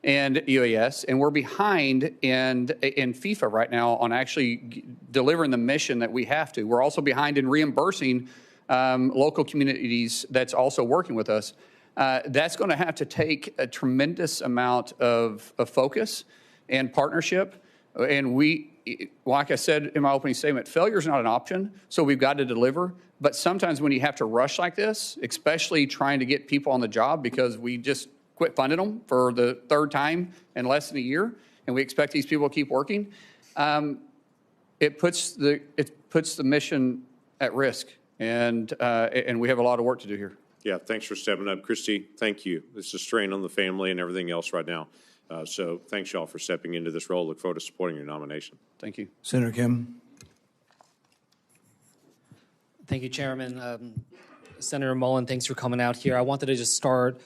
in UAS, and we're behind in FIFA right now on actually delivering the mission that we have to. We're also behind in reimbursing local communities that's also working with us. That's going to have to take a tremendous amount of focus and partnership. And we, like I said in my opening statement, failure is not an option, so we've got to deliver. But sometimes when you have to rush like this, especially trying to get people on the job because we just quit funding them for the third time in less than a year, and we expect these people to keep working, it puts the mission at risk. And we have a lot of work to do here. Yeah, thanks for stepping up. Kristi, thank you. This is a strain on the family and everything else right now. So thanks, y'all, for stepping into this role. Look forward to supporting your nomination. Thank you. Senator Kim. Thank you, Chairman. Senator Mullin, thanks for coming out here. I wanted to just start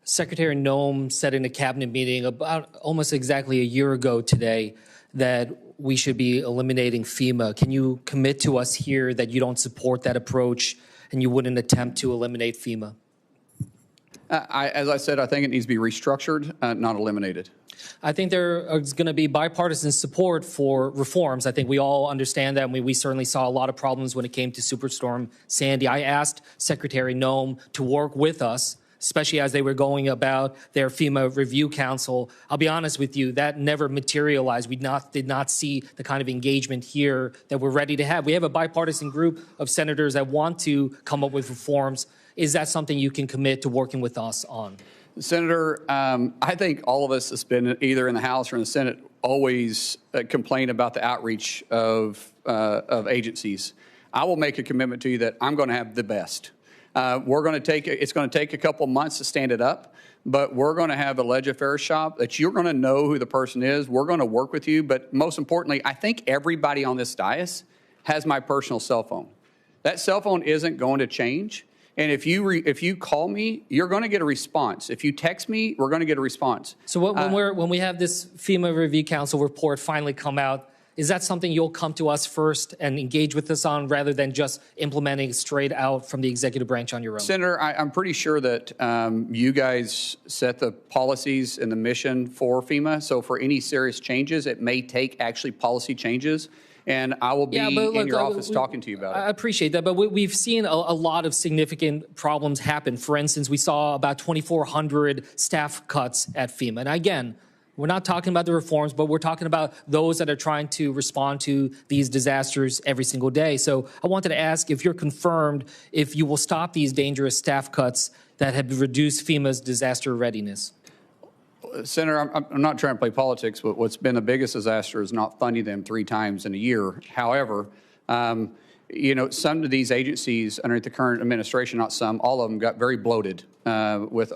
Secretary Noem said in a cabinet meeting about almost exactly a year ago today that we should be eliminating FEMA. Can you commit to us here that you don't support that approach and you wouldn't attempt to eliminate FEMA? As I said, I think it needs to be restructured, not eliminated. I think there is going to be bipartisan support for reforms. I think we all understand that. We certainly saw a lot of problems when it came to Superstorm Sandy. I asked Secretary Noem to work with us, especially as they were going about their FEMA Review Council. I'll be honest with you, that never materialized. We did not see the kind of engagement here that we're ready to have. We have a bipartisan group of senators that want to come up with reforms. Is that something you can commit to working with us on? Senator, I think all of us that's been either in the House or in the Senate always complain about the outreach of agencies. I will make a commitment to you that I'm going to have the best. It's going to take a couple months to stand it up, but we're going to have a ledge affairs shop that you're going to know who the person is. We're going to work with you, but most importantly, I think everybody on this dais has my personal cell phone. That cell phone isn't going to change. And if you call me, you're going to get a response. If you text me, we're going to get a response. So when we have this FEMA Review Council report finally come out, is that something you'll come to us first and engage with us on rather than just implementing straight out from the executive branch on your own? Senator, I'm pretty sure that you guys set the policies and the mission for FEMA. So for any serious changes, it may take actually policy changes. And I will be in your office talking to you about it. I appreciate that, but we've seen a lot of significant problems happen. For instance, we saw about 2,400 staff cuts at FEMA. And again, we're not talking about the reforms, but we're talking about those that are trying to respond to these disasters every single day. So I wanted to ask if you're confirmed if you will stop these dangerous staff cuts that have reduced FEMA's disaster readiness. Senator, I'm not trying to play politics, but what's been the biggest disaster is not funding them 3 times in a year. However, you know, some of these agencies underneath the current administration, not some, all of them got very bloated with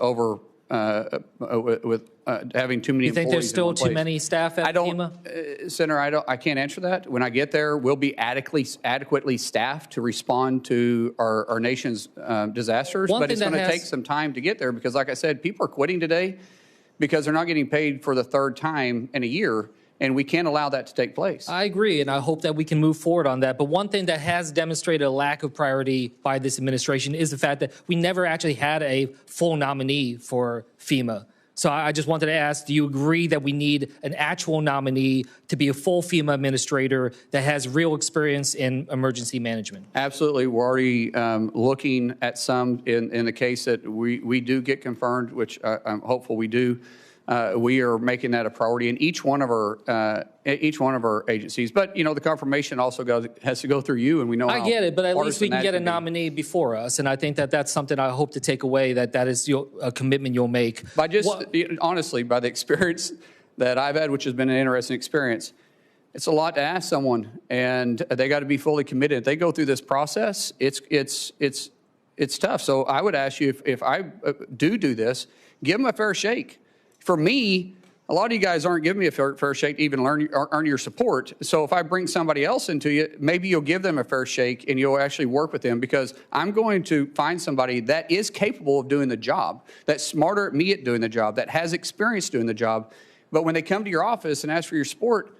having too many employees. You think there's still too many staff at FEMA? Senator, I can't answer that. When I get there, we'll be adequately staffed to respond to our nation's disasters. But it's going to take some time to get there because, like I said, people are quitting today because they're not getting paid for the 3rd time in a year, and we can't allow that to take place. I agree, and I hope that we can move forward on that. But one thing that has demonstrated a lack of priority by this administration is the fact that we never actually had a full nominee for FEMA. So I just wanted to ask, do you agree that we need an actual nominee to be a full FEMA administrator that has real experience in emergency management? Absolutely. We're already looking at some in the case that we do get confirmed, which I'm hopeful we do. We are making that a priority in each one of our agencies. But you know, the confirmation also has to go through you, and we know. I get it, but at least we can get a nominee before us, and I think that that's something I hope to take away. That is a commitment you'll make. Honestly, by the experience that I've had, which has been an interesting experience, it's a lot to ask someone, and they got to be fully committed. If they go through this process, it's tough. So I would ask you if I do this, give them a fair shake. For me, a lot of you guys aren't giving me a fair shake to even earn your support. So if I bring somebody else into you, maybe you'll give them a fair shake and you'll actually work with them because I'm going to find somebody that is capable of doing the job, that's smarter at me at doing the job, that has experience doing the job. But when they come to your office and ask for your support,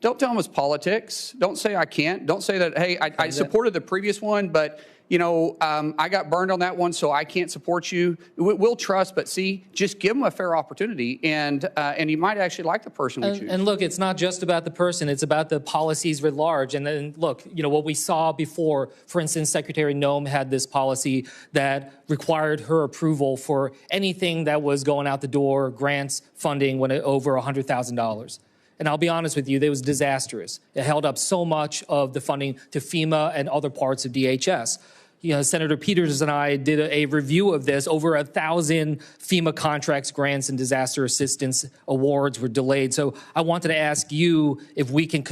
don't tell them it's politics. Don't say I can't. Don't say that, hey, I supported the previous one, but you know, I got burned on that one, so I can't support you. We'll trust, but see, just give them a fair opportunity, and you might actually like the person we choose. And look, it's not just about the person; it's about the policies writ large. And then look, you know what we saw before. For instance, Secretary Noem had this policy that required her approval for anything that was going out the door, grants, funding, when over $100,000. And I'll be honest with you, it was disastrous. It held up so much of the funding to FEMA and other parts of DHS. You know, Senator Peters and I did a review of this. Over 1,000 FEMA contracts, grants, and disaster assistance awards were delayed. So I wanted to ask you if you can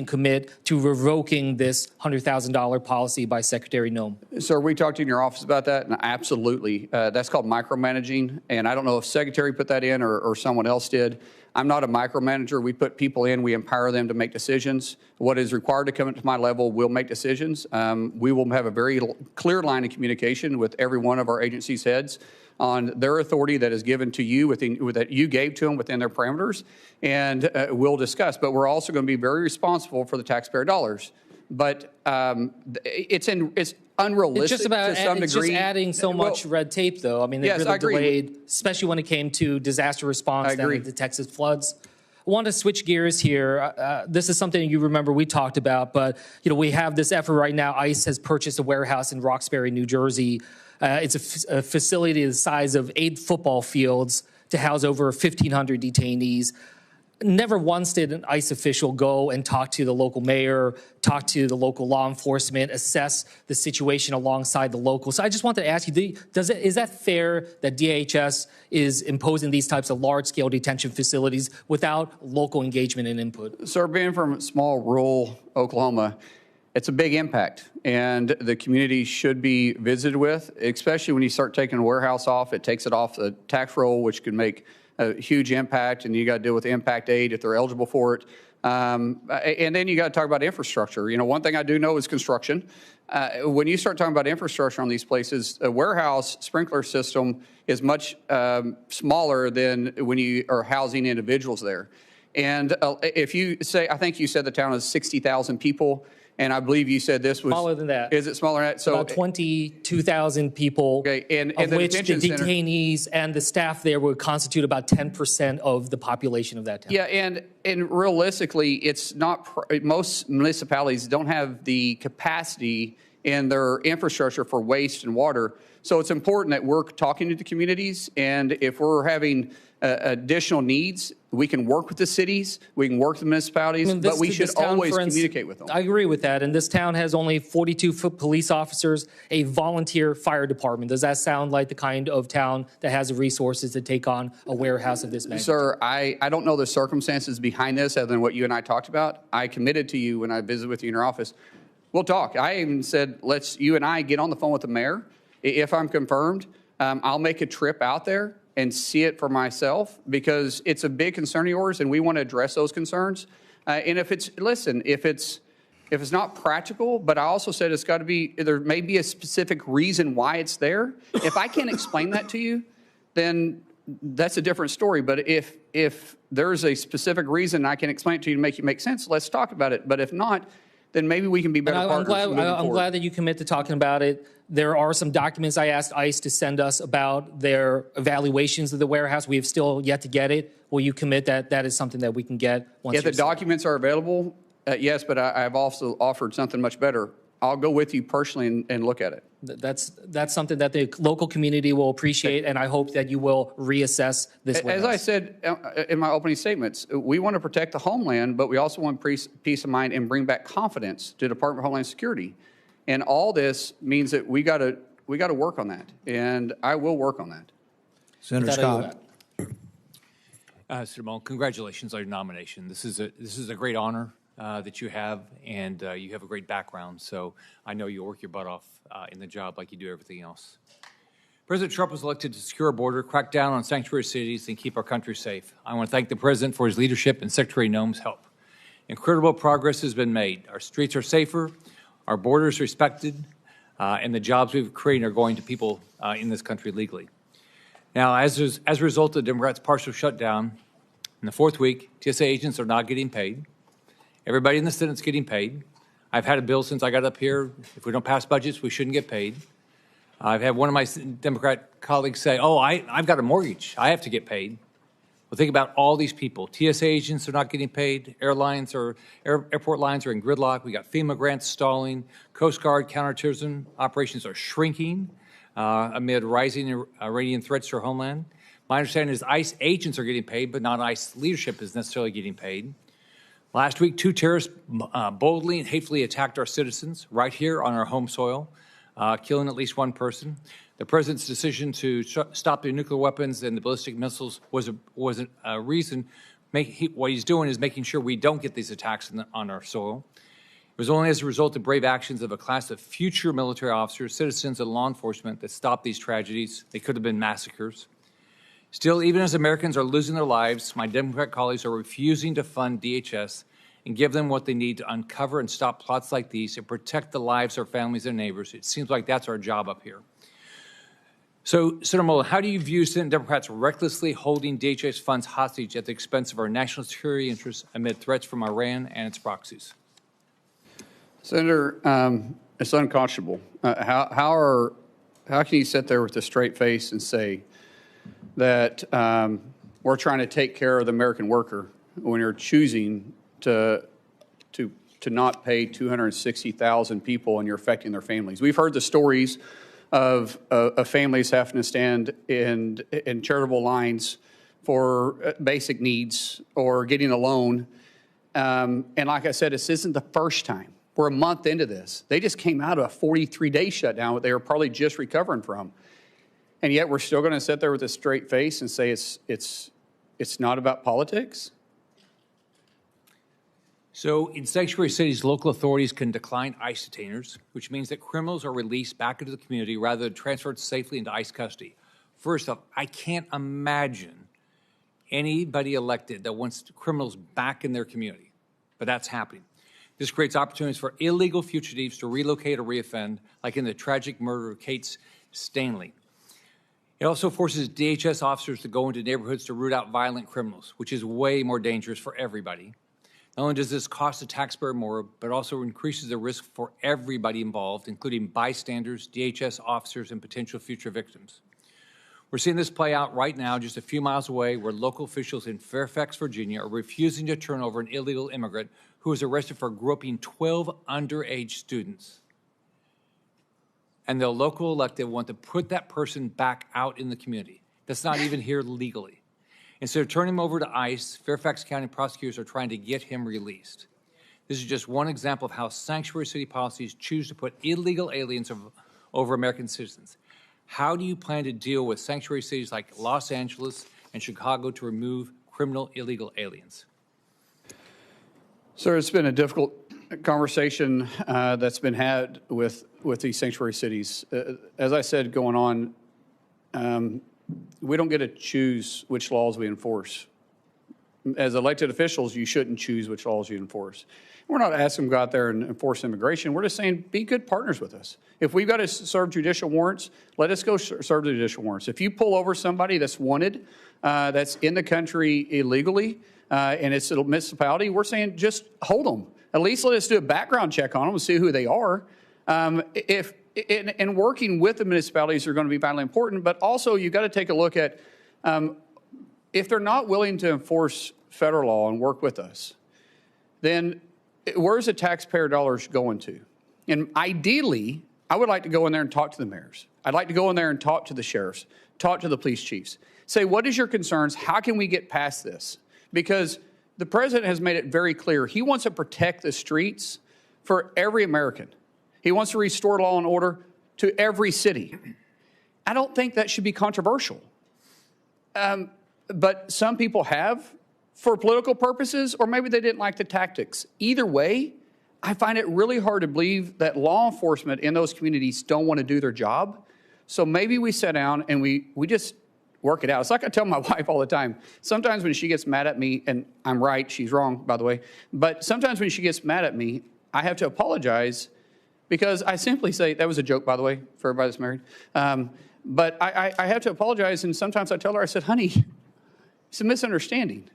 commit to revoking this $100,000 policy by Secretary Noem. Sir, we talked in your office about that, and absolutely. That's called micromanaging, and I don't know if Secretary put that in or someone else did. I'm not a micromanager. We put people in, we empower them to make decisions. What is required to come to my level will make decisions. We will have a very clear line of communication with every one of our agency's heads on their authority that is given to you that you gave to them within their parameters, and we'll discuss. But we're also going to be very responsible for the taxpayer dollars. But it's unrealistic to some degree. It's just adding so much red tape, though. I mean, they really delayed, especially when it came to disaster response down at the Texas floods. I want to switch gears here. This is something you remember we talked about, but we have this effort right now. ICE has purchased a warehouse in Roxbury, New Jersey. It's a facility the size of 8 football fields to house over 1,500 detainees. Never once did an ICE official go and talk to the local mayor, talk to the local law enforcement, assess the situation alongside the locals. So I just wanted to ask you, is that fair that DHS is imposing these types of large-scale detention facilities without local engagement and input? Sir, being from small rural Oklahoma, it's a big impact, and the community should be visited with, especially when you start taking a warehouse off. It takes it off the tax roll, which could make a huge impact, and you got to deal with impact aid if they're eligible for it. And then you got to talk about infrastructure. One thing I do know is construction. When you start talking about infrastructure on these places, a warehouse sprinkler system is much smaller than when you are housing individuals there. And if you say, I think you said the town is 60,000 people, and I believe you said this was smaller than that. Is it smaller than that? So about 22,000 people, okay, and of the which the detainees detainees and the staff there would constitute about 10% of the population of that town. Yeah, and realistically, it's not. Most municipalities don't have the capacity in their infrastructure for waste and water. So it's important that we're talking to the communities, and if we're having additional needs, we can work with the cities, we can work with the municipalities, but we should always communicate with them. I agree with that. And this town has only 42 police officers, a volunteer fire department. Does that sound like the kind of town that has the resources to take on a warehouse of this magnitude? Sir, I don't know the circumstances behind this other than what you and I talked about. I committed to you when I visited with you in your office. We'll talk. I even said, let's you and I get on the phone with the mayor. If I'm confirmed, I'll make a trip out there and see it for myself, because it's a big concern of yours, and we want to address those concerns. And if it's not practical, but I also said it's got to be, there may be a specific reason why it's there. If I can't explain that to you, then that's a different story. But if there's a specific reason I can explain it to you to make it make sense, let's talk about it. But if not, then maybe we can be better partners. I'm glad that you commit to talking about it. There are some documents I asked ICE to send us about their evaluations of the warehouse. We have still yet to get it. Will you commit that that is something that we can get once? If the documents are available, yes, but I've also offered something much better. I'll go with you personally and look at it. That's something that the local community will appreciate, and I hope that you will reassess this warehouse. As I said in my opening statements, we want to protect the homeland, but we also want peace of mind and bring back confidence to the Department of Homeland Security. And all this means that we got to work on that, and I will work on that. Senator Scott. Senator Mullin, congratulations on your nomination. This is a great honor that you have, and you have a great background. So I know you'll work your butt off in the job like you do everything else. President Trump was elected to secure our border, crack down on sanctuary cities, and keep our country safe. I want to thank the President for his leadership and Secretary Noem's help. Incredible progress has been made. Our streets are safer, our borders respected, and the jobs we've created are going to people in this country legally. Now, as a result of the Democrats' partial shutdown, in the fourth week, TSA agents are not getting paid. Everybody in the Senate's getting paid. I've had a bill since I got up here. If we don't pass budgets, we shouldn't get paid. I've had one of my Democrat colleagues say, oh, I've got a mortgage. I have to get paid. Well, think about all these people. TSA agents are not getting paid. Airlines or airport lines are in gridlock. We got FEMA grants stalling. Coast Guard counterterrorism operations are shrinking amid rising Iranian threats to our homeland. My understanding is ICE agents are getting paid, but not ICE leadership is necessarily getting paid. Last week, 2 terrorists boldly and hatefully attacked our citizens right here on our home soil, killing at least 1 person. The president's decision to stop the nuclear weapons and the ballistic missiles was a reason. What he's doing is making sure we don't get these attacks on our soil. It was only as a result of brave actions of a class of future military officers, citizens, and law enforcement that stopped these tragedies. They could have been massacres. Still, even as Americans are losing their lives, my Democrat colleagues are refusing to fund DHS and give them what they need to uncover and stop plots like these and protect the lives of our families and neighbors. It seems like that's our job up here. So, Senator Mullin, how do you view Senate Democrats recklessly holding DHS funds hostage at the expense of our national security interests amid threats from Iran and its proxies? Senator, it's unconscionable. How can you sit there with a straight face and say that we're trying to take care of the American worker when you're choosing to not pay 260,000 people and you're affecting their families? We've heard the stories of families having to stand in charitable lines for basic needs or getting a loan. And like I said, this isn't the first time. We're a month into this. They just came out of a 43-day shutdown that they were probably just recovering from. And yet we're still going to sit there with a straight face and say it's not about politics? So in sanctuary cities, local authorities can decline ICE detainers, which means that criminals are released back into the community rather than transferred safely into ICE custody. First off, I can't imagine anybody elected that wants criminals back in their community, but that's happening. This creates opportunities for illegal fugitives to relocate or reoffend, like in the tragic murder of Kate Stanley. It also forces DHS officers to go into neighborhoods to root out violent criminals, which is way more dangerous for everybody. Not only does this cost the taxpayer more, but also increases the risk for everybody involved, including bystanders, DHS officers, and potential future victims. We're seeing this play out right now just a few miles away, where local officials in Fairfax, Virginia are refusing to turn over an illegal immigrant who was arrested for groping 12 underage students. And the local elected want to put that person back out in the community. That's not even here legally. Instead of turning him over to ICE, Fairfax County prosecutors are trying to get him released. This is just one example of how sanctuary city policies choose to put illegal aliens over American citizens. How do you plan to deal with sanctuary cities like Los Angeles and Chicago to remove criminal illegal aliens? Sir, it's been a difficult conversation that's been had with these sanctuary cities. As I said going on, we don't get to choose which laws we enforce. As elected officials, you shouldn't choose which laws you enforce. We're not asking them to go out there and enforce immigration. We're just saying, be good partners with us. If we've got to serve judicial warrants, let us go serve the judicial warrants. If you pull over somebody that's wanted, that's in the country illegally, and it's a municipality, we're saying just hold them. At least let us do a background check on them and see who they are. And working with the municipalities are going to be vitally important, but also you've got to take a look at if they're not willing to enforce federal law and work with us, then where's the taxpayer dollars going to? And ideally, I would like to go in there and talk to the mayors. I'd like to go in there and talk to the sheriffs, talk to the police chiefs, say, what is your concerns? How can we get past this? Because the president has made it very clear he wants to protect the streets for every American. He wants to restore law and order to every city. I don't think that should be controversial. But some people have for political purposes, or maybe they didn't like the tactics. Either way, I find it really hard to believe that law enforcement in those communities don't want to do their job. So maybe we sit down and we just work it out. It's like I tell my wife all the time. Sometimes when she gets mad at me, and I'm right, she's wrong, by the way, but sometimes when she gets mad at me, I have to apologize because I simply say, that was a joke, by the way, for everybody that's married. But I have to apologize, and sometimes I tell her, I said, honey, it's a misunderstanding.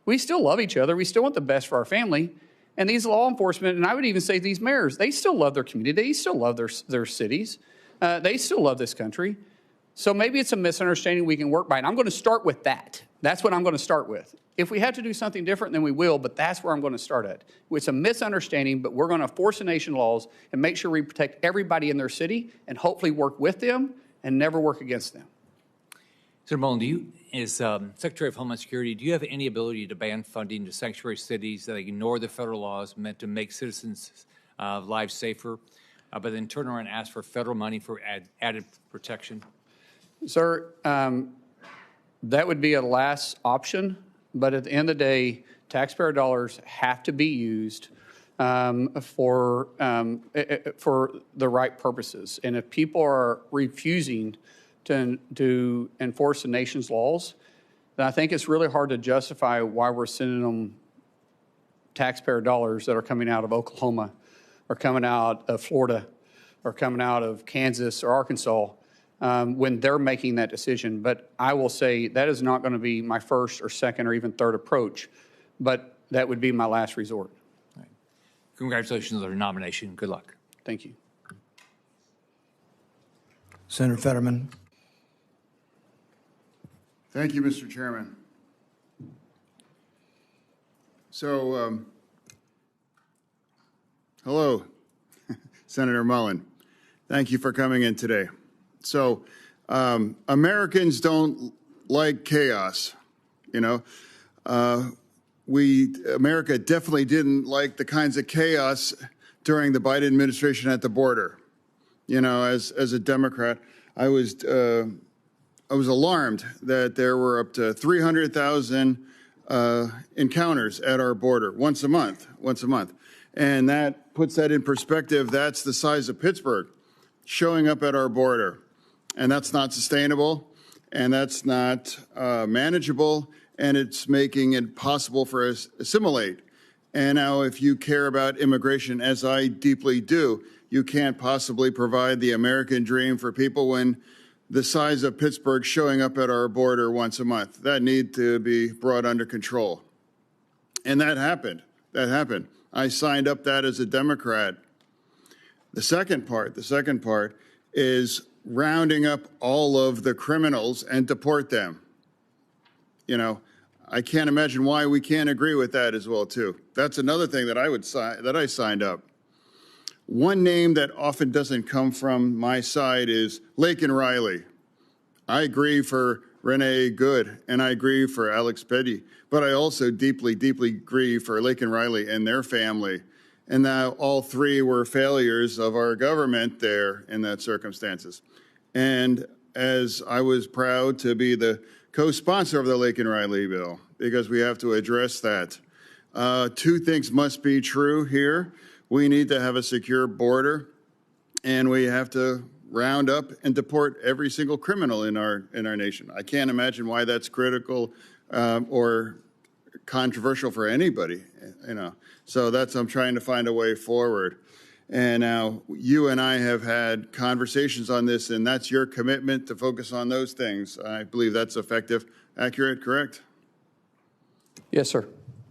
We still love each other. We still want the best for our family. And these law enforcement, and I would even say these mayors, they still love their community. They still love their cities. They still love this country. So maybe it's a misunderstanding we can work by. And I'm going to start with that. That's what I'm going to start with. If we have to do something different, then we will, but that's where I'm going to start at. It's a misunderstanding, but we're going to enforce the nation laws and make sure we protect everybody in their city and hopefully work with them and never work against them. Senator Mullin, as Secretary of Homeland Security, do you have any ability to ban funding to sanctuary cities that ignore the federal laws meant to make citizens' lives safer, but then turn around and ask for federal money for added protection? Sir, that would be a last option, but at the end of the day, taxpayer dollars have to be used for the right purposes. And if people are refusing to enforce the nation's laws, then I think it's really hard to justify why we're sending them taxpayer dollars that are coming out of Oklahoma or coming out of Florida or coming out of Kansas or Arkansas when they're making that decision. But I will say that is not going to be my first or second or even third approach, but that would be my last resort. Right. Congratulations on your nomination. Good luck. Thank you. Senator Fetterman. Thank you, Mr. Chairman. So, hello, Senator Mullin. Thank you for coming in today. So, Americans don't like chaos, you know. America definitely didn't like the kinds of chaos during the Biden administration at the border. You know, as a Democrat, I was alarmed that there were up to 300,000 encounters at our border once a month. And that puts that in perspective. That's the size of Pittsburgh showing up at our border. And that's not sustainable, and that's not manageable, and it's making it possible for us to assimilate. And now if you care about immigration, as I deeply do, you can't possibly provide the American dream for people when the size of Pittsburgh showing up at our border once a month. That need to be brought under control. And that happened. I signed up that as a Democrat. The second part is rounding up all of the criminals and deport them. You know, I can't imagine why we can't agree with that as well, too. That's another thing that I signed up. One name that often doesn't come from my side is Laken Riley. I agree for Renee Good, and I agree for Alex Petty, but I also deeply, deeply agree for Laken Riley and their family. And now all three were failures of our government there in that circumstances. And as I was proud to be the co-sponsor of the Laken Riley bill, because we have to address that. Two things must be true here. We need to have a secure border, and we have to round up and deport every single criminal in our nation. I can't imagine why that's critical or controversial for anybody, you know. So I'm trying to find a way forward. And now you and I have had conversations on this, and that's your commitment to focus on those things. I believe that's effective, accurate, correct? Yes, sir.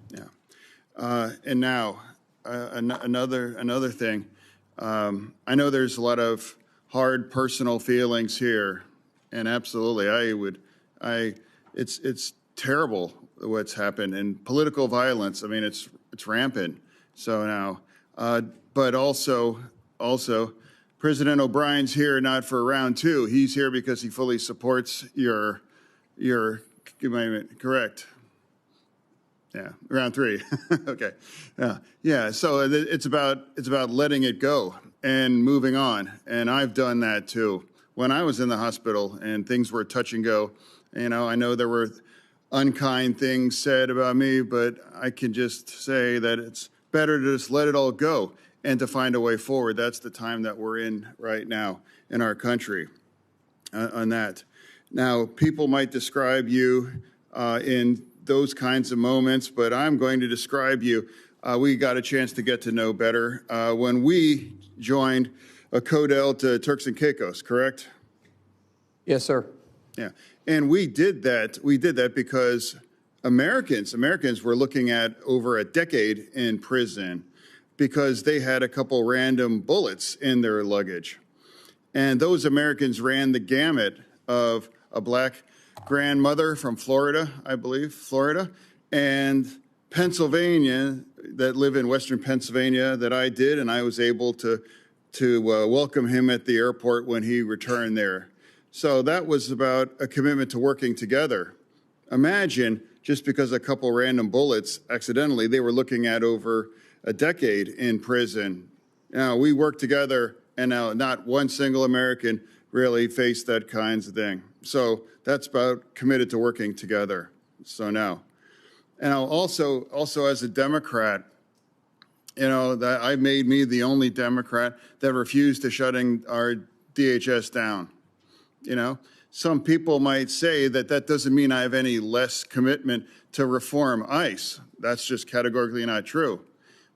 Yeah. And now another thing. I know there's a lot of hard personal feelings here, and absolutely, it's terrible what's happened, and political violence. I mean, it's rampant. So now, but also, President O'Brien's here not for round two. He's here because he fully supports your amendment. Correct. Yeah, round three. Okay. Yeah. So it's about letting it go and moving on. And I've done that too. When I was in the hospital and things were touch and go, you know, I know there were unkind things said about me, but I can just say that it's better to just let it all go and to find a way forward. That's the time that we're in right now in our country on that. Now, people might describe you in those kinds of moments, but I'm going to describe you. We got a chance to get to know better when we joined a Codel to Turks and Caicos, correct? Yes, sir. Yeah, and we did that because Americans were looking at over a decade in prison because they had a couple random bullets in their luggage. And those Americans ran the gamut of a black grandmother from Florida, I believe, and Pennsylvania, that live in Western Pennsylvania that I did, and I was able to welcome him at the airport when he returned there. So that was about a commitment to working together. Imagine just because a couple random bullets, accidentally, they were looking at over a decade in prison. Now, we worked together, and now not one single American really faced that kinds of thing. So that's about committed to working together. So now, and also as a Democrat, you know, that I made me the only Democrat that refused to shutting our DHS down. You know, some people might say that that doesn't mean I have any less commitment to reform ICE. That's just categorically not true.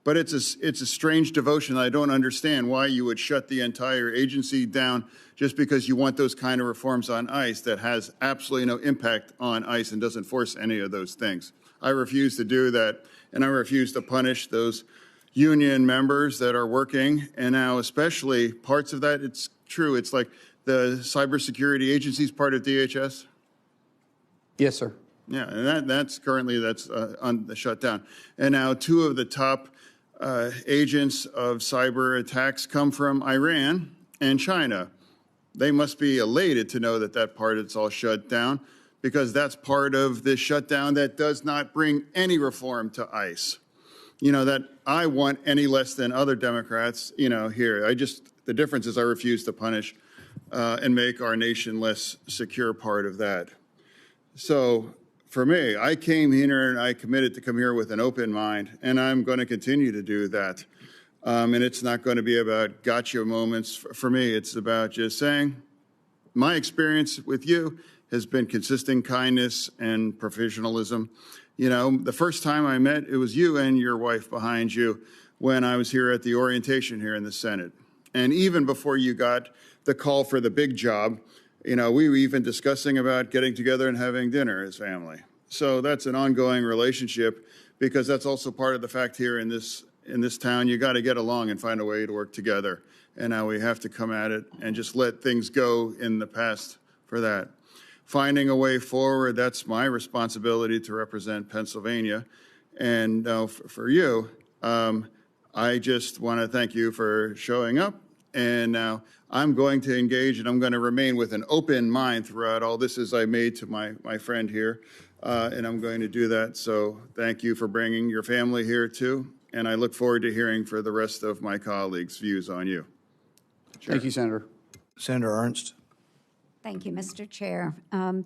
But it's a strange devotion. I don't understand why you would shut the entire agency down just because you want those kind of reforms on ICE that has absolutely no impact on ICE and doesn't force any of those things. I refuse to do that, and I refuse to punish those union members that are working. And now especially parts of that, it's true. It's like the cybersecurity agency is part of DHS. Yes, sir. Yeah, and that's currently on the shutdown. And now 2 of the top agents of cyber attacks come from Iran and China. They must be elated to know that that part is all shut down, because that's part of this shutdown that does not bring any reform to ICE. You know, that I want any less than other Democrats, you know, here. The difference is I refuse to punish and make our nation less secure part of that. So for me, I came here and I committed to come here with an open mind, and I'm going to continue to do that. And it's not going to be about gotcha moments. For me, it's about just saying, my experience with you has been consistent kindness and professionalism. You know, the first time I met, it was you and your wife behind you when I was here at the orientation here in the Senate. And even before you got the call for the big job, you know, we were even discussing about getting together and having dinner as family. So that's an ongoing relationship, because that's also part of the fact here in this town, you got to get along and find a way to work together. And now we have to come at it and just let things go in the past for that. Finding a way forward, that's my responsibility to represent Pennsylvania. And for you, I just want to thank you for showing up. And now I'm going to engage, and I'm going to remain with an open mind throughout all this, as I made to my friend here. And I'm going to do that. So thank you for bringing your family here too. And I look forward to hearing for the rest of my colleagues' views on you. Chair. Thank you, Senator. Senator Ernst. Thank you, Mr. Chair.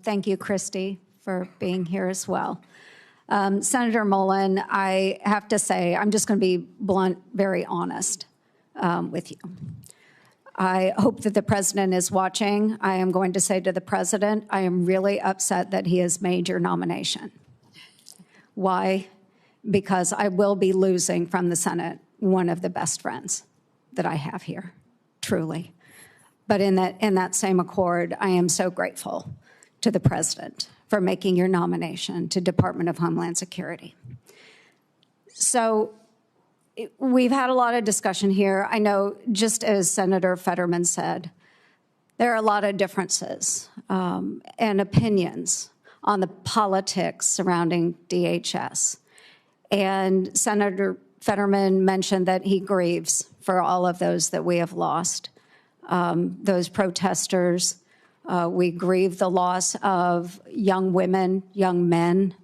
Thank you, Kristi, for being here as well. Senator Mullin, I have to say, I'm just going to be blunt, very honest with you. I hope that the president is watching. I am going to say to the president, I am really upset that he has made your nomination. Why? Because I will be losing from the Senate one of the best friends that I have here, truly. But in that same accord, I am so grateful to the president for making your nomination to Department of Homeland Security. So we've had a lot of discussion here. I know, just as Senator Fetterman said, there are a lot of differences and opinions on the politics surrounding DHS. And Senator Fetterman mentioned that he grieves for all of those that we have lost. Those protesters, we grieve the loss of young women, young men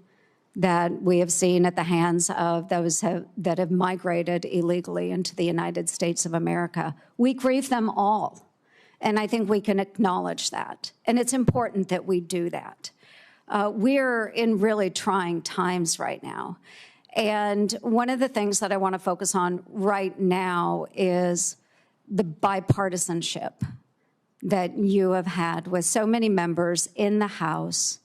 that we have seen at the hands of those that have migrated illegally into the United States of America. We grieve them all, and I think we can acknowledge that. And it's important that we do that. We're in really trying times right now. And one of the things that I want to focus on right now is the bipartisanship that you have had with so many members in the House,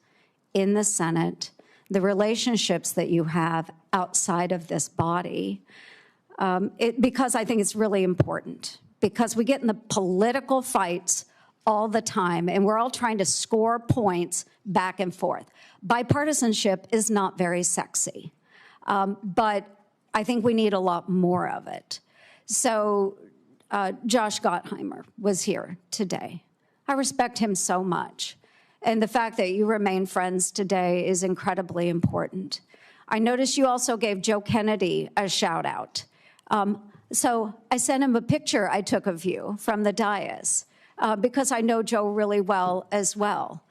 in the Senate, the relationships that you have outside of this body, because I think it's really important, because we get in the political fights all the time, and we're all trying to score points back and forth. Bipartisanship is not very sexy, but I think we need a lot more of it. So Josh Gottheimer was here today. I respect him so much. And the fact that you remain friends today is incredibly important. I noticed you also gave Joe Kennedy a shout out. So I sent him a picture I took of you from the dais because I know Joe really well as well.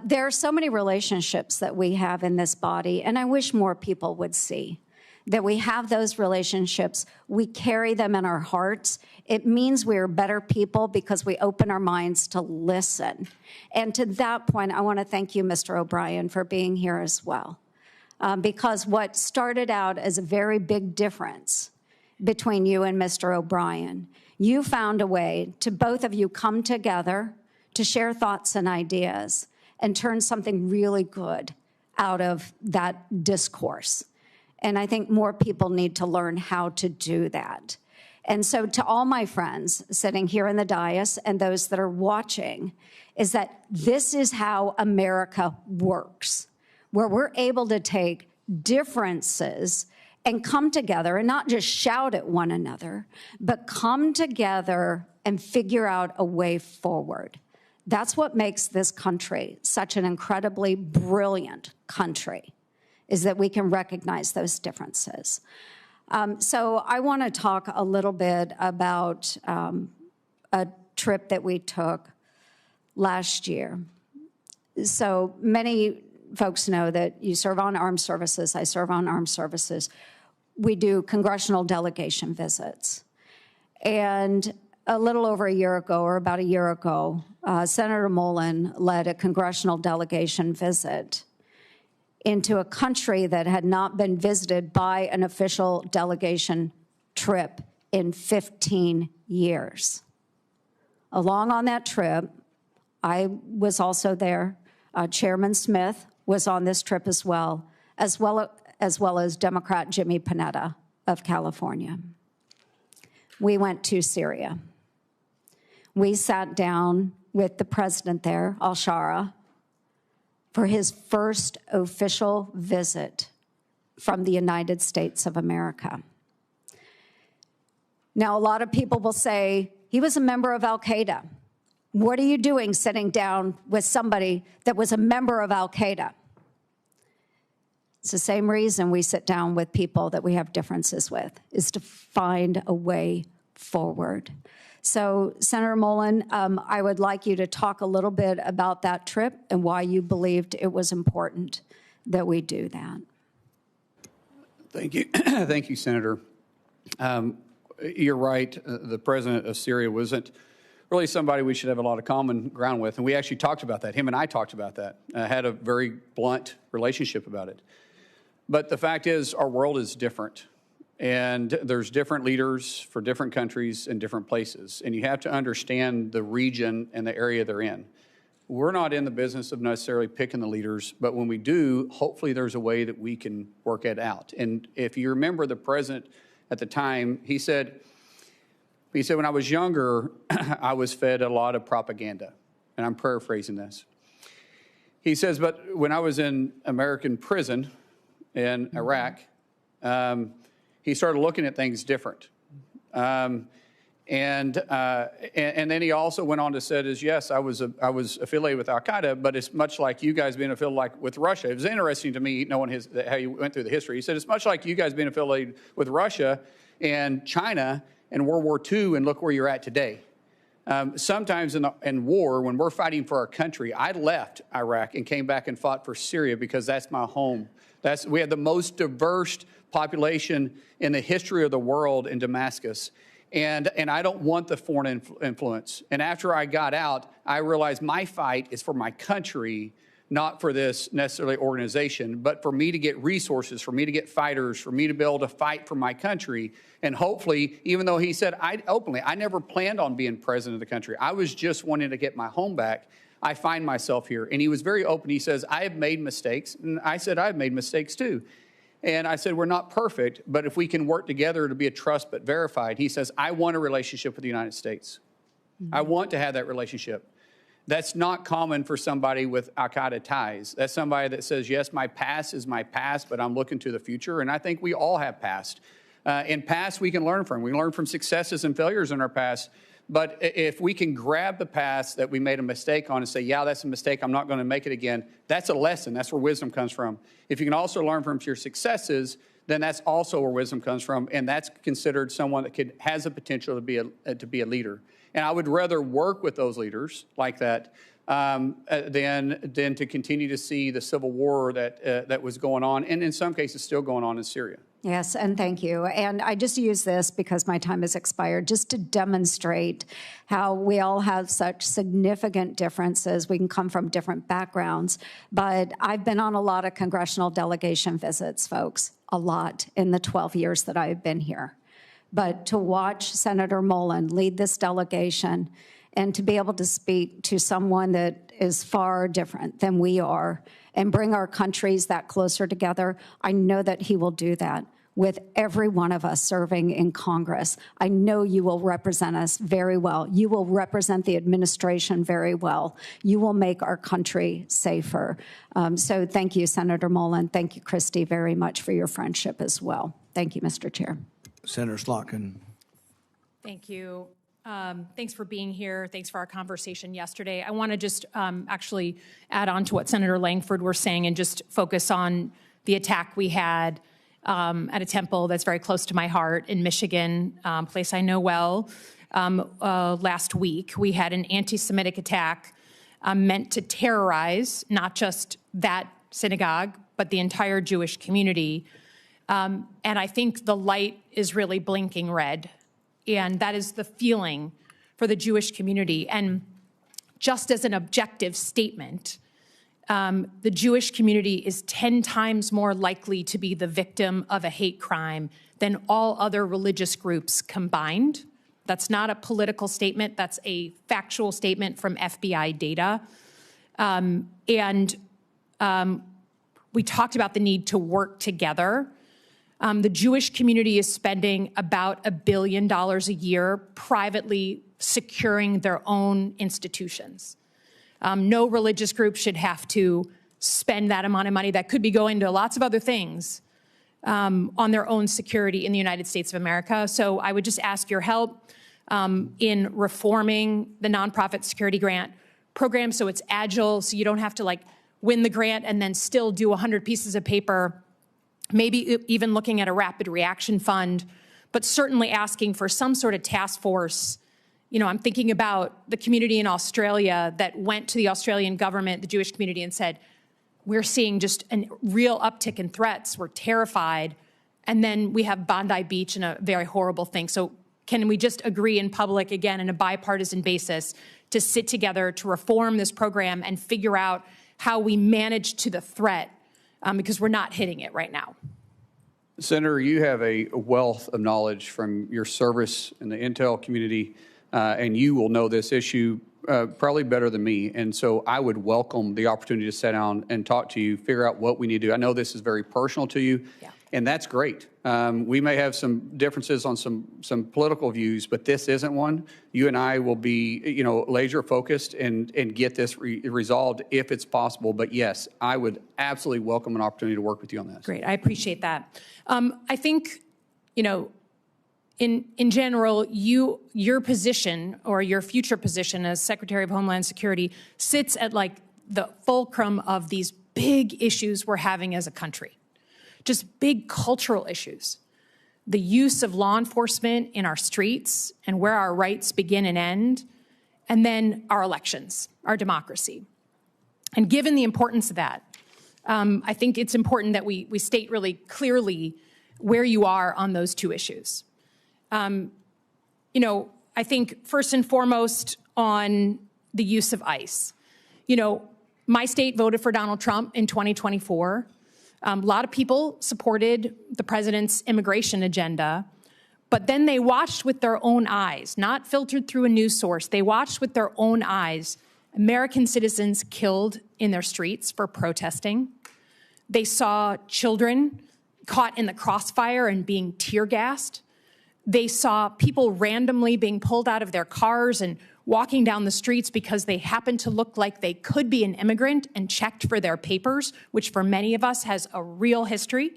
There are so many relationships that we have in this body, and I wish more people would see that we have those relationships. We carry them in our hearts. It means we're better people because we open our minds to listen. And to that point, I want to thank you, Mr. O'Brien, for being here as well. Because what started out as a very big difference between you and Mr. O'Brien, you found a way to both of you come together to share thoughts and ideas and turn something really good out of that discourse. And I think more people need to learn how to do that. And so to all my friends sitting here in the dais and those that are watching, is that this is how America works, where we're able to take differences and come together and not just shout at one another, but come together and figure out a way forward. That's what makes this country such an incredibly brilliant country, is that we can recognize those differences. So I want to talk a little bit about a trip that we took last year. So many folks know that you serve on armed services. I serve on armed services. We do congressional delegation visits. And a little over a year ago, or about a year ago, Senator Mullin led a congressional delegation visit into a country that had not been visited by an official delegation trip in 15 years. Along on that trip, I was also there. Chairman Smith was on this trip as well as Democrat Jimmy Panetta of California. We went to Syria. We sat down with the president there, al-Shara, for his first official visit from the United States of America. Now, a lot of people will say, he was a member of al-Qaeda. What are you doing sitting down with somebody that was a member of al-Qaeda? It's the same reason we sit down with people that we have differences with, is to find a way forward. So, Senator Mullin, I would like you to talk a little bit about that trip and why you believed it was important that we do that. Thank you. Thank you, Senator. You're right. The president of Syria wasn't really somebody we should have a lot of common ground with. And we actually talked about that. Him and I talked about that. Had a very blunt relationship about it. But the fact is, our world is different. And there's different leaders for different countries and different places. And you have to understand the region and the area they're in. We're not in the business of necessarily picking the leaders, but when we do, hopefully there's a way that we can work it out. And if you remember the president at the time, he said, when I was younger, I was fed a lot of propaganda. And I'm paraphrasing this. He says, but when I was in American prison in Iraq, he started looking at things different. And then he also went on to say, yes, I was affiliated with al-Qaeda, but it's much like you guys being affiliated with Russia. It was interesting to me knowing how you went through the history. He said, it's much like you guys being affiliated with Russia and China in World War II, and look where you're at today. Sometimes in war, when we're fighting for our country, I left Iraq and came back and fought for Syria because that's my home. We have the most diverse population in the history of the world in Damascus. And I don't want the foreign influence. And after I got out, I realized my fight is for my country, not for this necessarily organization, but for me to get resources, for me to get fighters, for me to be able to fight for my country. And hopefully, even though he said openly, I never planned on being president of the country. I was just wanting to get my home back. I find myself here. And he was very open. He says, I have made mistakes. And I said, I've made mistakes too. And I said, we're not perfect, but if we can work together to be a trust but verified, he says, I want a relationship with the United States. I want to have that relationship. That's not common for somebody with al-Qaeda ties. That's somebody that says, yes, my past is my past, but I'm looking to the future. And I think we all have past. In past, we can learn from. We learn from successes and failures in our past. But if we can grab the past that we made a mistake on and say, yeah, that's a mistake, I'm not going to make it again, that's a lesson. That's where wisdom comes from. If you can also learn from your successes, then that's also where wisdom comes from, and that's considered someone that has the potential to be a leader. And I would rather work with those leaders like that than to continue to see the civil war that was going on, and in some cases still going on in Syria. Yes, and thank you. And I just use this because my time has expired, just to demonstrate how we all have such significant differences. We can come from different backgrounds, but I've been on a lot of congressional delegation visits, folks, a lot in the 12 years that I've been here. But to watch Senator Mullin lead this delegation and to be able to speak to someone that is far different than we are and bring our countries that closer together, I know that he will do that with every one of us serving in Congress. I know you will represent us very well. You will represent the administration very well. You will make our country safer. So thank you, Senator Mullin. Thank you, Kristi, very much for your friendship as well. Thank you, Mr. Chair. Senator Slotkin. Thank you. Thanks for being here. Thanks for our conversation yesterday. I want to just actually add on to what Senator Langford was saying and just focus on the attack we had at a temple that's very close to my heart in Michigan, a place I know well. Last week, we had an anti-Semitic attack meant to terrorize not just that synagogue, but the entire Jewish community. And I think the light is really blinking red. And that is the feeling for the Jewish community. And just as an objective statement, the Jewish community is 10 times more likely to be the victim of a hate crime than all other religious groups combined. That's not a political statement. That's a factual statement from FBI data. We talked about the need to work together. The Jewish community is spending about $1 billion a year privately securing their own institutions. No religious group should have to spend that amount of money that could be going to lots of other things on their own security in the United States of America. So I would just ask your help in reforming the nonprofit security grant program so it's agile, so you don't have to like win the grant and then still do 100 pieces of paper, maybe even looking at a rapid reaction fund, but certainly asking for some sort of task force. You know, I'm thinking about the community in Australia that went to the Australian government, the Jewish community, and said, we're seeing just a real uptick in threats. We're terrified. And then we have Bondi Beach and a very horrible thing. So can we just agree in public, again, on a bipartisan basis, to sit together to reform this program and figure out how we manage to the threat, because we're not hitting it right now. Senator, you have a wealth of knowledge from your service in the intel community, and you will know this issue probably better than me. And so I would welcome the opportunity to sit down and talk to you, figure out what we need to do. I know this is very personal to you, and that's great. We may have some differences on some political views, but this isn't one. You and I will be, laser focused and get this resolved if it's possible. But yes, I would absolutely welcome an opportunity to work with you on this. Great, I appreciate that. I think, in general, your position or your future position as Secretary of Homeland Security sits at like the fulcrum of these big issues we're having as a country. Just big cultural issues. The use of law enforcement in our streets and where our rights begin and end, and then our elections, our democracy. And given the importance of that, I think it's important that we state really clearly where you are on those two issues. I think first and foremost on the use of ICE. My state voted for Donald Trump in 2024. A lot of people supported the president's immigration agenda, but then they watched with their own eyes, not filtered through a news source. They watched with their own eyes American citizens killed in their streets for protesting. They saw children caught in the crossfire and being tear gassed. They saw people randomly being pulled out of their cars and walking down the streets because they happened to look like they could be an immigrant and checked for their papers, which for many of us has a real history.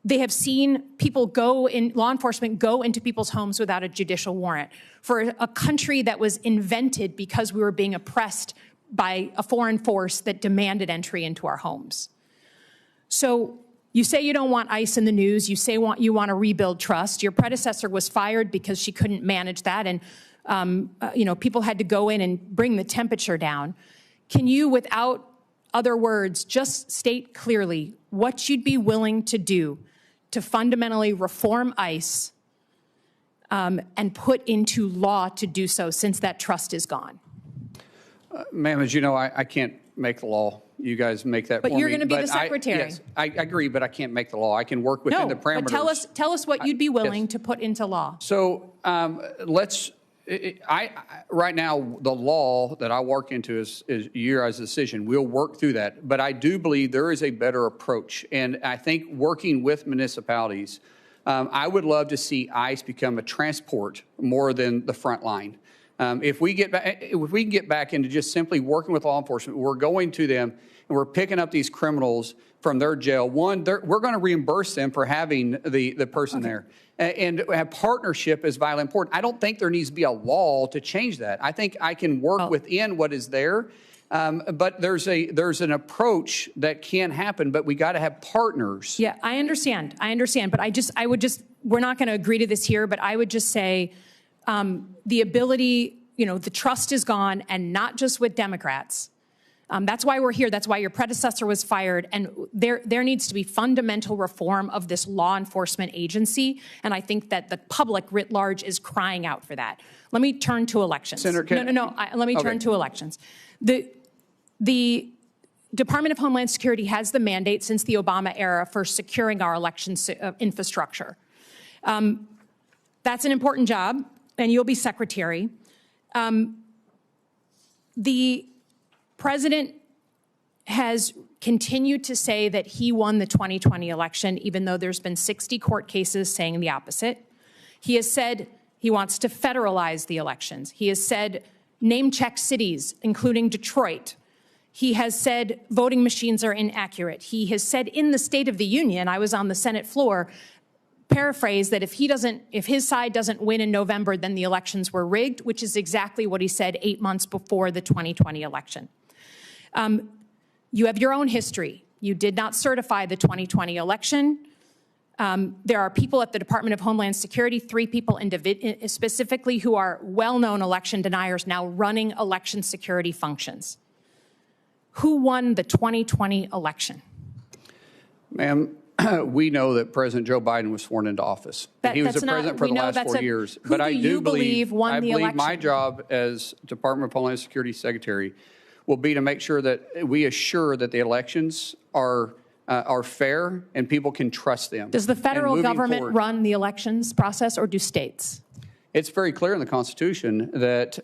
They have seen law enforcement go into people's homes without a judicial warrant for a country that was invented because we were being oppressed by a foreign force that demanded entry into our homes. So you say you don't want ICE in the news. You say you want to rebuild trust. Your predecessor was fired because she couldn't manage that, and people had to go in and bring the temperature down. Can you, without other words, just state clearly what you'd be willing to do to fundamentally reform ICE and put into law to do so, since that trust is gone? Ma'am, as you know, I can't make the law. You guys make that for me. But you're going to be the secretary. Yes, I agree, but I can't make the law. I can work within the parameters. But tell us what you'd be willing to put into law. So let's Right now, the law that I work into is your guys' decision. We'll work through that. But I do believe there is a better approach. And I think working with municipalities, I would love to see ICE become a transport more than the front line. If we can get back into just simply working with law enforcement, we're going to them and we're picking up these criminals from their jail. One, we're going to reimburse them for having the person there. And have partnership is vitally important. I don't think there needs to be a law to change that. I think I can work within what is there, but there's an approach that can happen. But we got to have partners. Yeah, I understand, but we're not going to agree to this here. But I would just say the ability, the trust is gone, and not just with Democrats. That's why we're here. That's why your predecessor was fired. And there needs to be fundamental reform of this law enforcement agency. And I think that the public writ large is crying out for that. Let me turn to elections. Senator, let me turn to elections. The Department of Homeland Security has the mandate since the Obama era for securing our election infrastructure. That's an important job, and you'll be secretary. The President has continued to say that he won the 2020 election, even though there's been 60 court cases saying the opposite. He has said he wants to federalize the elections. He has said name-check cities, including Detroit. He has said voting machines are inaccurate. He has said in the State of the Union, I was on the Senate floor, paraphrase that if his side doesn't win in November, then the elections were rigged, which is exactly what he said 8 months before the 2020 election. You have your own history. You did not certify the 2020 election. There are people at the Department of Homeland Security, 3 people specifically, who are well-known election deniers now running election security functions. Who won the 2020 election? Ma'am, we know that President Joe Biden was sworn into office. He was the president for the last 4 years. But I do believe won the election? My job as Department of Homeland Security Secretary will be to make sure that we assure that the elections are fair and people can trust them. Does the federal government run the elections process, or do states? It's very clear in the Constitution that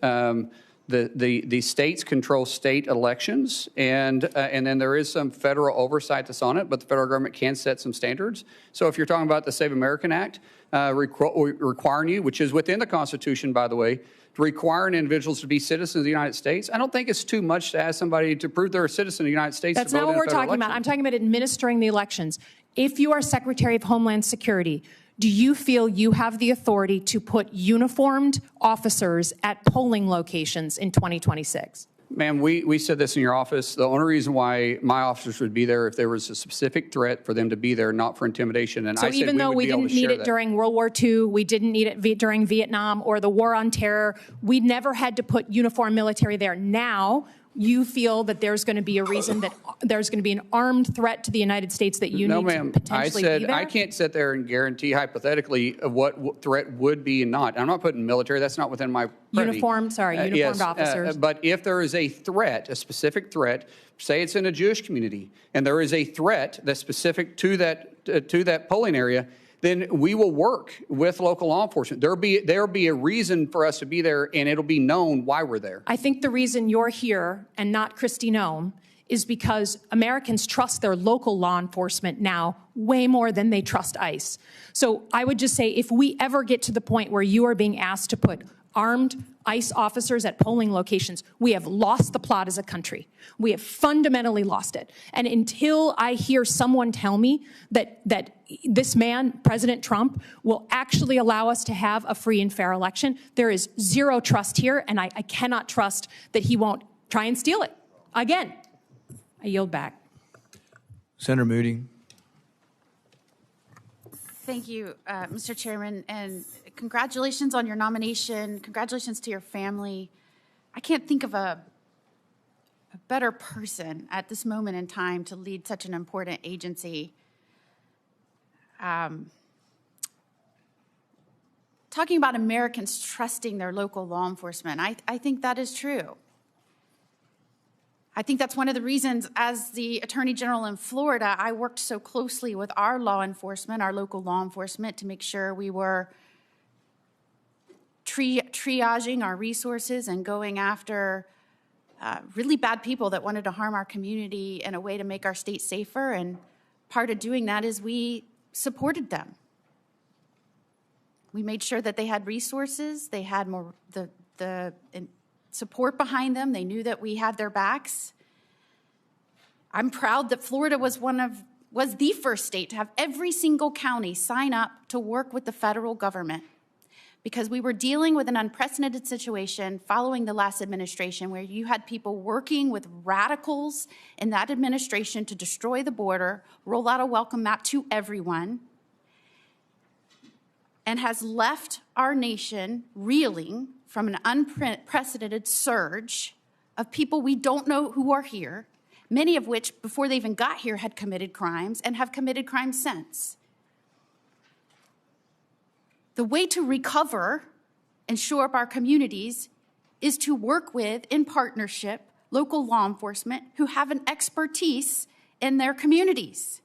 the states control state elections, and then there is some federal oversight that's on it, but the federal government can set some standards. So if you're talking about the Save American Act, requiring you, which is within the Constitution, by the way, requiring individuals to be citizens of the United States, I don't think it's too much to ask somebody to prove they're a citizen of the United States. That's not what we're talking about. I'm talking about administering the elections. If you are Secretary of Homeland Security, do you feel you have the authority to put uniformed officers at polling locations in 2026? Ma'am, we said this in your office. The only reason why my officers would be there if there was a specific threat for them to be there, not for intimidation. And so I said even though we didn't need it during World War II, we didn't need it during Vietnam or the War on Terror, we never had to put uniformed military there. Now, you feel that there's going to be a reason that there's going to be an armed threat to the United States that you need to potentially be there? I can't sit there and guarantee hypothetically what threat would be and not. I'm not putting military. That's not within my privy. Uniformed officers. But if there is a threat, a specific threat, say it's in a Jewish community, and there is a threat that's specific to that polling area, then we will work with local law enforcement. There'll be a reason for us to be there, and it'll be known why we're there. I think the reason you're here and not Kristi Noem is because Americans trust their local law enforcement now way more than they trust ICE. So I would just say if we ever get to the point where you are being asked to put armed ICE officers at polling locations, we have lost the plot as a country. We have fundamentally lost it. And until I hear someone tell me that this man, President Trump, will actually allow us to have a free and fair election, there is zero trust here, and I cannot trust that he won't try and steal it. Again, I yield back. Senator Moody. Thank you, Mr. Chairman, and congratulations on your nomination. Congratulations to your family. I can't think of a better person at this moment in time to lead such an important agency. Talking about Americans trusting their local law enforcement, I think that is true. I think that's one of the reasons, as the Attorney General in Florida, I worked so closely with our law enforcement, our local law enforcement, to make sure we were triaging our resources and going after really bad people that wanted to harm our community in a way to make our state safer. And part of doing that is we supported them. We made sure that they had resources, they had more the support behind them, they knew that we had their backs. I'm proud that Florida was the first state to have every single county sign up to work with the federal government, because we were dealing with an unprecedented situation following the last administration where you had people working with radicals in that administration to destroy the border, roll out a welcome mat to everyone, and has left our nation reeling from an unprecedented surge of people we don't know who are here, many of which, before they even got here, had committed crimes and have committed crimes since. The way to recover and shore up our communities is to work with, in partnership, local law enforcement who have an expertise in their communities.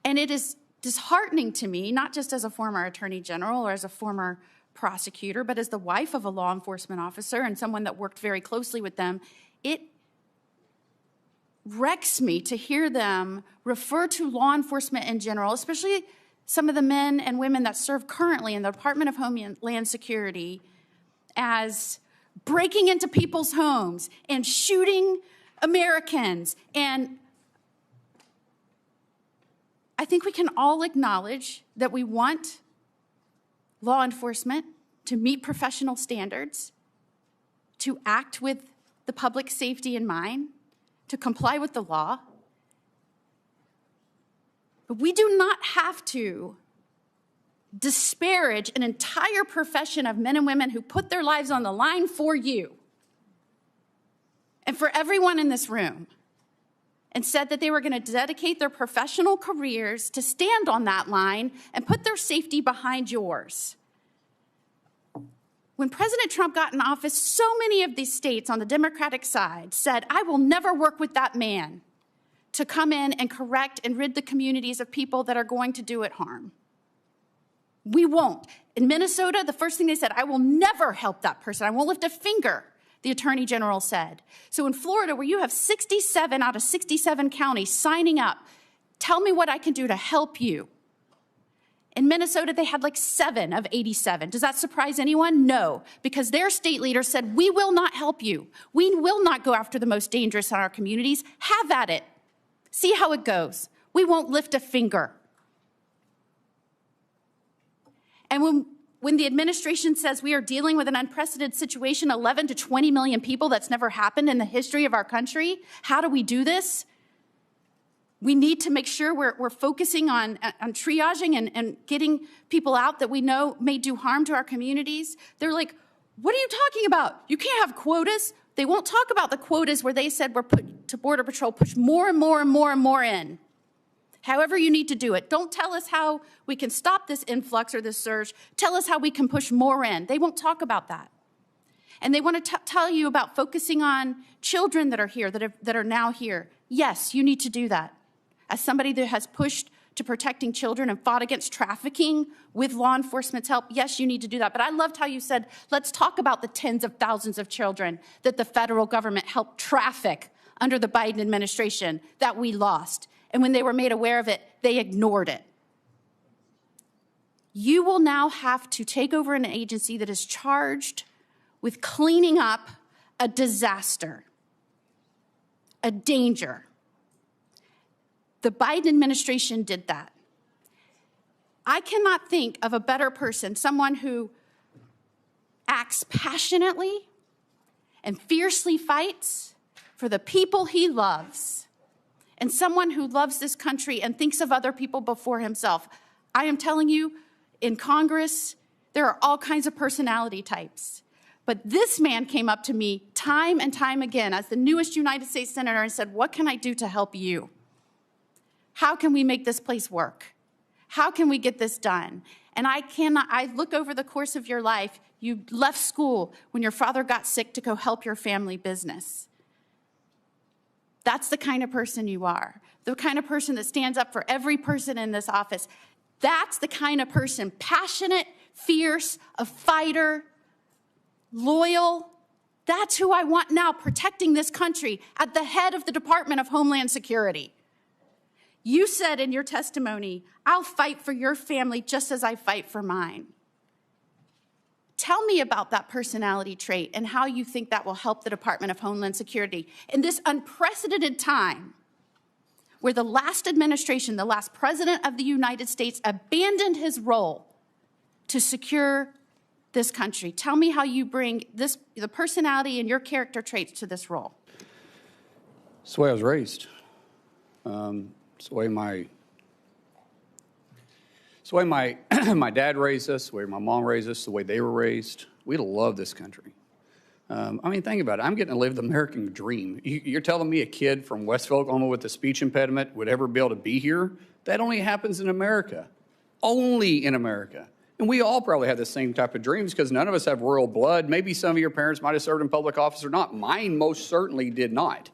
And it is disheartening to me, not just as a former attorney general or as a former prosecutor, but as the wife of a law enforcement officer and someone that worked very closely with them, it wrecks me to hear them refer to law enforcement in general, especially some of the men and women that serve currently in the Department of Homeland Security, as breaking into people's homes and shooting Americans. And I think we can all acknowledge that we want law enforcement to meet professional standards, to act with the public safety in mind, to comply with the law. But we do not have to disparage an entire profession of men and women who put their lives on the line for you and for everyone in this room, and said that they were going to dedicate their professional careers to stand on that line and put their safety behind yours. When President Trump got in office, so many of these states on the Democratic side said, I will never work with that man to come in and correct and rid the communities of people that are going to do it harm. We won't. In Minnesota, the first thing they said, I will never help that person. I won't lift a finger, the Attorney General said. So in Florida, where you have 67 out of 67 counties signing up, tell me what I can do to help you. In Minnesota, they had like 7 of 87. Does that surprise anyone? No, because their state leader said, we will not help you. We will not go after the most dangerous in our communities. Have at it. See how it goes. We won't lift a finger. And when the administration says we are dealing with an unprecedented situation, 11 to 20 million people, that's never happened in the history of our country, how do we do this? We need to make sure we're focusing on triaging and getting people out that we know may do harm to our communities. They're like, what are you talking about? You can't have quotas. They won't talk about the quotas where they said we're put to Border Patrol, push more and more and more and more in. However you need to do it. Don't tell us how we can stop this influx or this surge. Tell us how we can push more in. They won't talk about that. And they want to tell you about focusing on children that are here, that are now here. Yes, you need to do that. As somebody that has pushed to protecting children and fought against trafficking with law enforcement's help, yes, you need to do that. But I loved how you said, let's talk about the tens of thousands of children that the federal government helped traffic under the Biden administration that we lost. And when they were made aware of it, they ignored it. You will now have to take over an agency that is charged with cleaning up a disaster, a danger. The Biden administration did that. I cannot think of a better person, someone who acts passionately and fiercely fights for the people he loves, and someone who loves this country and thinks of other people before himself. I am telling you, in Congress, there are all kinds of personality types. But this man came up to me time and time again as the newest United States Senator and said, what can I do to help you? How can we make this place work? How can we get this done? And I look over the course of your life, you left school when your father got sick to go help your family business. That's the kind of person you are. The kind of person that stands up for every person in this office. That's the kind of person, passionate, fierce, a fighter, loyal. That's who I want now protecting this country at the head of the Department of Homeland Security. You said in your testimony, I'll fight for your family just as I fight for mine. Tell me about that personality trait and how you think that will help the Department of Homeland Security in this unprecedented time where the last administration, the last president of the United States, abandoned his role to secure this country. Tell me how you bring the personality and your character traits to this role. It's the way I was raised. It's the way my dad raised us, the way my mom raised us, the way they were raised. We love this country. I mean, think about it. I'm getting to live the American dream. You're telling me a kid from Westville, Oklahoma with a speech impediment would ever be able to be here? That only happens in America. Only in America. And we all probably have the same type of dreams because none of us have royal blood. Maybe some of your parents might have served in public office or not. Mine most certainly did not.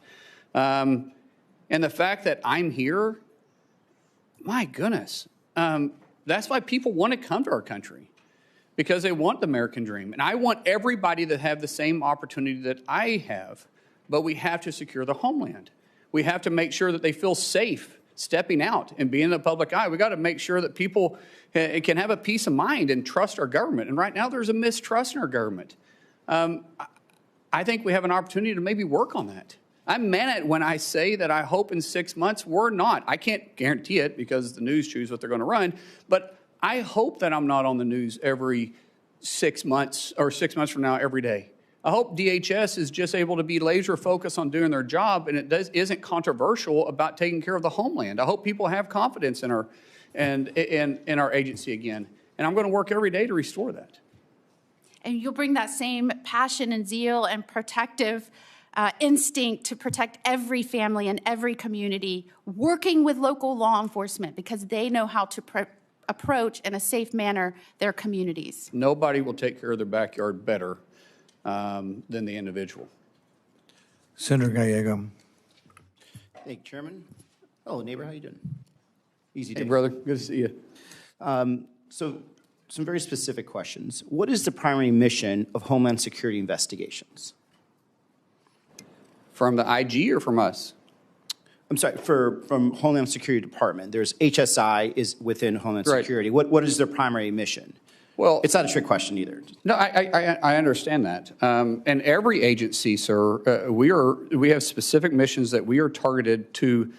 And the fact that I'm here, my goodness, that's why people want to come to our country, because they want the American dream. And I want everybody to have the same opportunity that I have, but we have to secure the homeland. We have to make sure that they feel safe stepping out and being in the public eye. We got to make sure that people can have a peace of mind and trust our government. And right now there's a mistrust in our government. I think we have an opportunity to maybe work on that. I meant it when I say that I hope in 6 months we're not. I can't guarantee it because the news choose what they're going to run, but I hope that I'm not on the news every 6 months or 6 months from now every day. I hope DHS is just able to be laser focused on doing their job and isn't controversial about taking care of the homeland. I hope people have confidence in our agency again. And I'm going to work every day to restore that. And you'll bring that same passion and zeal and protective instinct to protect every family and every community, working with local law enforcement because they know how to approach in a safe manner their communities. Nobody will take care of their backyard better than the individual. Senator Gallego. Thank you, Chairman. Oh, neighbor, how you doing? Easy day. Hey, brother. Good to see you. So, some very specific questions. What is the primary mission of Homeland Security investigations? From the IG or from us? I'm sorry, from Homeland Security Department. There's HSI is within Homeland Security. What is their primary mission? Well, it's not a trick question either. No, I understand that. And every agency, sir, we have specific missions that we are targeted to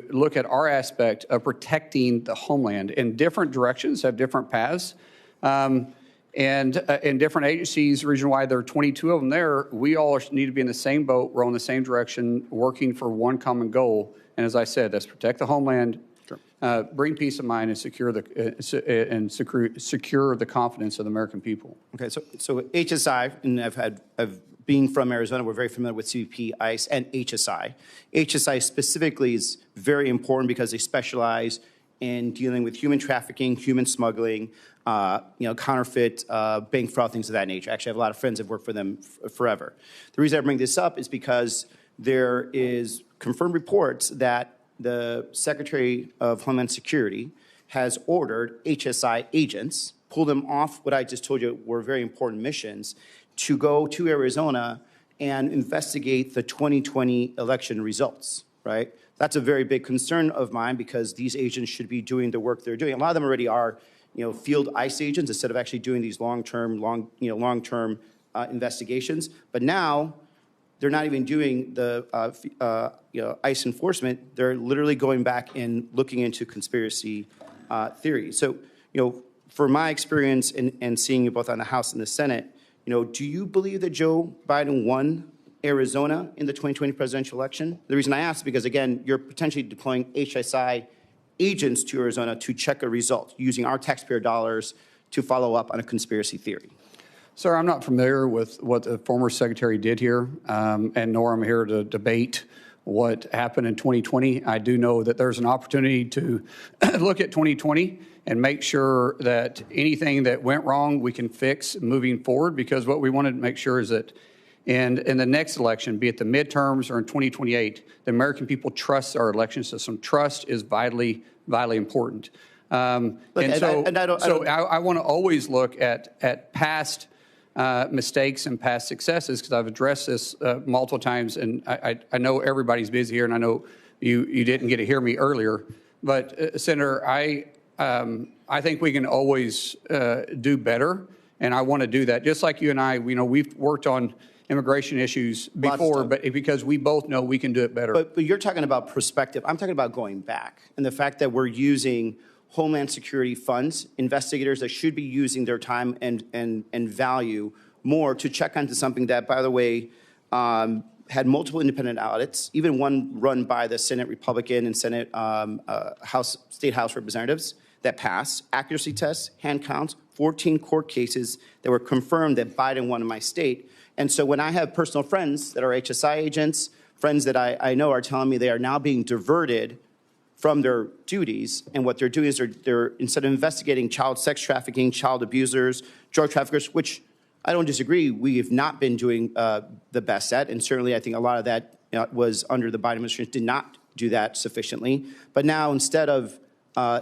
look at our aspect of protecting the homeland. And different directions have different paths. And in different agencies, region-wide, there are 22 of them there. We all need to be in the same boat, row in the same direction, working for one common goal. And as I said, that's protect the homeland, bring peace of mind, and secure the confidence of the American people. Okay, so HSI, and being from Arizona, we're very familiar with CBP, ICE, and HSI. HSI specifically is very important because they specialize in dealing with human trafficking, human smuggling, counterfeit, bank fraud, things of that nature. Actually, I have a lot of friends that have worked for them forever. The reason I bring this up is because there is confirmed reports that the Secretary of Homeland Security has ordered HSI agents, pull them off what I just told you were very important missions, to go to Arizona and investigate the 2020 election results, right? That's a very big concern of mine because these agents should be doing the work they're doing. A lot of them already are, field ICE agents instead of actually doing these long-term investigations. But now they're not even doing the ICE enforcement. They're literally going back and looking into conspiracy theories. So, for my experience and seeing you both on the House and the Senate, do you believe that Joe Biden won Arizona in the 2020 presidential election? The reason I ask is because, again, you're potentially deploying HSI agents to Arizona to check a result using our taxpayer dollars to follow up on a conspiracy theory. Sir, I'm not familiar with what the former secretary did here, and nor am I here to debate what happened in 2020. I do know that there's an opportunity to look at 2020 and make sure that anything that went wrong we can fix moving forward, because what we wanted to make sure is that in the next election, be it the midterms or in 2028, the American people trust our election system. Trust is vitally, vitally important. I want to always look at past mistakes and past successes, because I've addressed this multiple times, and I know everybody's busy here, and I know you didn't get to hear me earlier. But Senator, I think we can always do better, and I want to do that. Just like you and I, we've worked on immigration issues before, but because we both know we can do it better. But you're talking about perspective. I'm talking about going back, and the fact that we're using Homeland Security funds, investigators that should be using their time and value more to check onto something that, by the way, had multiple independent audits, even one run by the Senate Republican and Senate State House representatives that passed, accuracy tests, hand counts, 14 court cases that were confirmed that Biden won in my state. And so when I have personal friends that are HSI agents, friends that I know are telling me they are now being diverted from their duties, and what they're doing is they're instead of investigating child sex trafficking, child abusers, drug traffickers, which I don't disagree, we have not been doing the best at, and certainly I think a lot of that was under the Biden administration, did not do that sufficiently. But now instead of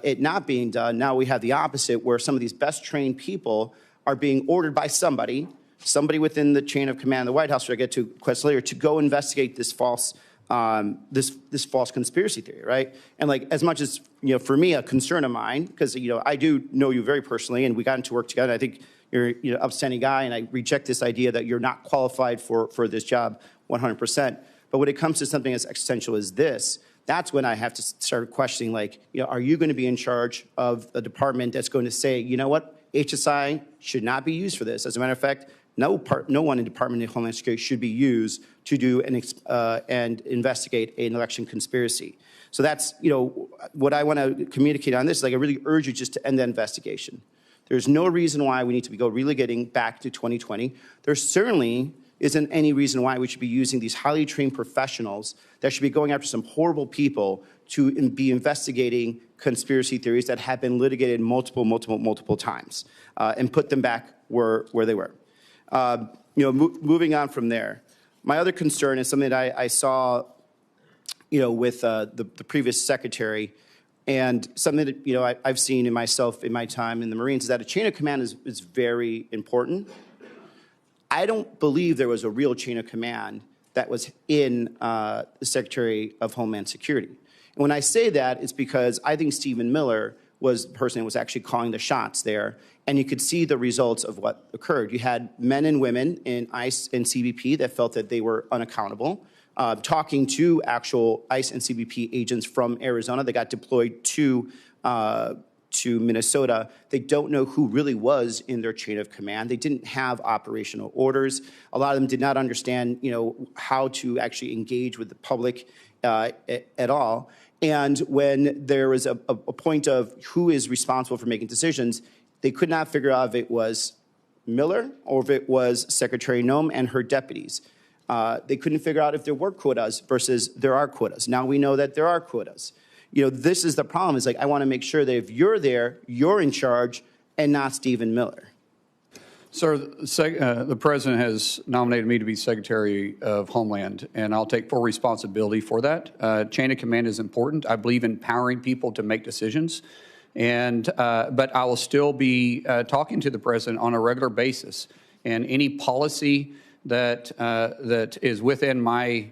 it not being done, now we have the opposite, where some of these best trained people are being ordered by somebody within the chain of command of the White House, which I get to question later, to go investigate this false this false conspiracy theory, right? And like, as much as, for me, a concern of mine, because, I do know you very personally, and we got into work together. I think you're an upstanding guy, and I reject this idea that you're not qualified for this job 100%. But when it comes to something as existential as this, that's when I have to start questioning, like, are you going to be in charge of a department that's going to say, you know what, HSI should not be used for this? As a matter of fact, no one in the Department of Homeland Security should be used to do and investigate an election conspiracy. So that's, what I want to communicate on this. Like, I really urge you just to end the investigation. There's no reason why we need to go relegating back to 2020. There certainly isn't any reason why we should be using these highly trained professionals that should be going after some horrible people to be investigating conspiracy theories that have been litigated multiple times and put them back where they were. Moving on from there, my other concern is something that I saw, with the previous secretary, and something that I've seen in myself in my time in the Marines, is that a chain of command is very important. I don't believe there was a real chain of command that was in the Secretary of Homeland Security. And when I say that, it's because I think Stephen Miller was the person who was actually calling the shots there, and you could see the results of what occurred. You had men and women in ICE and CBP that felt that they were unaccountable, talking to actual ICE and CBP agents from Arizona that got deployed to Minnesota. They don't know who really was in their chain of command. They didn't have operational orders. A lot of them did not understand, how to actually engage with the public at all. And when there was a point of who is responsible for making decisions, they could not figure out if it was Miller or if it was Secretary Noem and her deputies. They couldn't figure out if there were quotas versus there are quotas. Now we know that there are quotas. This is the problem. Is like, I want to make sure that if you're there, you're in charge and not Stephen Miller. Sir, the President has nominated me to be Secretary of Homeland, and I'll take full responsibility for that. Chain of command is important. I believe in empowering people to make decisions, but I will still be talking to the President on a regular basis. And any policy that is within my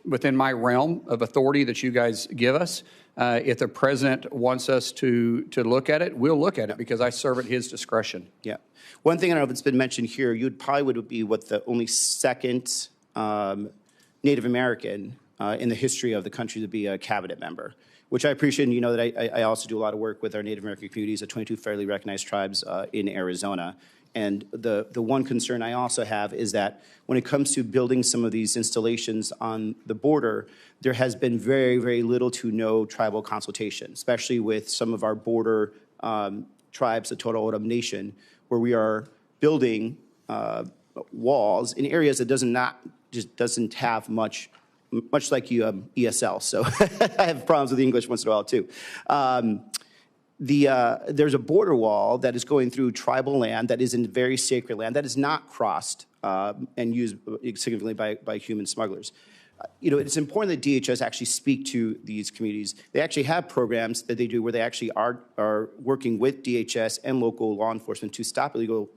realm of authority that you guys give us, if the President wants us to look at it, we'll look at it, because I serve at his discretion. Yeah. One thing I don't know if it's been mentioned here, you probably would be the only second Native American in the history of the country to be a cabinet member, which I appreciate. And you know that I also do a lot of work with our Native American communities, the 22 federally recognized tribes in Arizona. And the one concern I also have is that when it comes to building some of these installations on the border, there has been very, very little to no tribal consultation, especially with some of our border tribes, the Total Odom Nation, where we are building walls in areas that doesn't have much like ESL. So I have problems with the English once in a while too. There's a border wall that is going through tribal land that is in very sacred land that is not crossed and used significantly by human smugglers. it's important that DHS actually speak to these communities. They actually have programs that they do where they actually are working with DHS and local law enforcement to stop illegal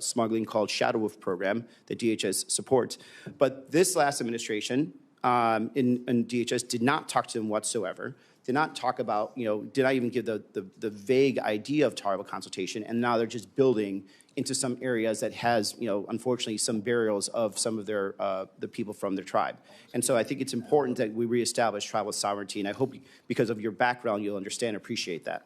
smuggling, called Shadow Wolf program that DHS supports. But this last administration in DHS did not talk to them whatsoever. Did not talk about, did not even give the vague idea of tribal consultation, and now they're just building into some areas that has, unfortunately, some burials of some of their the people from their tribe. And so I think it's important that we reestablish tribal sovereignty, and I hope because of your background you'll understand and appreciate that.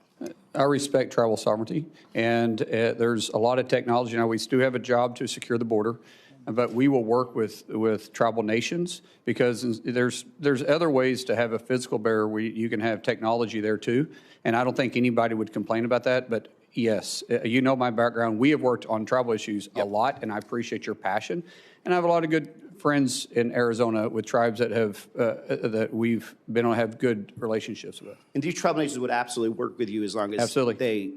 I respect tribal sovereignty, and there's a lot of technology. Now, we do have a job to secure the border, but we will work with tribal nations, because there's other ways to have a physical barrier where you can have technology there too. And I don't think anybody would complain about that. But yes, you know my background. We have worked on tribal issues a lot, and I appreciate your passion. And I have a lot of good friends in Arizona with tribes that have that we've been on have good relationships with. And these tribal nations would absolutely work with you as long as they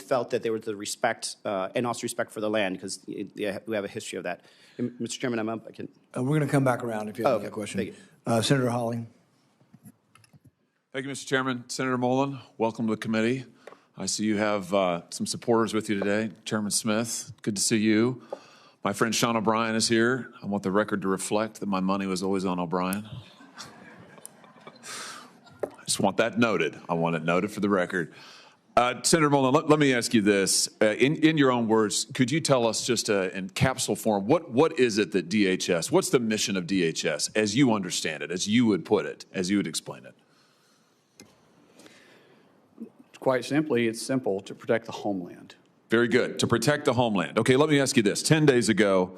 felt that there was the respect and also respect for the land, because we have a history of that. And Mr. Chairman, I'm up. I can. We're going to come back around if you have a question. Thank you. Senator Hawley. Thank you, Mr. Chairman. Senator Mullin, welcome to the committee. I see you have some supporters with you today. Chairman Smith, good to see you. My friend Sean O'Brien is here. I want the record to reflect that my money was always on O'Brien. I just want that noted. I want it noted for the record. Senator Mullin, let me ask you this. In your own words, could you tell us just in capsule form, what is it that DHS, what's the mission of DHS as you understand it, as you would put it, as you would explain it? Quite simply, it's simple: to protect the homeland. Very good. To protect the homeland. Okay, let me ask you this. 10 days ago,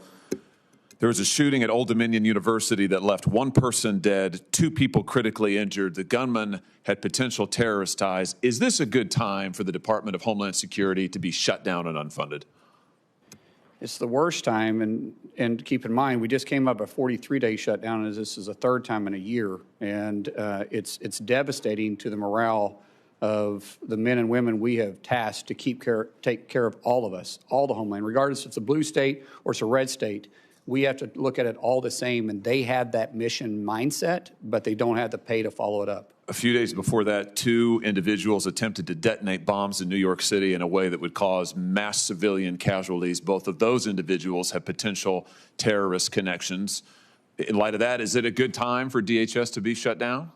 there was a shooting at Old Dominion University that left one person dead, 2 people critically injured. The gunman had potential terrorist ties. Is this a good time for the Department of Homeland Security to be shut down and unfunded? It's the worst time, and keep in mind, we just came up a 43-day shutdown, and this is a third time in a year, and it's devastating to the morale of the men and women we have tasked to take care of all of us, all the homeland, regardless if it's a blue state or it's a red state. We have to look at it all the same, and they have that mission mindset, but they don't have the pay to follow it up. A few days before that, 2 individuals attempted to detonate bombs in New York City in a way that would cause mass civilian casualties. Both of those individuals have potential terrorist connections. In light of that, is it a good time for DHS to be shut down?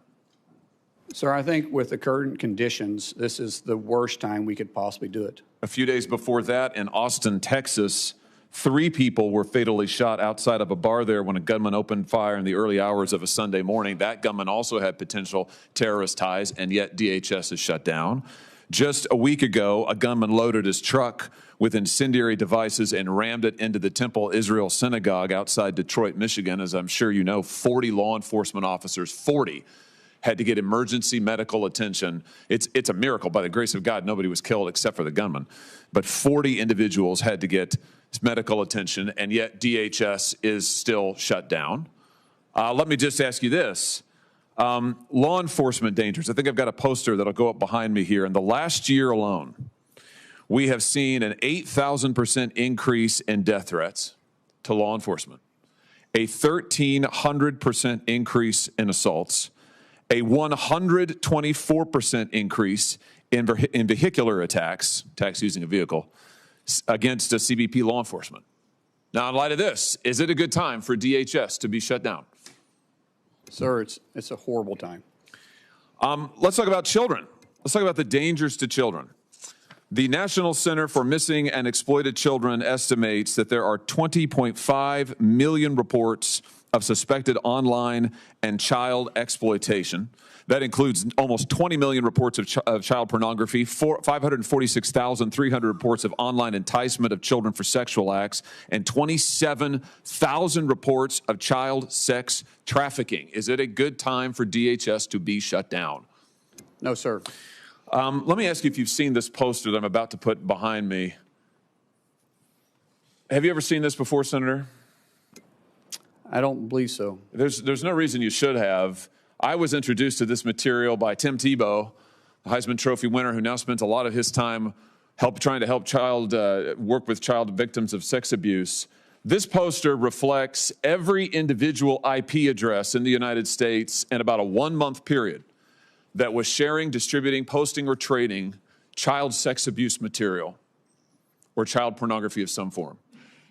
Sir, I think with the current conditions, this is the worst time we could possibly do it. A few days before that, in Austin, Texas, 3 people were fatally shot outside of a bar there when a gunman opened fire in the early hours of a Sunday morning. That gunman also had potential terrorist ties, and yet DHS is shut down. Just a week ago, a gunman loaded his truck with incendiary devices and rammed it into the Temple Israel Synagogue outside Detroit, Michigan. As I'm sure you know, 40 law enforcement officers, 40, had to get emergency medical attention. It's a miracle. By the grace of God, nobody was killed except for the gunman. But 40 individuals had to get medical attention, and yet DHS is still shut down. Let me just ask you this. Law enforcement dangers. I think I've got a poster that'll go up behind me here. In the last year alone, we have seen an 8,000% increase in death threats to law enforcement, a 1,300% increase in assaults, a 124% increase in vehicular attacks using a vehicle, against a CBP law enforcement. Now, in light of this, is it a good time for DHS to be shut down? Sir, it's a horrible time. Let's talk about children. Let's talk about the dangers to children. The National Center for Missing and Exploited Children estimates that there are 20.5 million reports of suspected online and child exploitation. That includes almost 20 million reports of child pornography, 546,300 reports of online enticement of children for sexual acts, and 27,000 reports of child sex trafficking. Is it a good time for DHS to be shut down? No, sir. Let me ask you if you've seen this poster that I'm about to put behind me. Have you ever seen this before, Senator? I don't believe so. There's no reason you should have. I was introduced to this material by Tim Tebow, the Heisman Trophy winner, who now spends a lot of his time trying to help work with child victims of sex abuse. This poster reflects every individual IP address in the United States in about a 1-month period that was sharing, distributing, posting, or trading child sex abuse material or child pornography of some form.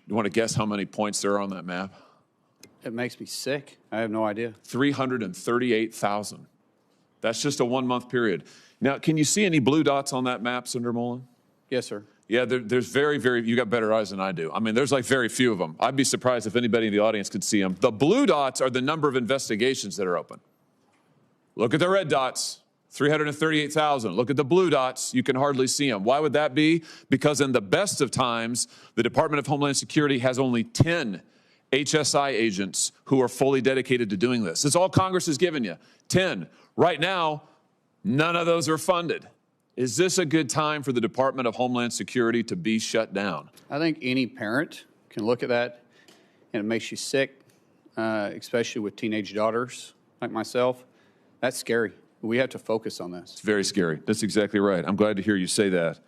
You want to guess how many points there are on that map? It makes me sick. I have no idea. 338,000. That's just a 1-month period. Now, can you see any blue dots on that map, Senator Mullin? Yes, sir. Yeah, there's very, you got better eyes than I do. I mean, there's like very few of them. I'd be surprised if anybody in the audience could see them. The blue dots are the number of investigations that are open. Look at the red dots, 338,000. Look at the blue dots, you can hardly see them. Why would that be? Because in the best of times, the Department of Homeland Security has only 10 HSI agents who are fully dedicated to doing this. It's all Congress has given you, 10. Right now, none of those are funded. Is this a good time for the Department of Homeland Security to be shut down? I think any parent can look at that and it makes you sick, especially with teenage daughters like myself. That's scary. We have to focus on this. It's very scary. That's exactly right. I'm glad to hear you say that.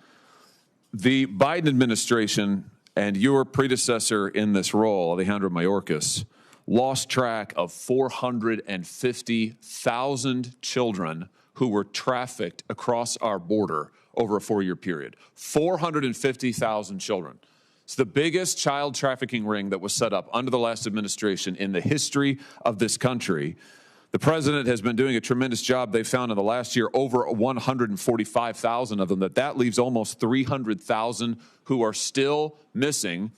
The Biden administration and your predecessor in this role, Alejandro Mayorkas, lost track of 450,000 children who were trafficked across our border over a 4-year period. 450,000 children. It's the biggest child trafficking ring that was set up under the last administration in the history of this country. The president has been doing a tremendous job. They found in the last year over 145,000 of them. That leaves almost 300,000 who are still missing.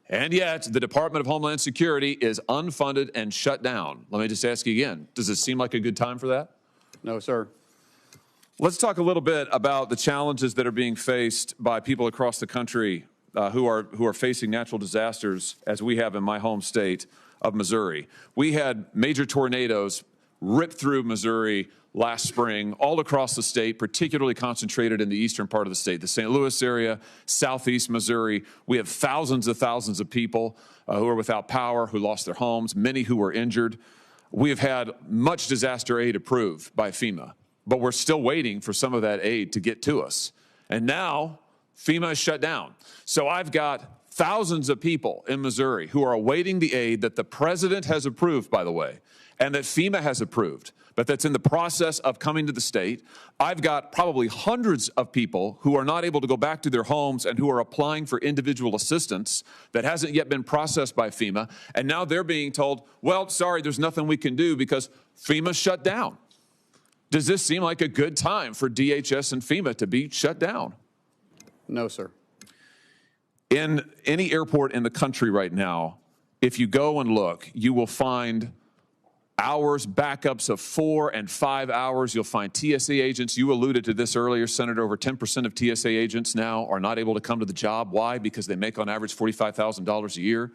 And yet, the Department of Homeland Security is unfunded and shut down. Let me just ask you again, does it seem like a good time for that? No, sir. Let's talk a little bit about the challenges that are being faced by people across the country who are facing natural disasters, as we have in my home state of Missouri. We had major tornadoes rip through Missouri last spring, all across the state, particularly concentrated in the eastern part of the state, the St. Louis area, southeast Missouri. We have thousands of people who are without power, who lost their homes, many who were injured. We have had much disaster aid approved by FEMA, but we're still waiting for some of that aid to get to us. And now FEMA is shut down. So I've got thousands of people in Missouri who are awaiting the aid that the president has approved, by the way, and that FEMA has approved, but that's in the process of coming to the state. I've got probably hundreds of people who are not able to go back to their homes and who are applying for individual assistance that hasn't yet been processed by FEMA. And now they're being told, well, sorry, there's nothing we can do because FEMA's shut down. Does this seem like a good time for DHS and FEMA to be shut down? No, sir. In any airport in the country right now, if you go and look, you will find hours, backups of 4 and 5 hours. You'll find TSA agents. You alluded to this earlier, Senator. Over 10% of TSA agents now are not able to come to the job. Why? Because they make on average $45,000 a year.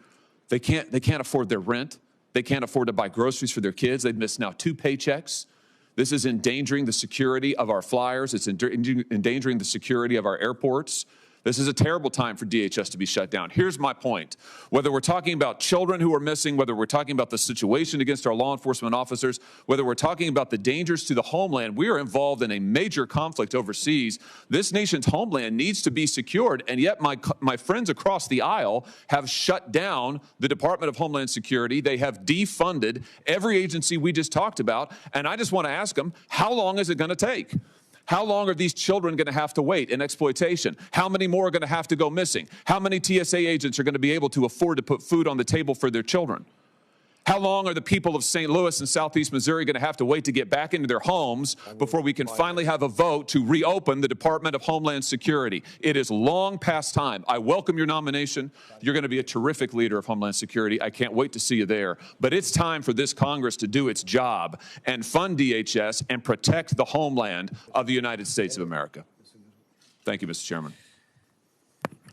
They can't afford their rent. They can't afford to buy groceries for their kids. They've missed now 2 paychecks. This is endangering the security of our flyers. It's endangering the security of our airports. This is a terrible time for DHS to be shut down. Here's my point. Whether we're talking about children who are missing, whether we're talking about the situation against our law enforcement officers, whether we're talking about the dangers to the homeland, we are involved in a major conflict overseas. This nation's homeland needs to be secured, and yet my friends across the aisle have shut down the Department of Homeland Security. They have defunded every agency we just talked about, and I just want to ask them, how long is it going to take? How long are these children going to have to wait in exploitation? How many more are going to have to go missing? How many TSA agents are going to be able to afford to put food on the table for their children? How long are the people of St. Louis and southeast Missouri going to have to wait to get back into their homes before we can finally have a vote to reopen the Department of Homeland Security? It is long past time. I welcome your nomination. You're going to be a terrific leader of Homeland Security. I can't wait to see you there. But it's time for this Congress to do its job and fund DHS and protect the homeland of the United States of America. Thank you, Mr. Chairman.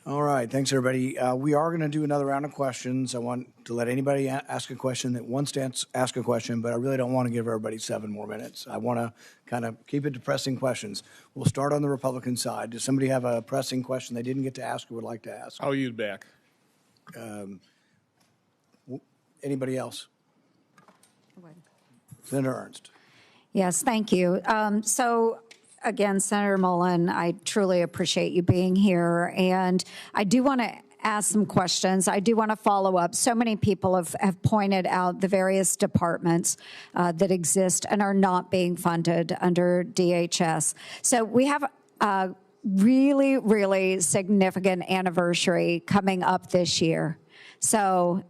All right, thanks, everybody. We are going to do another round of questions. I want to let anybody ask a question that wants to ask a question, but I really don't want to give everybody 7 more minutes. I want to kind of keep it to pressing questions. We'll start on the Republican side. Does somebody have a pressing question they didn't get to ask or would like to ask? I'll use back. Anybody else? Senator Ernst. Yes, thank you. Again, Senator Mullin, I truly appreciate you being here. And I do want to ask some questions. I do want to follow up. So many people have pointed out the various departments that exist and are not being funded under DHS. So we have a really, really significant anniversary coming up this year. So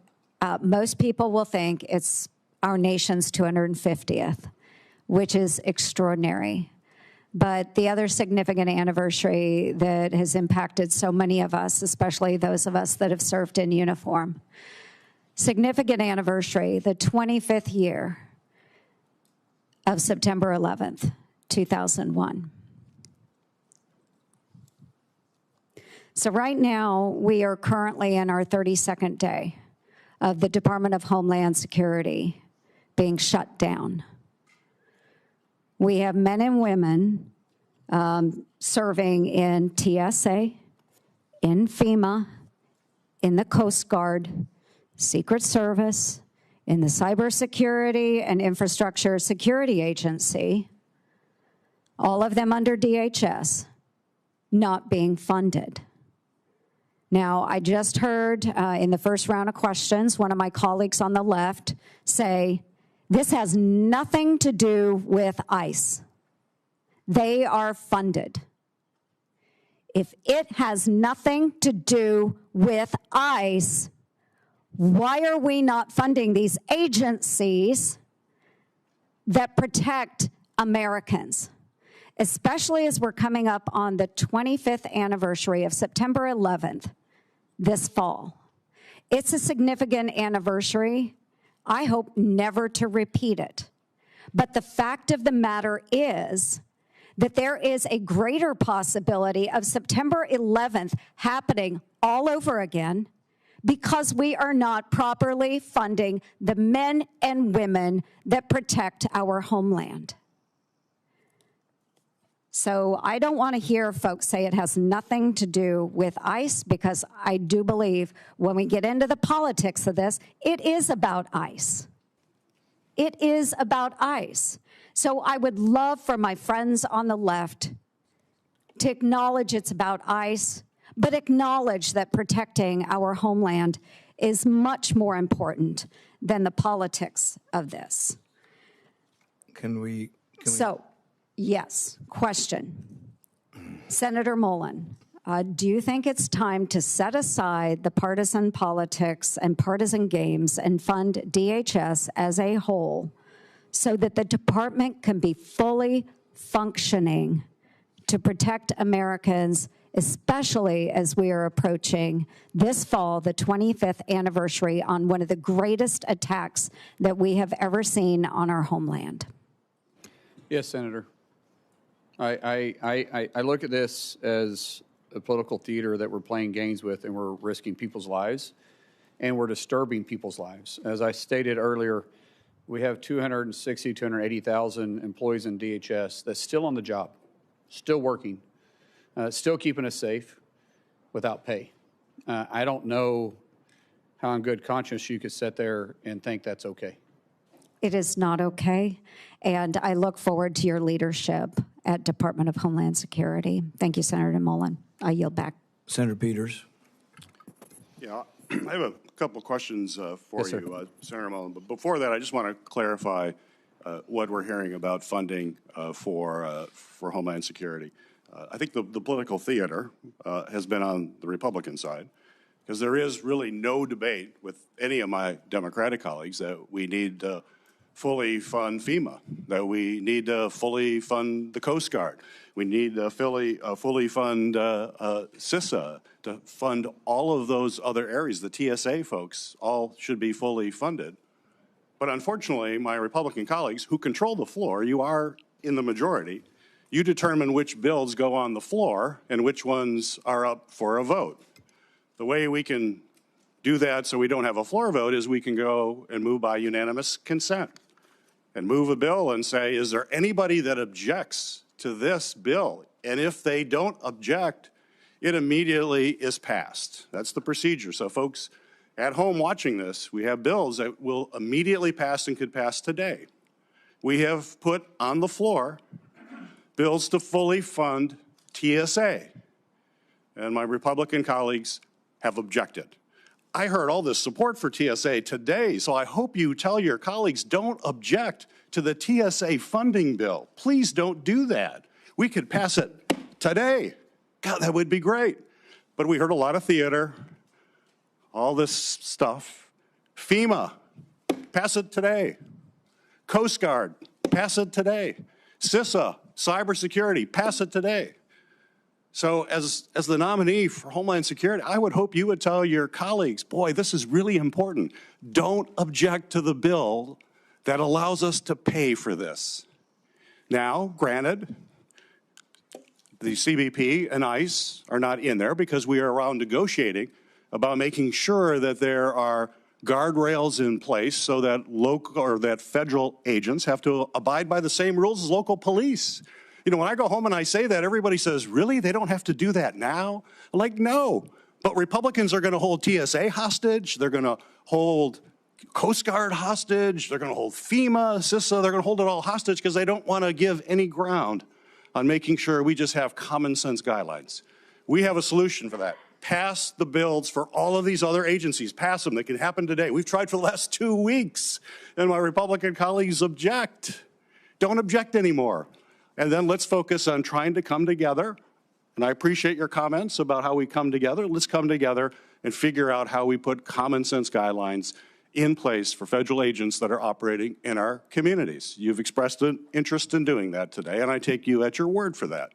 most people will think it's our nation's 250th, which is extraordinary. But the other significant anniversary that has impacted so many of us, especially those of us that have served in uniform, significant anniversary, the 25th year of September 11th, 2001. So right now, we are currently in our 32nd day of the Department of Homeland Security being shut down. We have men and women serving in TSA, in FEMA, in the Coast Guard, Secret Service, in the Cybersecurity and Infrastructure Security Agency, all of them under DHS, not being funded. Now, I just heard in the first round of questions, one of my colleagues on the left say, this has nothing to do with ICE. They are funded. If it has nothing to do with ICE, why are we not funding these agencies that protect Americans? Especially as we're coming up on the 25th anniversary of September 11th this fall. It's a significant anniversary. I hope never to repeat it. But the fact of the matter is that there is a greater possibility of September 11th happening all over again because we are not properly funding the men and women that protect our homeland. So I don't want to hear folks say it has nothing to do with ICE, because I do believe when we get into the politics of this, it is about ICE. It is about ICE. So I would love for my friends on the left to acknowledge it's about ICE, but acknowledge that protecting our homeland is much more important than the politics of this. So, yes, question. Senator Mullin, do you think it's time to set aside the partisan politics and partisan games and fund DHS as a whole so that the department can be fully functioning to protect Americans, especially as we are approaching this fall, the 25th anniversary on one of the greatest attacks that we have ever seen on our homeland? Yes, Senator. I look at this as a political theater that we're playing games with, and we're risking people's lives, and we're disturbing people's lives. As I stated earlier, we have 280,000 employees in DHS that's still on the job, still working, still keeping us safe without pay. I don't know how in good conscience you could sit there and think that's okay. It is not okay, and I look forward to your leadership at Department of Homeland Security. Thank you, Senator Mullin. I yield back. Senator Peters. Yeah, I have a couple questions for Yes, you, Senator Mullin. But before that, I just want to clarify what we're hearing about funding for Homeland Security. I think the political theater has been on the Republican side, because there is really no debate with any of my Democratic colleagues that we need to fully fund FEMA, that we need to fully fund the Coast Guard. We need to fully fund CISA, to fund all of those other areas. The TSA folks all should be fully funded. But unfortunately, my Republican colleagues who control the floor, you are in the majority, you determine which bills go on the floor and which ones are up for a vote. The way we can do that so we don't have a floor vote is we can go and move by unanimous consent and move a bill and say, is there anybody that objects to this bill? And if they don't object, it immediately is passed. That's the procedure. So folks at home watching this, we have bills that will immediately pass and could pass today. We have put on the floor bills to fully fund TSA. And my Republican colleagues have objected. I heard all this support for TSA today, so I hope you tell your colleagues, don't object to the TSA funding bill. Please don't do that. We could pass it today. God, that would be great. But we heard a lot of theater, all this stuff. FEMA, pass it today. Coast Guard, pass it today. CISA, cybersecurity, pass it today. So as the nominee for Homeland Security, I would hope you would tell your colleagues, boy, this is really important. Don't object to the bill that allows us to pay for this. Now, granted, the CBP and ICE are not in there because we are around negotiating about making sure that there are guardrails in place so that local or that federal agents have to abide by the same rules as local police. You know, when I go home and I say that, everybody says, really? They don't have to do that now? I'm like, no. But Republicans are going to hold TSA hostage. They're going to hold Coast Guard hostage. They're going to hold FEMA, CISA. They're going to hold it all hostage because they don't want to give any ground on making sure we just have common sense guidelines. We have a solution for that. Pass the bills for all of these other agencies. Pass them. They can happen today. We've tried for the last 2 weeks, and my Republican colleagues object. Don't object anymore. And then let's focus on trying to come together. And I appreciate your comments about how we come together. Let's come together and figure out how we put common sense guidelines in place for federal agents that are operating in our communities. You've expressed an interest in doing that today, and I take you at your word for that.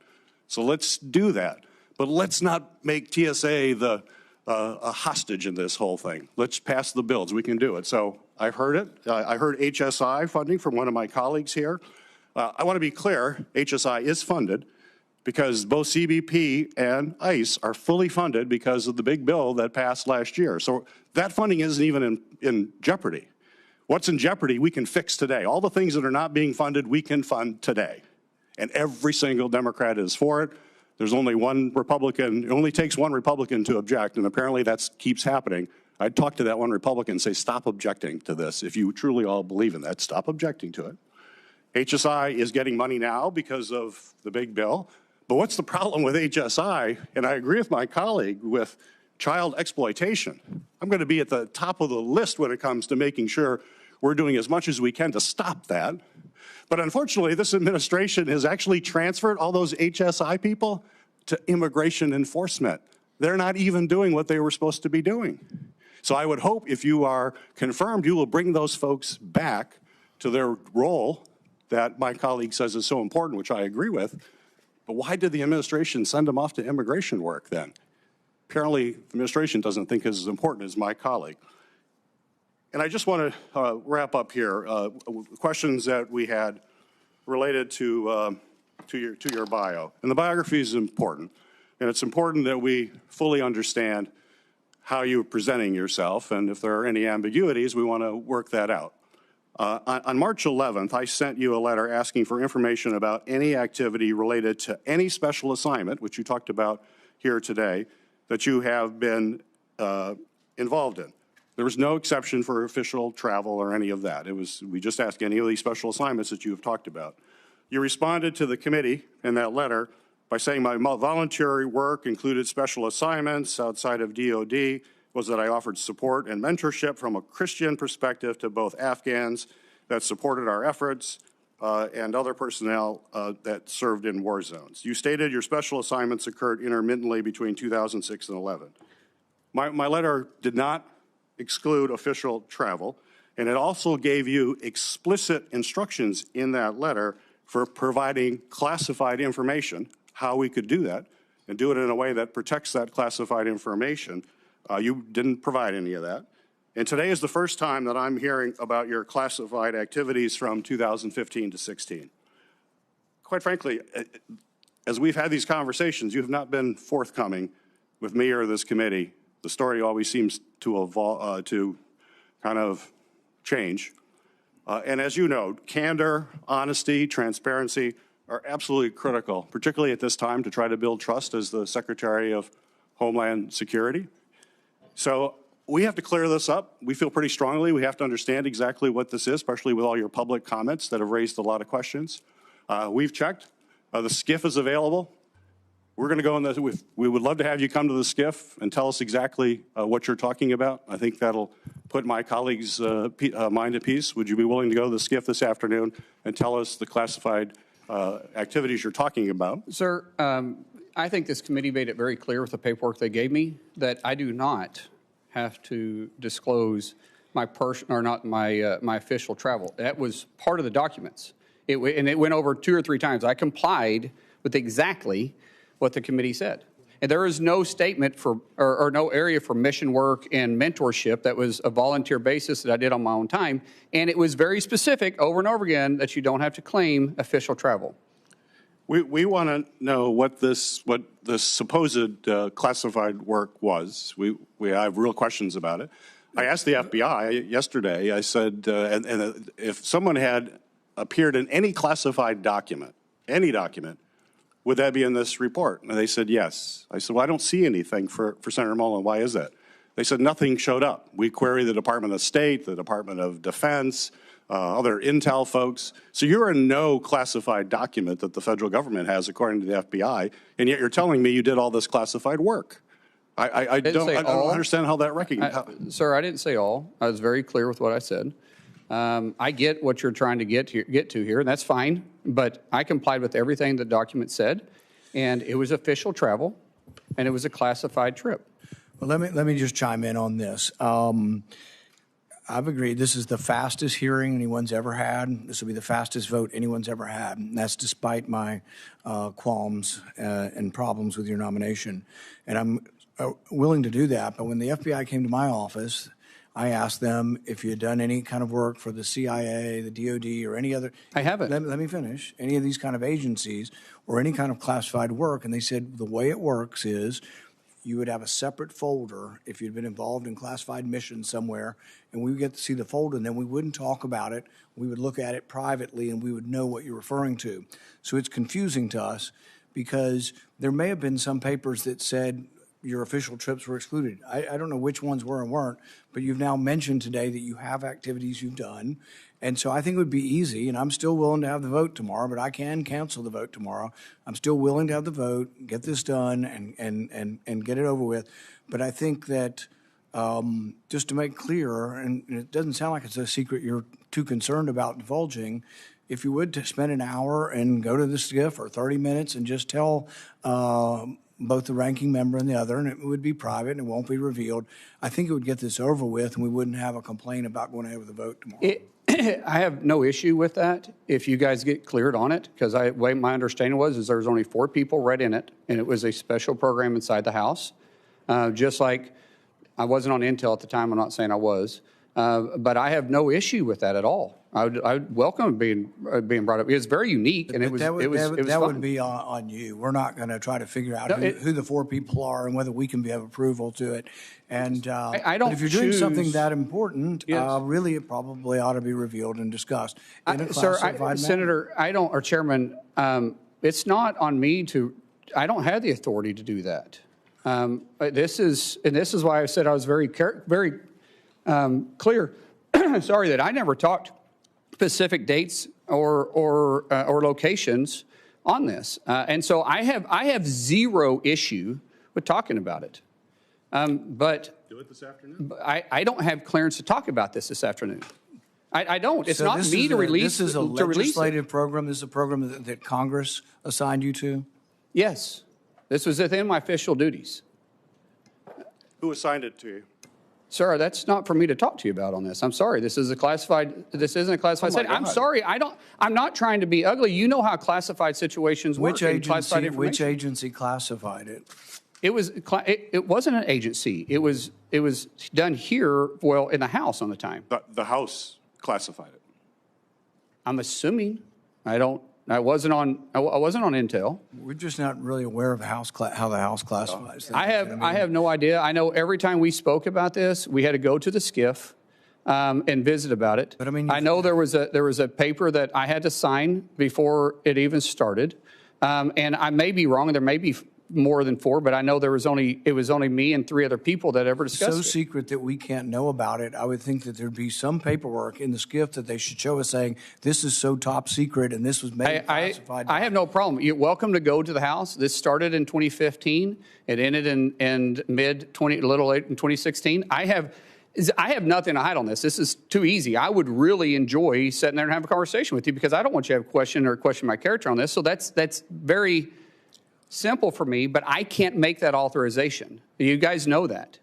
So let's do that. But let's not make TSA a hostage in this whole thing. Let's pass the bills. We can do it. So I heard it. I heard HSI funding from one of my colleagues here. I want to be clear, HSI is funded because both CBP and ICE are fully funded because of the big bill that passed last year. So that funding isn't even in jeopardy. What's in jeopardy, we can fix today. All the things that are not being funded, we can fund today. And every single Democrat is for it. There's only one Republican. It only takes one Republican to object, and apparently that keeps happening. I'd talk to that one Republican and say, stop objecting to this. If you truly all believe in that, stop objecting to it. HSI is getting money now because of the big bill. But what's the problem with HSI? And I agree with my colleague with child exploitation. I'm going to be at the top of the list when it comes to making sure we're doing as much as we can to stop that. But unfortunately, this administration has actually transferred all those HSI people to immigration enforcement. They're not even doing what they were supposed to be doing. So I would hope if you are confirmed, you will bring those folks back to their role that my colleague says is so important, which I agree with. But why did the administration send them off to immigration work then? Apparently, the administration doesn't think it's as important as my colleague. And I just want to wrap up here. Questions that we had related to your bio. And the biography is important. And it's important that we fully understand how you're presenting yourself. And if there are any ambiguities, we want to work that out. On March 11th, I sent you a letter asking for information about any activity related to any special assignment, which you talked about here today, that you have been involved in. There was no exception for official travel or any of that. We just asked any of these special assignments that you have talked about. You responded to the committee in that letter by saying my voluntary work included special assignments outside of DOD, was that I offered support and mentorship from a Christian perspective to both Afghans that supported our efforts and other personnel that served in war zones. You stated your special assignments occurred intermittently between 2006 and 11. My letter did not exclude official travel, and it also gave you explicit instructions in that letter for providing classified information, how we could do that, and do it in a way that protects that classified information. You didn't provide any of that. And today is the first time that I'm hearing about your classified activities from 2015 to 16. Quite frankly, as we've had these conversations, you have not been forthcoming with me or this committee. The story always seems to evolve, to kind of change. And as you know, candor, honesty, transparency are absolutely critical, particularly at this time to try to build trust as the Secretary of Homeland Security. So we have to clear this up. We feel pretty strongly we have to understand exactly what this is, especially with all your public comments that have raised a lot of questions. We've checked. The SCIF is available. We're going to go in the, we would love to have you come to the SCIF and tell us exactly what you're talking about. I think that'll put my colleagues' mind at peace. Would you be willing to go to the SCIF this afternoon and tell us the classified activities you're talking about? Sir, I think this committee made it very clear with the paperwork they gave me that I do not have to disclose my my official travel. That was part of the documents. And it went over 2 or 3 times. I complied with exactly what the committee said. And there is no statement for, or no area for mission work and mentorship. That was a volunteer basis that I did on my own time. And it was very specific over and over again that you don't have to claim official travel. We want to know what this supposed classified work was. We have real questions about it. I asked the FBI yesterday, I said, and if someone had appeared in any classified document, any document, would that be in this report? And they said yes. I said, well, I don't see anything for Senator Mullin. Why is that? They said nothing showed up. We queried the Department of State, the Department of Defense, other intel folks. So you're in no classified document that the federal government has, according to the FBI, and yet you're telling me you did all this classified work. I don't understand how that recognizes. Sir, I didn't say all. I was very clear with what I said. I get what you're trying to get to here, and that's fine. But I complied with everything the document said, and it was official travel, and it was a classified trip. Well, let me just chime in on this. I've agreed this is the fastest hearing anyone's ever had. This will be the fastest vote anyone's ever had. And that's despite my qualms and problems with your nomination. And I'm willing to do that. But when the FBI came to my office, I asked them if you had done any kind of work for the CIA, the DOD, or any other. I haven't. Let me finish. Any of these kind of agencies or any kind of classified work. And they said the way it works is you would have a separate folder if you'd been involved in classified missions somewhere, and we would get to see the folder, and then we wouldn't talk about it. We would look at it privately, and we would know what you're referring to. So it's confusing to us because there may have been some papers that said your official trips were excluded. I don't know which ones were and weren't, but you've now mentioned today that you have activities you've done. And so I think it would be easy, and I'm still willing to have the vote tomorrow, but I can cancel the vote tomorrow. I'm still willing to have the vote, get this done, and get it over with. But I think that just to make clear, and it doesn't sound like it's a secret you're too concerned about divulging, if you would to spend an hour and go to the SCIF or 30 minutes and just tell both the ranking member and the other, and it would be private and it won't be revealed, I think it would get this over with and we wouldn't have a complaint about going ahead with the vote tomorrow. I have no issue with that if you guys get cleared on it, because way my understanding was there was only 4 people read in it, and it was a special program inside the House. Just like I wasn't on Intel at the time, I'm not saying I was, but I have no issue with that at all. I would welcome being brought up. It was very unique, and it was that fun. would be on you. We're not going to try to figure out who the 4 people are and whether we can have approval to it. And I don't. But if you're doing something that important, really, it probably ought to be revealed and discussed in a classified manner. Senator, or Chairman, it's not on me to. I don't have the authority to do that. This is why I said I was very clear. Sorry that I never talked specific dates or locations on this, and so I have zero issue with talking about it. But do it this afternoon. I don't have clearance to talk about this afternoon. I don't. It's not me to release. This is a legislative program. This is a program that Congress assigned you to. Yes, this was within my official duties. Who assigned it to you? Sir, that's not for me to talk to you about on this. I'm sorry. This is a classified. This isn't a classified setting. I'm sorry. I'm not trying to be ugly. You know how classified situations work. Which agency classified it? It wasn't an agency. It was done here. Well, in the House on the time. The House classified it. I'm assuming. I wasn't on Intel. We're just not really aware of how the House classifies things. I have no idea. I know every time we spoke about this, we had to go to the SCIF and visit about it. But I know there was a paper that I had to sign before it even started, and I may be wrong. There may be more than 4, but I know it was only me and 3 other people that ever discussed So it. secret that we can't know about it. I would think that there'd be some paperwork in the SCIF that they should show us saying, this is so top secret and this was made classified. I have no problem. You're welcome to go to the House. This started in 2015. It ended in little late in 2016. I have nothing to hide on this. This is too easy. I would really enjoy sitting there and having a conversation with you because I don't want you to have a question my character on this. So that's very simple for me, but I can't make that authorization. You guys know that.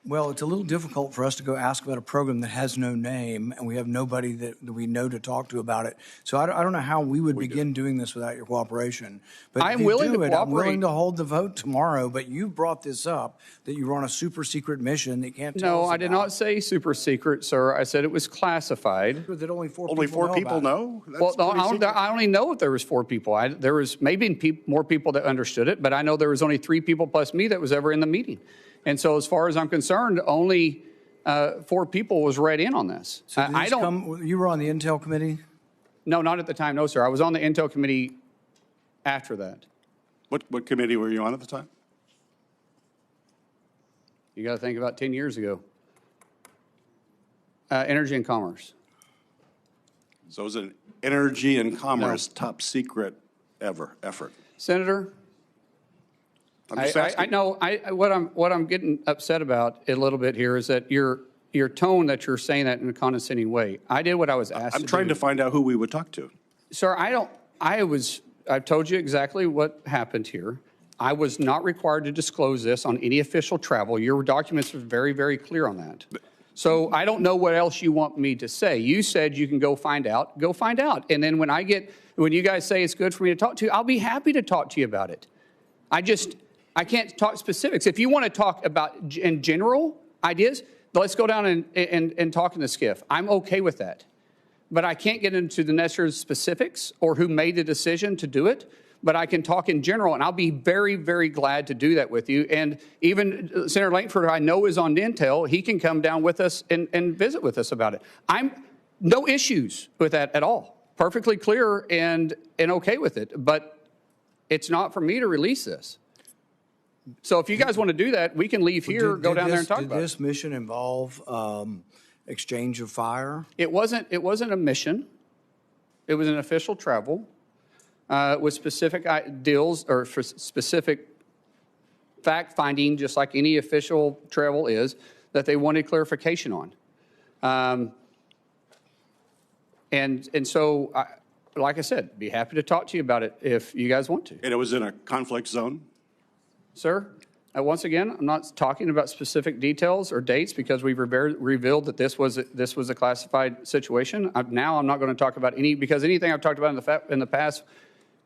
Well, it's a little difficult for us to go ask about a program that has no name, and we have nobody that we know to talk to about it. So I don't know how we would begin doing this without your cooperation. But I'm if you willing do to it, cooperate. I'm willing to hold the vote tomorrow, but you brought this up, that you were on a super secret mission that you can't tell us No, about. I did not say super secret, sir. I said it was classified. That only 4 Only people 4 people about it. know? That's Well, pretty secret. I only know if there was 4 people. There was maybe more people that understood it, but I know there was only 3 people plus me that was ever in the meeting. And so as far as I'm concerned, only 4 people was read in on this. So did this you were on the Intel committee? No, not at the time. No, sir. I was on the Intel committee after that. What committee were you on at the time? You got to think about 10 years ago. Energy and Commerce. So it was an energy and commerce top secret effort. Senator, I'm just asking. I know what I'm getting upset about a little bit here is that your tone that you're saying that in a condescending way. I did what I was asked I'm to trying do. to find out who we would talk to. Sir, I've told you exactly what happened here. I was not required to disclose this on any official travel. Your documents are very, very clear on that. So I don't know what else you want me to say. You said you can go find out. Go find out. And then when you guys say it's good for me to talk to you, I'll be happy to talk to you about it. I can't talk specifics. If you want to talk about in general ideas, let's go down and talk in the SCIF. I'm okay with that. But I can't get into the necessary specifics or who made the decision to do it. But I can talk in general, and I'll be very, very glad to do that with you. And even Senator Langford, I know, is on Intel. He can come down with us and visit with us about it. No issues with that at all. Perfectly clear and okay with it. But it's not for me to release this. So if you guys want to do that, we can leave here, go down there and talk about it. Did this mission involve exchange of fire? It wasn't a mission. It was an official travel with specific deals or for specific fact finding, just like any official travel is, that they wanted clarification on. And so, like I said, be happy to talk to you about it if you guys want to. And it was in a conflict zone? Sir, once again, I'm not talking about specific details or dates because we've revealed that this was a classified situation. Now I'm not going to talk about because anything I've talked about in the past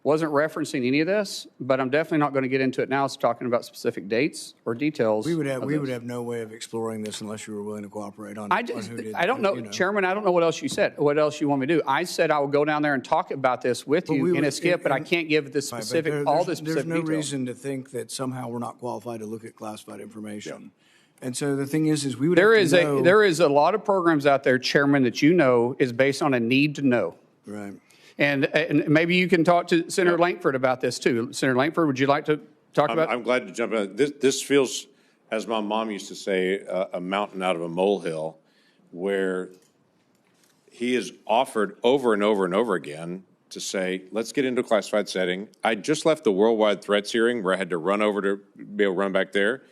wasn't referencing any of this, but I'm definitely not going to get into it now. It's talking about specific dates or details. We would have no way of exploring this unless you were willing to cooperate on. I don't know, Chairman. I don't know what else you said. What else you want me to do? I said I will go down there and talk about this with you in a SCIF, but I can't give the specific There's no details. reason to think that somehow we're not qualified to look at classified information. Yeah. And so the thing is we would. There is a lot of programs out there, Chairman, that you know is based on a need to know. Right. And maybe you can talk to Senator Langford about this too. Senator Langford, would you like to talk about? I'm glad to jump in. This feels, as my mom used to say, a mountain out of a molehill, where he is offered over and over and over again to say, let's get into a classified setting. I just left the worldwide threats hearing where I had to run over to be able to run back there.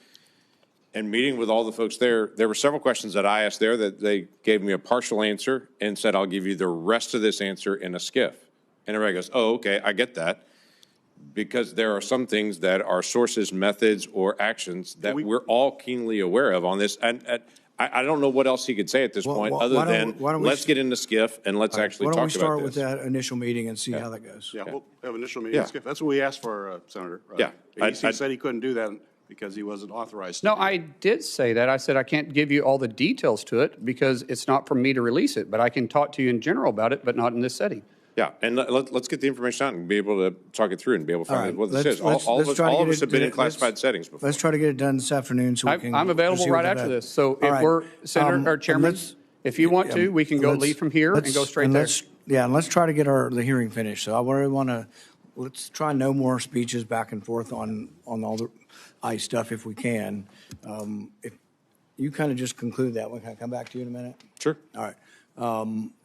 And meeting with all the folks there were several questions that I asked there that they gave me a partial answer and said, I'll give you the rest of this answer in a SCIF. And everybody goes, oh, okay, I get that. Because there are some things that are sources, methods, or actions that we're all keenly aware of on this. And I don't know what else he could say at this point other than let's get into SCIF and let's actually talk about this. Why don't we start with that initial meeting and see how that goes? Yeah, we'll have an initial meeting. Yeah. That's what we asked for, Senator. Yeah. He said he couldn't do that because he wasn't authorized to. No, I did say that. I said I can't give you all the details to it because it's not for me to release it, but I can talk to you in general about it, but not in this setting. Yeah, and let's get the information out and be able to talk it through and be able to find out what this is. All of us have been in classified settings before. Let's try to get it done this afternoon so we can. I'm available right after this. So if we're, Senator or Chairman, if you want to, we can leave from here and go straight there. Yeah, and let's try to get the hearing finished. So I really want to let's try no more speeches back and forth on all the ICE stuff if we can. If you kind of just conclude that one, can I come back to you in a minute? Sure. All right.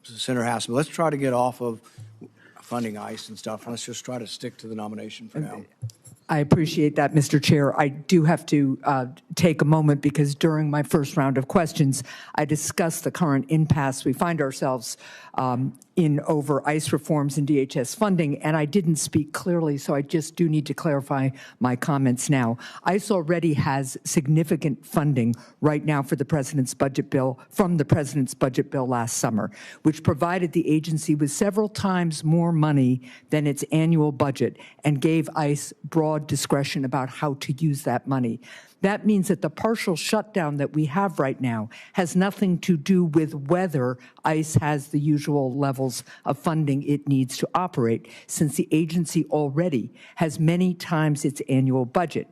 Senator Hassel, let's try to get off of funding ICE and stuff. Let's just try to stick to the nomination for now. I appreciate that, Mr. Chair. I do have to take a moment because during my first round of questions, I discussed the current impasse we find ourselves in over ICE reforms and DHS funding, and I didn't speak clearly, so I just do need to clarify my comments now. ICE already has significant funding right now for the President's budget bill, from the President's budget bill last summer, which provided the agency with several times more money than its annual budget and gave ICE broad discretion about how to use that money. That means that the partial shutdown that we have right now has nothing to do with whether ICE has the usual levels of funding it needs to operate, since the agency already has many times its annual budget.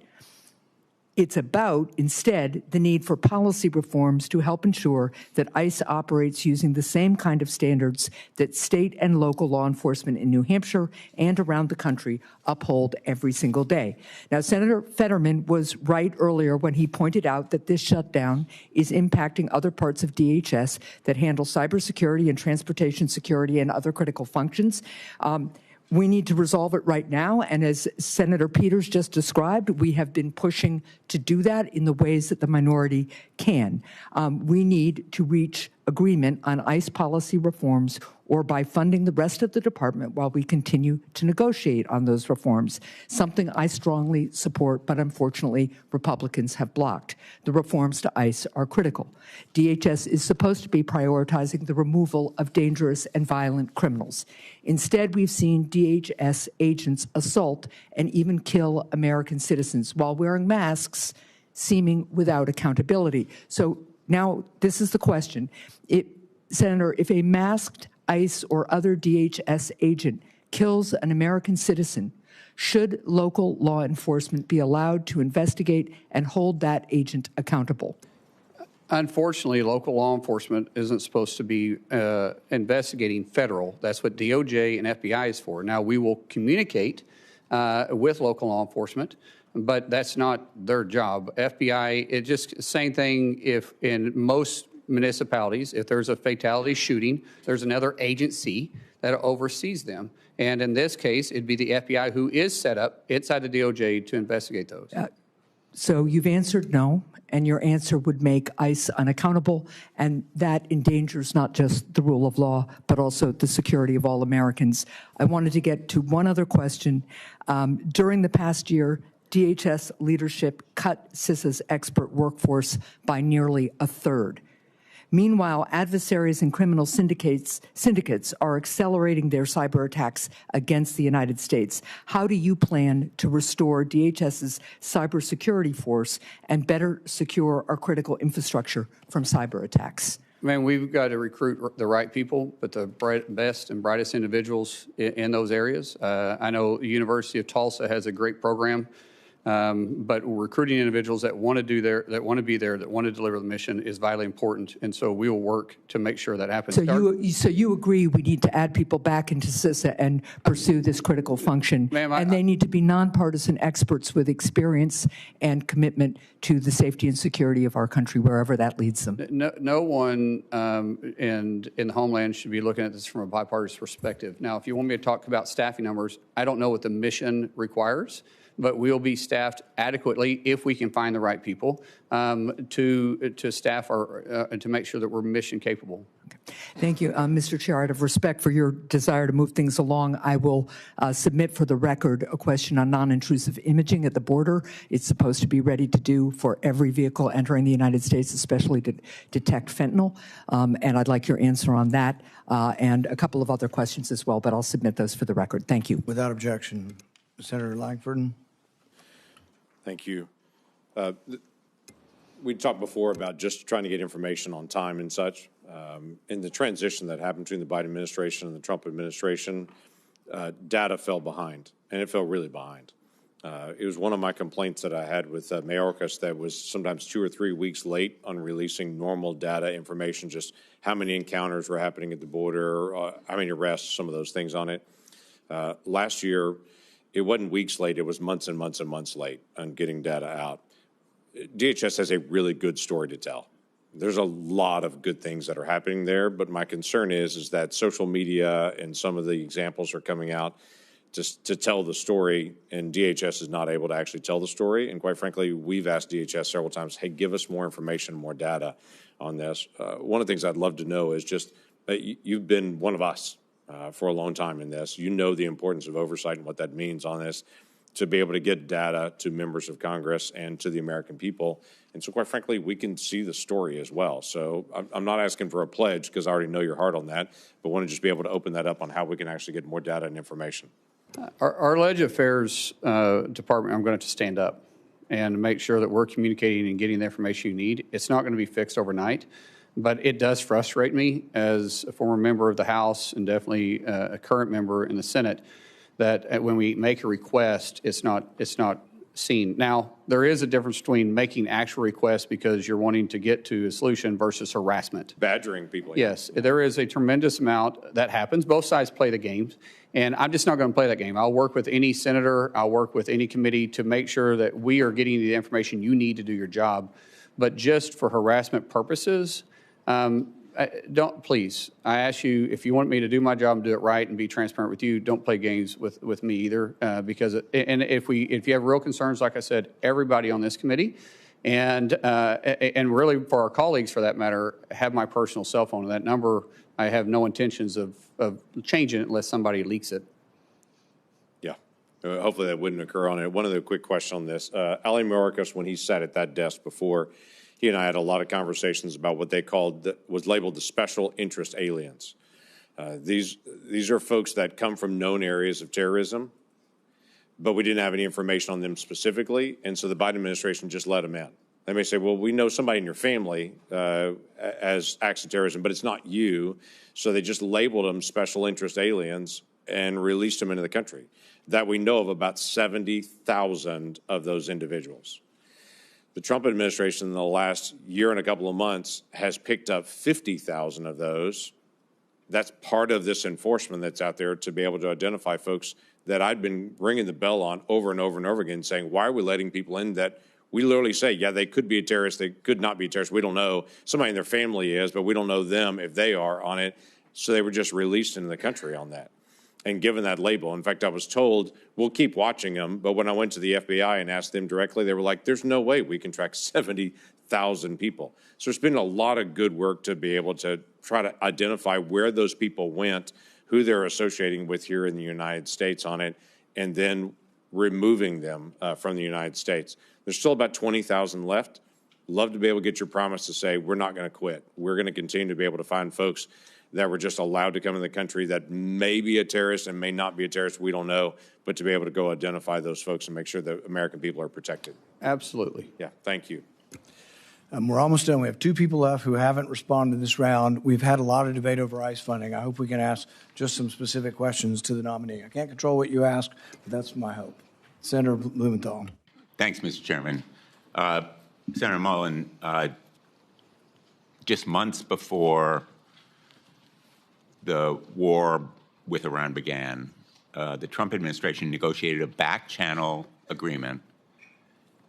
It's about, instead, the need for policy reforms to help ensure that ICE operates using the same kind of standards that state and local law enforcement in New Hampshire and around the country uphold every single day. Now, Senator Fetterman was right earlier when he pointed out that this shutdown is impacting other parts of DHS that handle cybersecurity and transportation security and other critical functions. We need to resolve it right now, and as Senator Peters just described, we have been pushing to do that in the ways that the minority can. We need to reach agreement on ICE policy reforms or by funding the rest of the department while we continue to negotiate on those reforms, something I strongly support, but unfortunately Republicans have blocked. The reforms to ICE are critical. DHS is supposed to be prioritizing the removal of dangerous and violent criminals. Instead, we've seen DHS agents assault and even kill American citizens while wearing masks, seeming without accountability. So now this is the question. Senator, if a masked ICE or other DHS agent kills an American citizen, should local law enforcement be allowed to investigate and hold that agent accountable? Unfortunately, local law enforcement isn't supposed to be investigating federal. That's what DOJ and FBI is for. Now, we will communicate with local law enforcement, but that's not their job. FBI, it's just same thing if in most municipalities, if there's a fatality shooting, there's another agency that oversees them. And in this case, it'd be the FBI who is set up inside the DOJ to investigate those. So you've answered no, and your answer would make ICE unaccountable, and that endangers not just the rule of law, but also the security of all Americans. I wanted to get to one other question. During the past year, DHS leadership cut CISA's expert workforce by nearly a third. Meanwhile, adversaries and criminal syndicates are accelerating their cyber attacks against the United States. How do you plan to restore DHS's cybersecurity force and better secure our critical infrastructure from cyber attacks? Man, we've got to recruit the right people, but the best and brightest individuals in those areas. I know the University of Tulsa has a great program. But recruiting individuals that want to be there, that want to deliver the mission is vitally important, and so we will work to make sure that happens. So you agree we need to add people back into CISA and pursue this critical function, and they need to be nonpartisan experts with experience and commitment to the safety and security of our country, wherever that leads them. No one in the Homeland should be looking at this from a bipartisan perspective. Now, if you want me to talk about staffing numbers, I don't know what the mission requires, but we'll be staffed adequately if we can find the right people to staff our and to make sure that we're mission capable. Okay. Thank you, Mr. Chair. Out of respect for your desire to move things along, I will submit for the record a question on non-intrusive imaging at the border. It's supposed to be ready to do for every vehicle entering the United States, especially to detect fentanyl. And I'd like your answer on that and a couple of other questions as well, but I'll submit those for the record. Thank you. Without objection. Senator Langford. Thank you. We talked before about just trying to get information on time and such. In the transition that happened between the Biden administration and the Trump administration, data fell behind, and it fell really behind. It was one of my complaints that I had with Mayorkas that was sometimes 2 or 3 weeks late on releasing normal data information, just how many encounters were happening at the border, how many arrests, some of those things on it. Last year, it wasn't weeks late, it was months and months and months late on getting data out. DHS has a really good story to tell. There's a lot of good things that are happening there, but my concern is that social media and some of the examples are coming out to tell the story, and DHS is not able to actually tell the story. And quite frankly, we've asked DHS several times, hey, give us more information, more data on this. One of the things I'd love to know is just that you've been one of us for a long time in this. You know the importance of oversight and what that means on this, to be able to get data to members of Congress and to the American people. And so quite frankly, we can see the story as well. So I'm not asking for a pledge because I already know your heart on that, but want to just be able to open that up on how we can actually get more data and information. Our Ledge Affairs Department, I'm going to stand up and make sure that we're communicating and getting the information you need. It's not going to be fixed overnight, but it does frustrate me as a former member of the House and definitely a current member in the Senate that when we make a request, it's not seen. Now, there is a difference between making actual requests because you're wanting to get to a solution versus harassment. Badgering people. Yes, there is a tremendous amount that happens. Both sides play the games, and I'm just not going to play that game. I'll work with any senator, I'll work with any committee to make sure that we are getting the information you need to do your job. But just for harassment purposes, don't, please, I ask you, if you want me to do my job and do it right and be transparent with you, don't play games with me either, because, and if you have real concerns, like I said, everybody on this committee, and really for our colleagues for that matter, have my personal cell phone. And that number, I have no intentions of changing it unless somebody leaks it. Yeah, hopefully that wouldn't occur on it. One other quick question on this. Ali Mayorkas, when he sat at that desk before, he and I had a lot of conversations about what they called, was labeled the special interest aliens. These are folks that come from known areas of terrorism, but we didn't have any information on them specifically, and so the Biden administration just let them in. They may say, well, we know somebody in your family as acts of terrorism, but it's not you, so they just labeled them special interest aliens and released them into the country. That we know of about 70,000 of those individuals. The Trump administration in the last year and a couple of months has picked up 50,000 of those. That's part of this enforcement that's out there to be able to identify folks that I've been ringing the bell on over and over and over again, saying, why are we letting people in that we literally say, yeah, they could be a terrorist, they could not be a terrorist, we don't know. Somebody in their family is, but we don't know them if they are on it. So they were just released into the country on that and given that label. In fact, I was told, we'll keep watching them, but when I went to the FBI and asked them directly, they were like, there's no way we can track 70,000 people. So there's been a lot of good work to be able to try to identify where those people went, who they're associating with here in the United States on it, and then removing them from the United States. There's still about 20,000 left. Love to be able to get your promise to say, we're not going to quit. We're going to continue to be able to find folks that were just allowed to come in the country that may be a terrorist and may not be a terrorist, we don't know, but to be able to go identify those folks and make sure that American people are protected. Absolutely. Yeah, thank you. We're almost done. We have two people left who haven't responded this round. We've had a lot of debate over ICE funding. I hope we can ask just some specific questions to the nominee. I can't control what you ask, but that's my hope. Senator Blumenthal. Thanks, Mr. Chairman. Senator Mullin, just months before the war with Iran began, the Trump administration negotiated a back-channel agreement,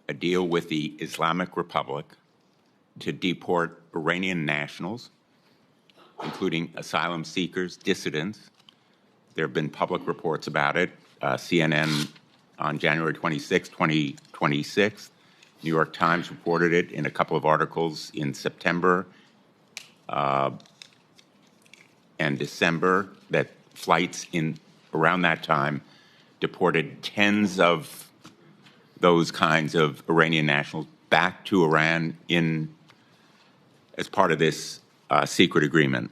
a deal with the Islamic Republic to deport Iranian nationals, including asylum seekers, dissidents. There have been public reports about it. CNN on January 26, 2026. New York Times reported it in a couple of articles in September and December, that flights in around that time deported tens of those kinds of Iranian nationals back to Iran as part of this secret agreement.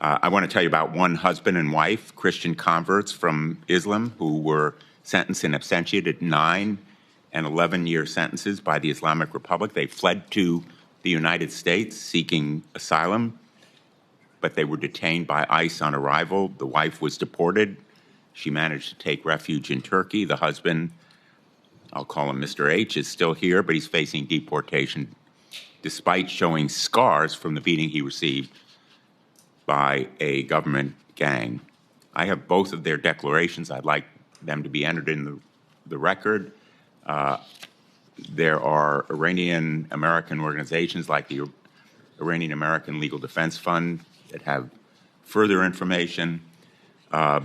I want to tell you about one husband and wife, Christian converts from Islam, who were sentenced in absentia to 9 and 11-year sentences by the Islamic Republic. They fled to the United States seeking asylum, but they were detained by ICE on arrival. The wife was deported. She managed to take refuge in Turkey. The husband, I'll call him Mr. H, is still here, but he's facing deportation despite showing scars from the beating he received by a government gang. I have both of their declarations. I'd like them to be entered in the record. There are Iranian American organizations like the Iranian American Legal Defense Fund that have further information. I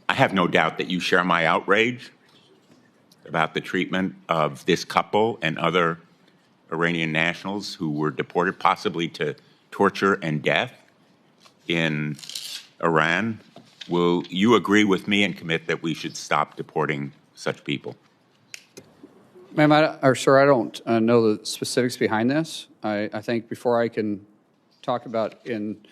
have no doubt that you share my outrage about the treatment of this couple and other Iranian nationals who were deported possibly to torture and death in Iran. Will you agree with me and commit that we should stop deporting such people? Ma'am, sir, I don't know the specifics behind this. I think before I can talk about in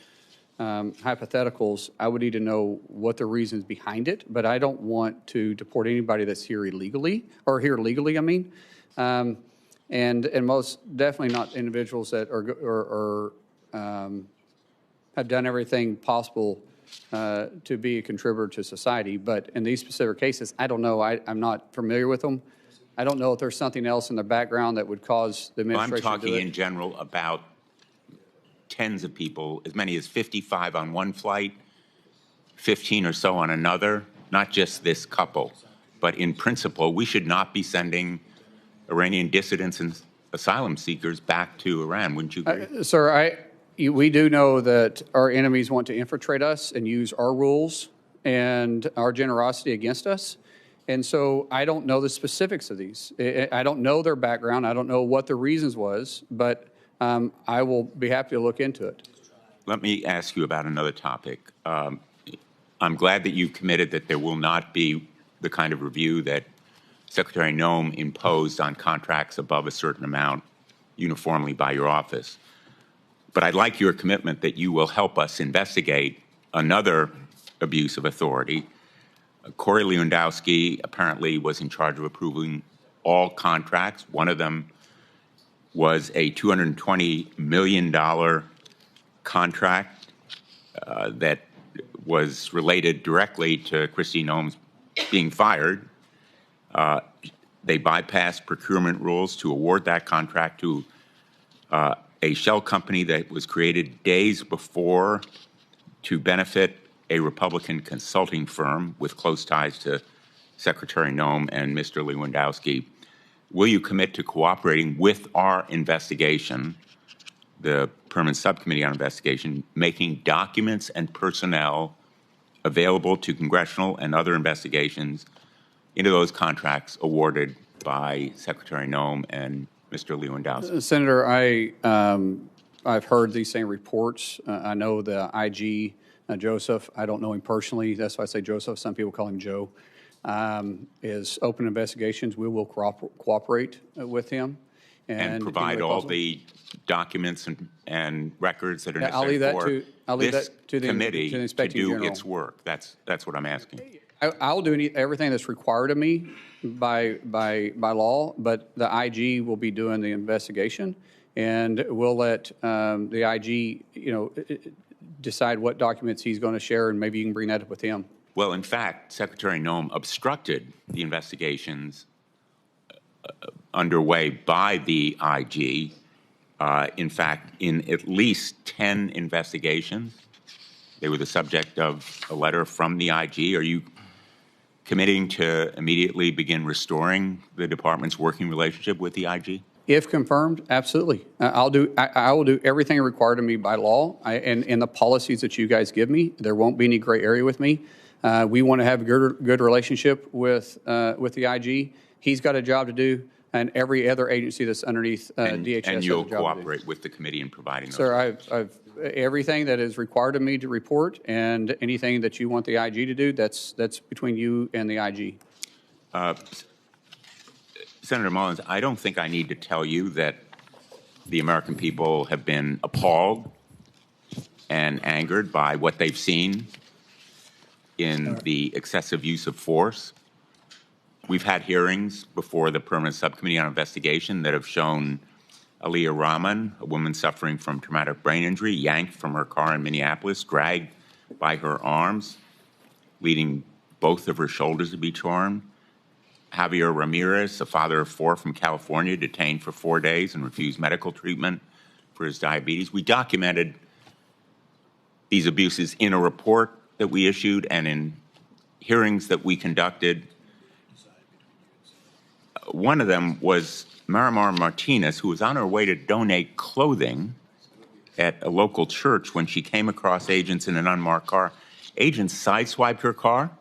hypotheticals, I would need to know what the reasons behind it, but I don't want to deport anybody that's here illegally, or here legally, I mean. And most definitely not individuals that have done everything possible to be a contributor to society. But in these specific cases, I don't know. I'm not familiar with them. I don't know if there's something else in the background that would cause the administration I'm talking to do it. in general about tens of people, as many as 55 on one flight, 15 or so on another, not just this couple. But in principle, we should not be sending Iranian dissidents and asylum seekers back to Iran. Wouldn't you agree? Sir, we do know that our enemies want to infiltrate us and use our rules and our generosity against us. And so I don't know the specifics of these. I don't know their background. I don't know what the reasons was, but I will be happy to look into it. Let me ask you about another topic. I'm glad that you've committed that there will not be the kind of review that Secretary Noem imposed on contracts above a certain amount uniformly by your office. But I'd like your commitment that you will help us investigate another abuse of authority. Corey Lewandowski apparently was in charge of approving all contracts. One of them was a $220 million contract that was related directly to Kristi Noem's being fired. They bypassed procurement rules to award that contract to a shell company that was created days before to benefit a Republican consulting firm with close ties to Secretary Noem and Mr. Lewandowski. Will you commit to cooperating with our investigation, the Permanent Subcommittee on Investigation, making documents and personnel available to congressional and other investigations into those contracts awarded by Secretary Noem and Mr. Lewandowski? Senator, I've heard these same reports. I know the IG, Joseph, I don't know him personally. That's why I say Joseph. Some people call him Joe. Is open investigations. We will cooperate with him. And provide all the documents and records that are necessary for this committee to do its work. That's what I'm asking. I'll do everything that's required of me by law, but the IG will be doing the investigation, and we'll let the IG, decide what documents he's going to share, and maybe you can bring that up with him. Well, in fact, Secretary Noem obstructed the investigations underway by the IG. In fact, in at least 10 investigations, they were the subject of a letter from the IG. Are you committing to immediately begin restoring the department's working relationship with the IG? If confirmed, absolutely. I will do everything required of me by law and the policies that you guys give me. There won't be any gray area with me. We want to have a good relationship with the IG. He's got a job to do, and every other agency that's underneath DHS and you'll has a job cooperate with the committee in providing those. Sir, I've everything that is required of me to report, and anything that you want the IG to do, that's between you and the IG. Senator Mullins, I don't think I need to tell you that the American people have been appalled and angered by what they've seen in the excessive use of force. We've had hearings before the Permanent Subcommittee on Investigation that have shown Aliyah Rahman, a woman suffering from traumatic brain injury, yanked from her car in Minneapolis, dragged by her arms, leading both of her shoulders to be torn. Javier Ramirez, a father of 4 from California, detained for 4 days and refused medical treatment for his diabetes. We documented these abuses in a report that we issued and in hearings that we conducted. One of them was Marimar Martinez, who was on her way to donate clothing at a local church when she came across agents in an unmarked car. Agents sideswiped her car.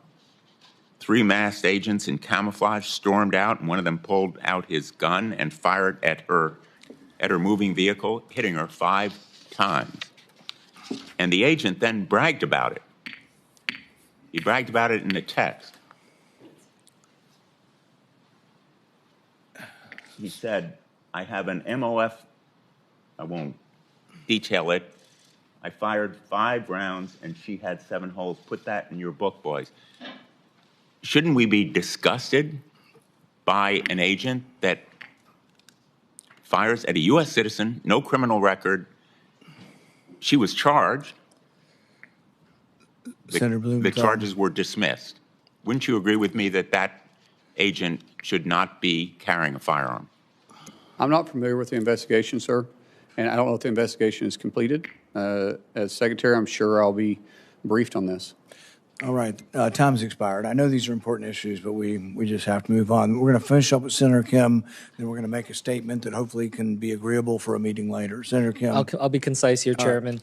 3 masked agents in camouflage stormed out, and one of them pulled out his gun and fired at her moving vehicle, hitting her 5 times. And the agent then bragged about it. He bragged about it in a text. He said, I have an MOF, I won't detail it. I fired 5 rounds and she had 7 holes. Put that in your book, boys. Shouldn't we be disgusted by an agent that fires at a U.S. citizen, no criminal record? She was charged. Senator Blumenthal. The charges were dismissed. Wouldn't you agree with me that that agent should not be carrying a firearm? I'm not familiar with the investigation, sir, and I don't know if the investigation is completed. As Secretary, I'm sure I'll be briefed on this. All right, time's expired. I know these are important issues, but we just have to move on. We're going to finish up with Senator Kim, then we're going to make a statement that hopefully can be agreeable for a meeting later. Senator Kim. I'll be concise here, Chairman.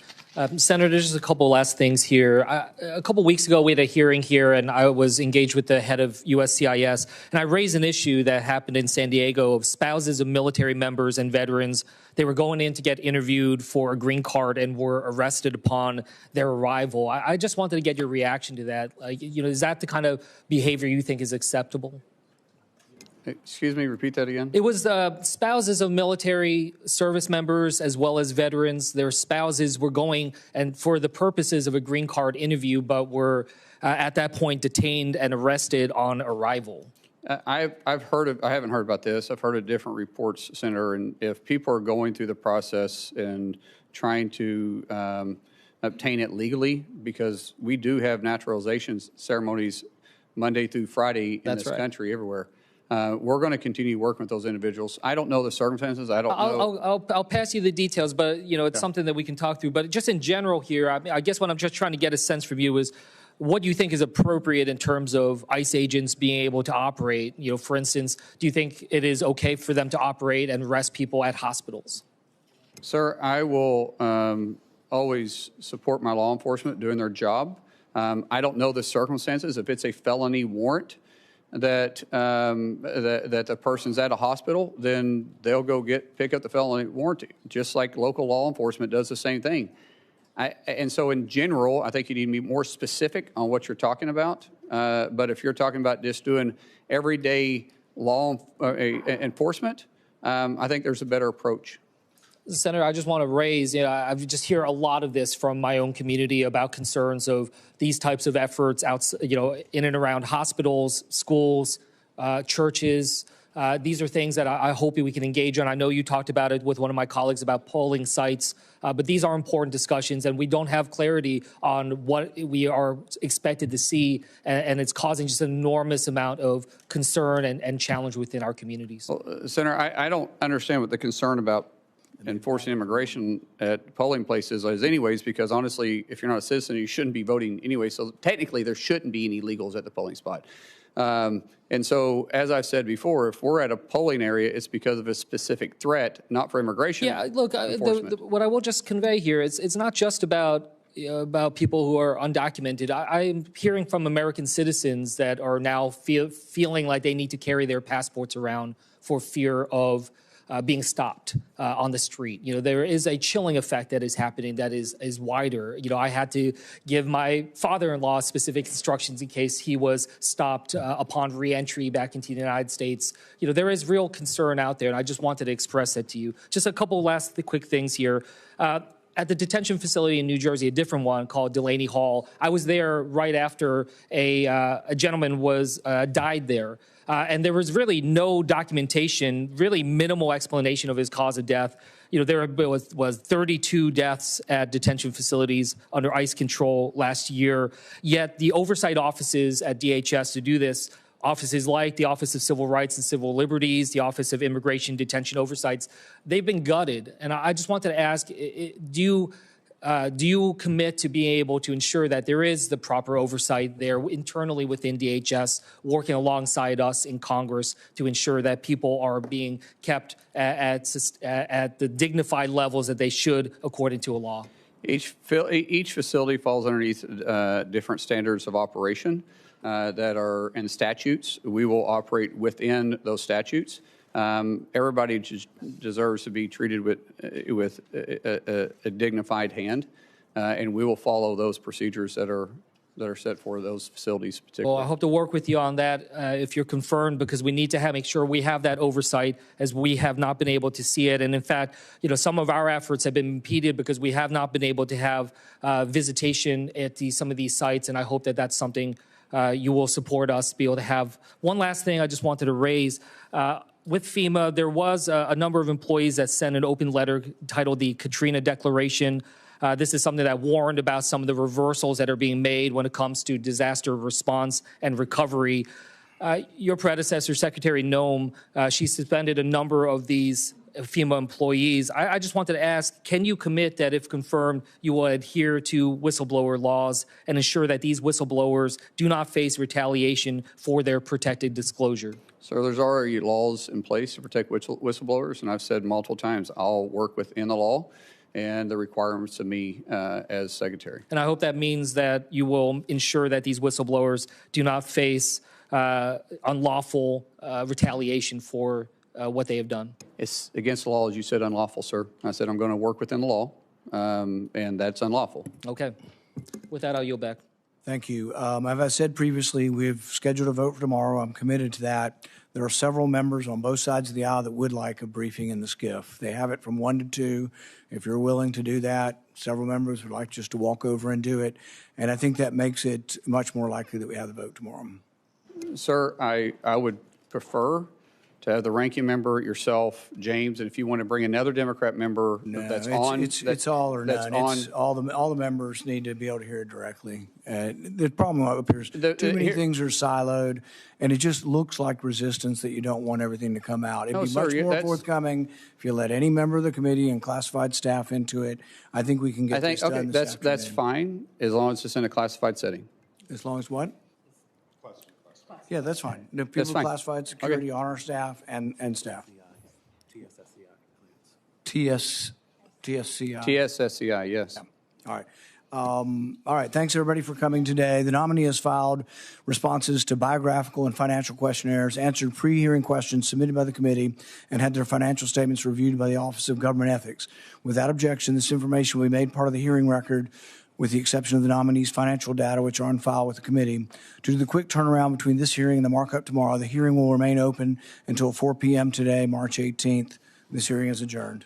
Senator, there's just a couple last things here. A couple weeks ago, we had a hearing here, and I was engaged with the head of USCIS, and I raised an issue that happened in San Diego of spouses of military members and veterans. They were going in to get interviewed for a green card and were arrested upon their arrival. I just wanted to get your reaction to that. Is that the kind of behavior you think is acceptable? Excuse me, repeat that again. It was spouses of military service members as well as veterans. Their spouses were going and for the purposes of a green card interview, but were at that point detained and arrested on arrival. I've heard of, I haven't heard about this. I've heard of different reports, Senator, and if people are going through the process and trying to obtain it legally, because we do have naturalization ceremonies Monday through Friday in this country, everywhere. We're going to continue working with those individuals. I don't know the circumstances. I don't know. I'll pass you the details, but it's something that we can talk through. But just in general here, I guess what I'm just trying to get a sense from you is what you think is appropriate in terms of ICE agents being able to operate. For instance, do you think it is okay for them to operate and arrest people at hospitals? Sir, I will always support my law enforcement doing their job. I don't know the circumstances. If it's a felony warrant that that the person's at a hospital, then they'll go pick up the felony warranty, just like local law enforcement does the same thing. And so in general, I think you need to be more specific on what you're talking about. But if you're talking about just doing everyday law enforcement, I think there's a better approach. Senator, I just want to raise, I just hear a lot of this from my own community about concerns of these types of efforts out, in and around hospitals, schools, churches. These are things that I hope we can engage on. I know you talked about it with one of my colleagues about polling sites, but these are important discussions, and we don't have clarity on what we are expected to see, and it's causing just an enormous amount of concern and challenge within our communities. Well, Senator, I don't understand what the concern about enforcing immigration at polling places is anyways, because honestly, if you're not a citizen, you shouldn't be voting anyway. So technically, there shouldn't be any illegals at the polling spot. And so, as I've said before, if we're at a polling area, it's because of a specific threat, not for immigration. Yeah, look, what I will just convey here is it's not just about people who are undocumented. I'm hearing from American citizens that are now feeling like they need to carry their passports around for fear of being stopped on the street. There is a chilling effect that is happening that is wider. I had to give my father-in-law specific instructions in case he was stopped upon re-entry back into the United States. There is real concern out there, and I just wanted to express that to you. Just a couple last quick things here. At the detention facility in New Jersey, a different one called Delaney Hall, I was there right after a gentleman died there. And there was really no documentation, really minimal explanation of his cause of death. There was 32 deaths at detention facilities under ICE control last year. Yet the oversight offices at DHS to do this, offices like the Office of Civil Rights and Civil Liberties, the Office of Immigration Detention Oversights, they've been gutted. And I just wanted to ask, do you do you commit to being able to ensure that there is the proper oversight there internally within DHS, working alongside us in Congress to ensure that people are being kept at the dignified levels that they should according to a law? Each facility falls underneath different standards of operation that are in statutes. We will operate within those statutes. Everybody deserves to be treated with a dignified hand, and we will follow those procedures that are set for those facilities particularly. Well, I hope to work with you on that if you're confirmed, because we need to make sure we have that oversight, as we have not been able to see it. And in fact, some of our efforts have been impeded because we have not been able to have visitation at some of these sites, and I hope that that's something you will support us to be able to have. One last thing I just wanted to raise. With FEMA, there was a number of employees that sent an open letter titled the Katrina Declaration. This is something that warned about some of the reversals that are being made when it comes to disaster response and recovery. Your predecessor, Secretary Noem, she suspended a number of these FEMA employees. I just wanted to ask, can you commit that if confirmed, you will adhere to whistleblower laws and ensure that these whistleblowers do not face retaliation for their protected disclosure? So there's already laws in place to protect whistleblowers, and I've said multiple times I'll work within the law and the requirements of me as secretary. And I hope that means that you will ensure that these whistleblowers do not face unlawful retaliation for what they have done. It's against the law, as you said, unlawful, sir. I said I'm going to work within the law, and that's unlawful. Okay. With that, I'll yield back. Thank you. As I said previously, we've scheduled a vote for tomorrow. I'm committed to that. There are several members on both sides of the aisle that would like a briefing in the SCIF. They have it from 1 to 2. If you're willing to do that, several members would like just to walk over and do it. And I think that makes it much more likely that we have the vote tomorrow. Sir, I would prefer to have the ranking member, yourself, James, and if you want to bring another Democrat member that's on. It's all or none. All the members need to be able to hear it directly. The problem up here is too many things are siloed, and it just looks like resistance that you don't want everything to come out. It'd be much more forthcoming if you let any member of the committee and classified staff into it. I think we can get this done this afternoon. That's fine, as long as it's in a classified setting. As long as what? Yeah, that's fine. The people classified security on our staff and staff. TSSCI. TSSCI, yes. Yeah. All right. Thanks, everybody, for coming today. The nominee has filed responses to biographical and financial questionnaires, answered pre-hearing questions submitted by the committee, and had their financial statements reviewed by the Office of Government Ethics. Without objection, this information will be made part of the hearing record, with the exception of the nominee's financial data, which are on file with the committee. Due to the quick turnaround between this hearing and the markup tomorrow, the hearing will remain open until 4 p.m. today, March 18th. This hearing is adjourned.